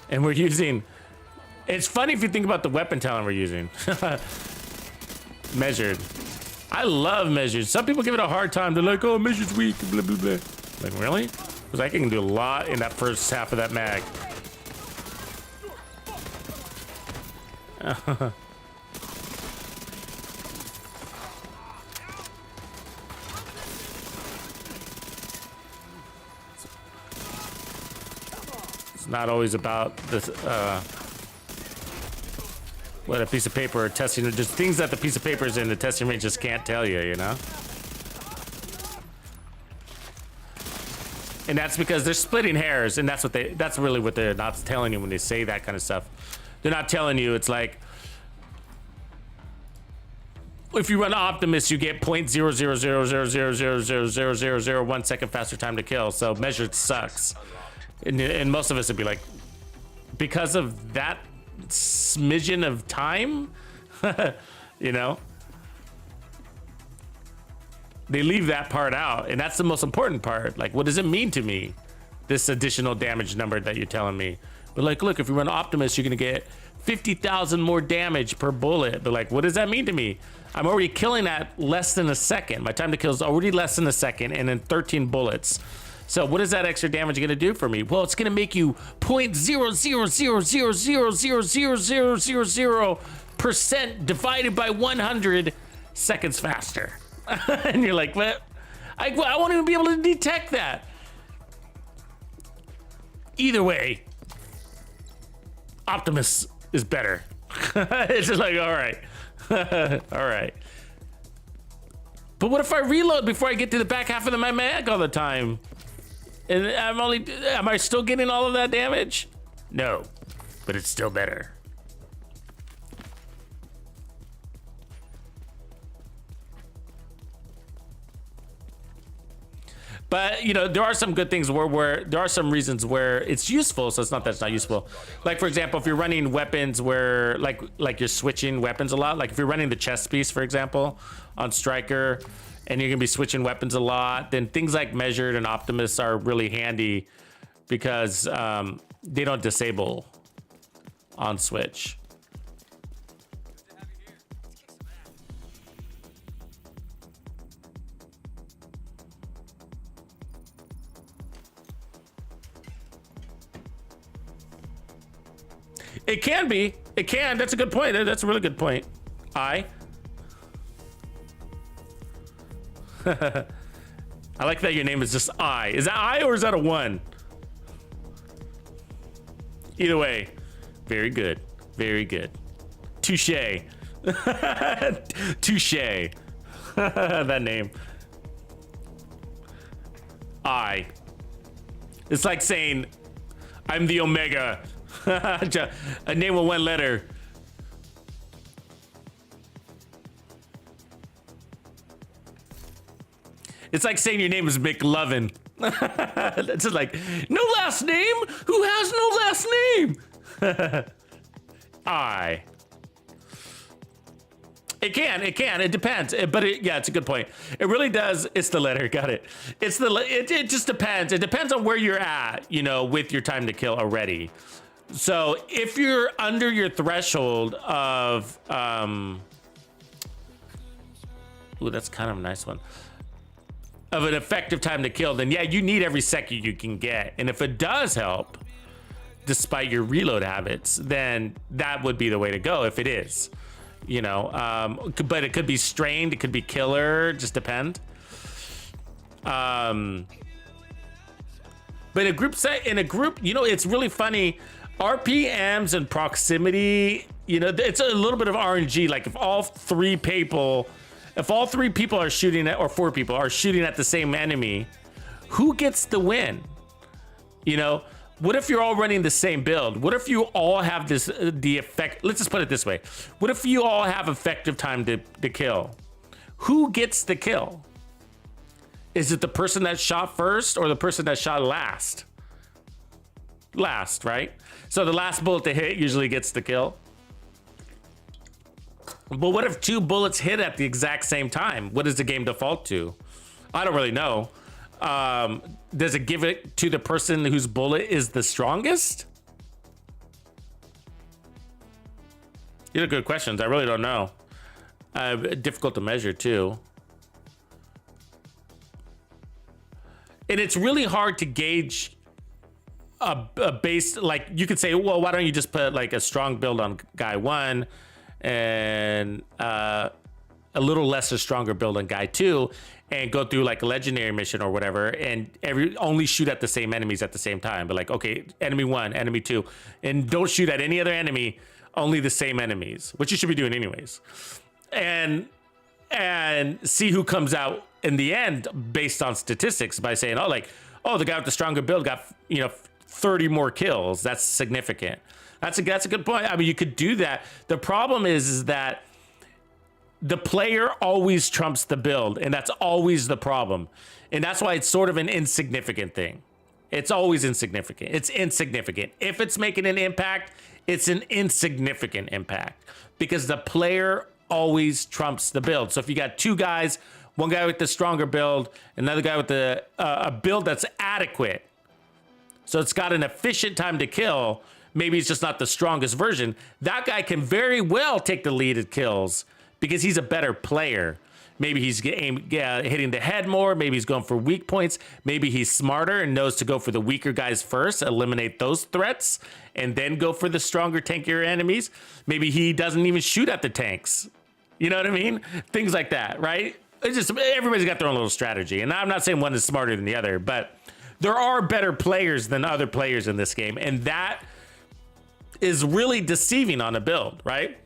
And we're using... It's funny if you think about the weapon talent we're using. Measured. I love measured. Some people give it a hard time. They're like, oh, measured's weak, blah, blah, blah. Like, really? Because I can do a lot in that first half of that mag. It's not always about this, what a piece of paper or testing, just things that the piece of paper is in the testing range just can't tell you, you know? And that's because they're splitting hairs, and that's really what they're not telling you when they say that kind of stuff. They're not telling you, it's like, if you run Optimus, you get 0.00000000001 second faster time to kill, so measured sucks. And most of us would be like, because of that smidgen of time, you know? They leave that part out, and that's the most important part. Like, what does it mean to me, this additional damage number that you're telling me? But like, look, if you run Optimus, you're gonna get 50,000 more damage per bullet. But like, what does that mean to me? I'm already killing at less than a second. My time to kill is already less than a second, and then 13 bullets. So what is that extra damage gonna do for me? Well, it's gonna make you 0.000000000% divided by 100 seconds faster. And you're like, what? I won't even be able to detect that. Either way, Optimus is better. It's just like, all right. All right. But what if I reload before I get to the back half of my mag all the time? And am I still getting all of that damage? No, but it's still better. But, you know, there are some good things where there are some reasons where it's useful. So it's not that it's not useful. Like, for example, if you're running weapons where like you're switching weapons a lot, like if you're running the chest piece, for example, on Striker, and you're gonna be switching weapons a lot, then things like Measured and Optimus are really handy because they don't disable on Switch. It can be. It can. That's a good point. That's a really good point. I like that your name is just I. Is that I or is that a 1? Either way, very good. Very good. Touche. Touche. That name. I. It's like saying, I'm the Omega. A name with 1 letter. It's like saying your name is McLovin. It's just like, no last name? Who has no last name? I. It can, it depends. But yeah, it's a good point. It really does. It's the letter, got it. It just depends. It depends on where you're at, you know, with your time to kill already. So if you're under your threshold of, ooh, that's kind of a nice one, of an effective time to kill, then yeah, you need every second you can get. And if it does help, despite your reload habits, then that would be the way to go if it is, you know, but it could be strained, it could be killer, just depend. But in a group, you know, it's really funny. RPMs and proximity, you know, it's a little bit of RNG. Like if all three people are shooting at, or 4 people are shooting at the same enemy, who gets the win? You know, what if you're all running the same build? What if you all have the effect? Let's just put it this way. What if you all have effective time to kill? Who gets the kill? Is it the person that shot first or the person that shot last? Last, right? So the last bullet to hit usually gets the kill. But what if 2 bullets hit at the exact same time? What does the game default to? I don't really know. Does it give it to the person whose bullet is the strongest? These are good questions. I really don't know. Difficult to measure too. And it's really hard to gauge a base, like you could say, well, why don't you just put like a strong build on guy 1 and a little lesser stronger build on guy 2 and go through like a legendary mission or whatever and only shoot at the same enemies at the same time. But like, okay, enemy 1, enemy 2, and don't shoot at any other enemy, only the same enemies, which you should be doing anyways. And see who comes out in the end based on statistics by saying, oh, the guy with the stronger build got, you know, 30 more kills. That's significant. That's a good point. I mean, you could do that. The problem is that the player always trumps the build, and that's always the problem. And that's why it's sort of an insignificant thing. It's always insignificant. It's insignificant. If it's making an impact, it's an insignificant impact because the player always trumps the build. So if you got two guys, one guy with the stronger build, another guy with a build that's adequate, so it's got an efficient time to kill, maybe it's just not the strongest version, that guy can very well take the lead at kills because he's a better player. Maybe he's hitting the head more. Maybe he's going for weak points. Maybe he's smarter and knows to go for the weaker guys first, eliminate those threats, and then go for the stronger, tankier enemies. Maybe he doesn't even shoot at the tanks. You know what I mean? Things like that, right? It's just everybody's got their own little strategy. And I'm not saying one is smarter than the other, but there are better players than other players in this game. And that is really deceiving on a build, right?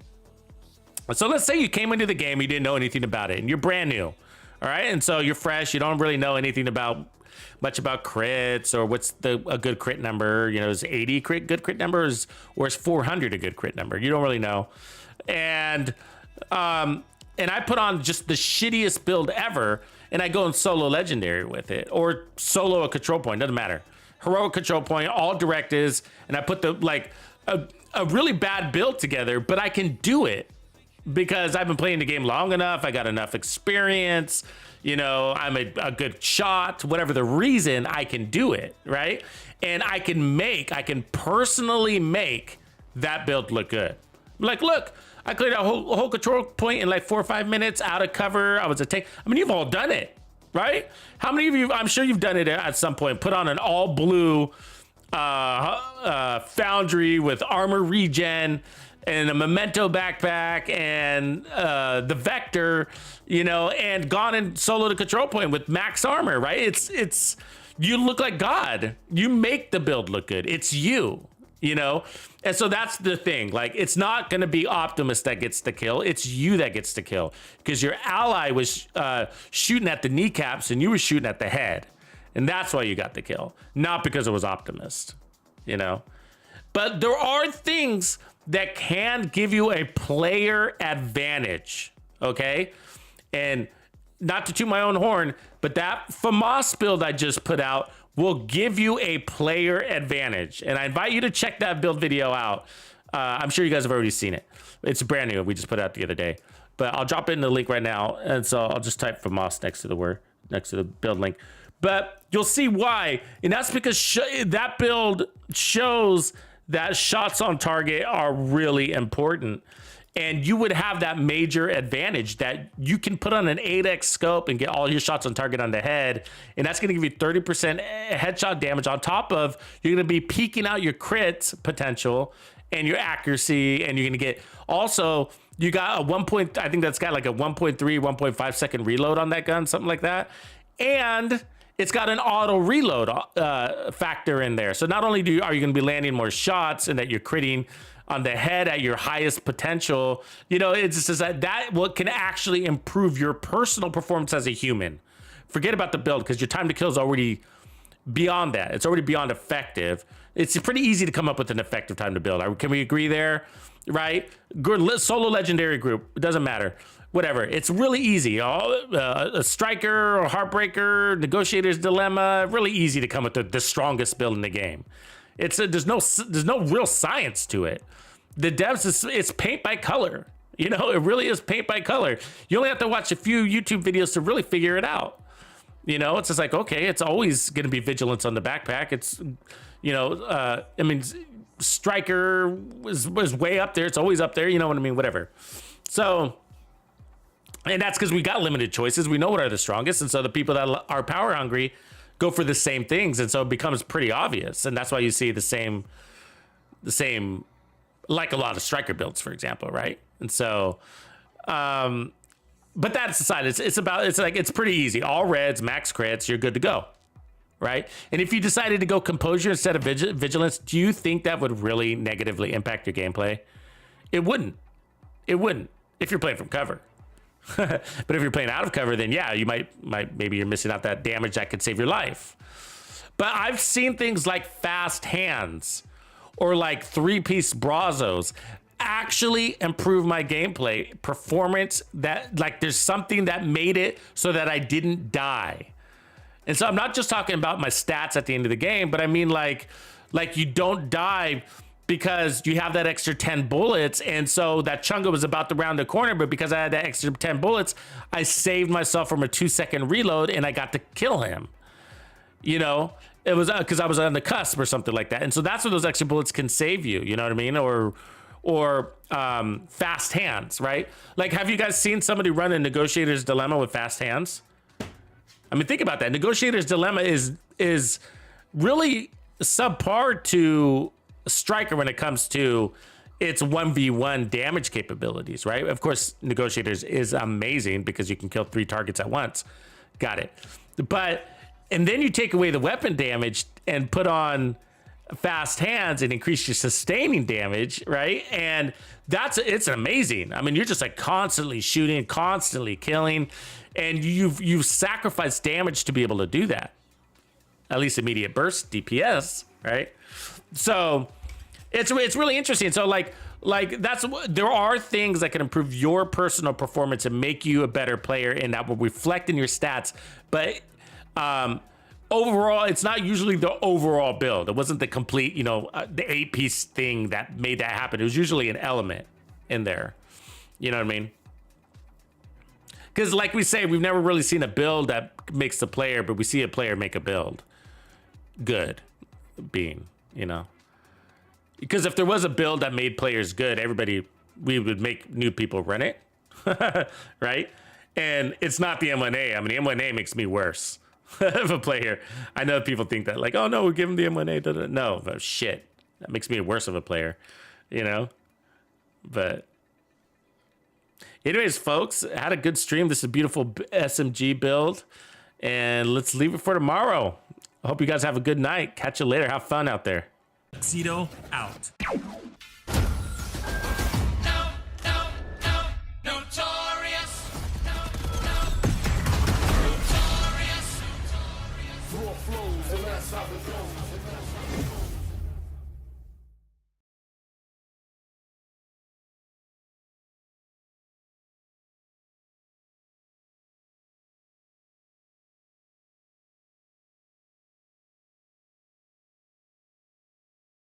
So let's say you came into the game, you didn't know anything about it, and you're brand new, all right? And so you're fresh, you don't really know anything much about crits or what's a good crit number. You know, is 80 good crit number, or is 400 a good crit number? You don't really know. And I put on just the shittiest build ever, and I go in solo legendary with it, or solo a control point, doesn't matter. Heroic control point, all directives, and I put a really bad build together, but I can do it. Because I've been playing the game long enough, I got enough experience, you know, I'm a good shot, whatever the reason, I can do it, right? And I can personally make that build look good. Like, look, I cleared a whole control point in like 4 or 5 minutes out of cover. I was a tank. I mean, you've all done it, right? How many of you, I'm sure you've done it at some point, put on an all blue foundry with armor regen, and a Memento backpack and the Vector, you know, and gone and solo the control point with max armor, right? It's you look like God. You make the build look good. It's you know? And so that's the thing. Like, it's not going to be Optimus that gets the kill. It's you that gets the kill because your ally was shooting at the kneecaps and you were shooting at the head. And that's why you got the kill, not because it was Optimus, you know? But there are things that can give you a player advantage, okay? And not to toot my own horn, but that FAMAS build I just put out will give you a player advantage. And I invite you to check that build video out. I'm sure you guys have already seen it. It's brand new. We just put it out the other day. But I'll drop it in the link right now. And so I'll just type FAMAS next to the build link. But you'll see why. And that's because that build shows that shots on target are really important. And you would have that major advantage that you can put on an 8x scope and get all your shots on target on the head. And that's going to give you 30% headshot damage on top of you're going to be peaking out your crit potential and your accuracy. And you're going to get also, you got I think that's got like a 1.3, 1.5 second reload on that gun, something like that. And it's got an auto reload factor in there. So not only are you going to be landing more shots and that you're critting on the head at your highest potential, you know, it's just that what can actually improve your personal performance as a human. Forget about the build because your time to kill is already beyond that. It's already beyond effective. It's pretty easy to come up with an effective time to build. Can we agree there? Right? Good solo legendary group. It doesn't matter. Whatever. It's really easy. A striker or heartbreaker, negotiator's dilemma. Really easy to come with the strongest build in the game. There's no real science to it. The devs it's paint by color. You know, it really is paint by color. You only have to watch a few YouTube videos to really figure it out. You know, it's just like, okay, it's always going to be vigilance on the backpack. It's, you know, I mean, striker was way up there. It's always up there. You know what I mean? Whatever. So. And that's because we got limited choices. We know what are the strongest. And so the people that are power hungry go for the same things. And so it becomes pretty obvious. And that's why you see the same, like a lot of striker builds, for example, right? And so, but that's aside. It's pretty easy. All reds, max crits, you're good to go, right? And if you decided to go composure instead of vigilance, do you think that would really negatively impact your gameplay? It wouldn't. It wouldn't if you're playing from cover. But if you're playing out of cover, then yeah, you maybe you're missing out that damage that could save your life. But I've seen things like fast hands or like 3-piece brazos actually improve my gameplay performance. That like there's something that made it so that I didn't die. And so I'm not just talking about my stats at the end of the game, but I mean like you don't die because you have that extra 10 bullets. And so that Chunga was about to round the corner, but because I had that extra 10 bullets, I saved myself from a 2-second reload and I got to kill him. You know, it was because I was on the cusp or something like that. And so that's where those extra bullets can save you. You know what I mean? Or fast hands, right? Like, have you guys seen somebody run a Negotiator's Dilemma with fast hands? I mean, think about that. Negotiator's Dilemma is really subpar to Striker when it comes to its 1v1 damage capabilities, right? Of course, Negotiators is amazing because you can kill 3 targets at once. Got it. And then you take away the weapon damage and put on fast hands and increase your sustaining damage, right? And it's amazing. I mean, you're just like constantly shooting, constantly killing, and you've sacrificed damage to be able to do that. At least immediate burst DPS, right? So it's really interesting. So like there are things that can improve your personal performance and make you a better player, and that will reflect in your stats. But overall, it's not usually the overall build. It wasn't the complete, the 8-piece thing that made that happen. It was usually an element in there. You know what I mean? Because like we say, we've never really seen a build that makes the player, but we see a player make a build good being, because if there was a build that made players good, we would make new people run it. Right? And it's not the M1A. I mean, the M1A makes me worse of a player. I know people think that, like, oh no, we give him the M1A. No, but shit, that makes me worse of a player, But anyways, folks, had a good stream. This is a beautiful SMG build, and let's leave it for tomorrow. I hope you guys have a good night. Catch you later. Have fun out there. Tuxedo out.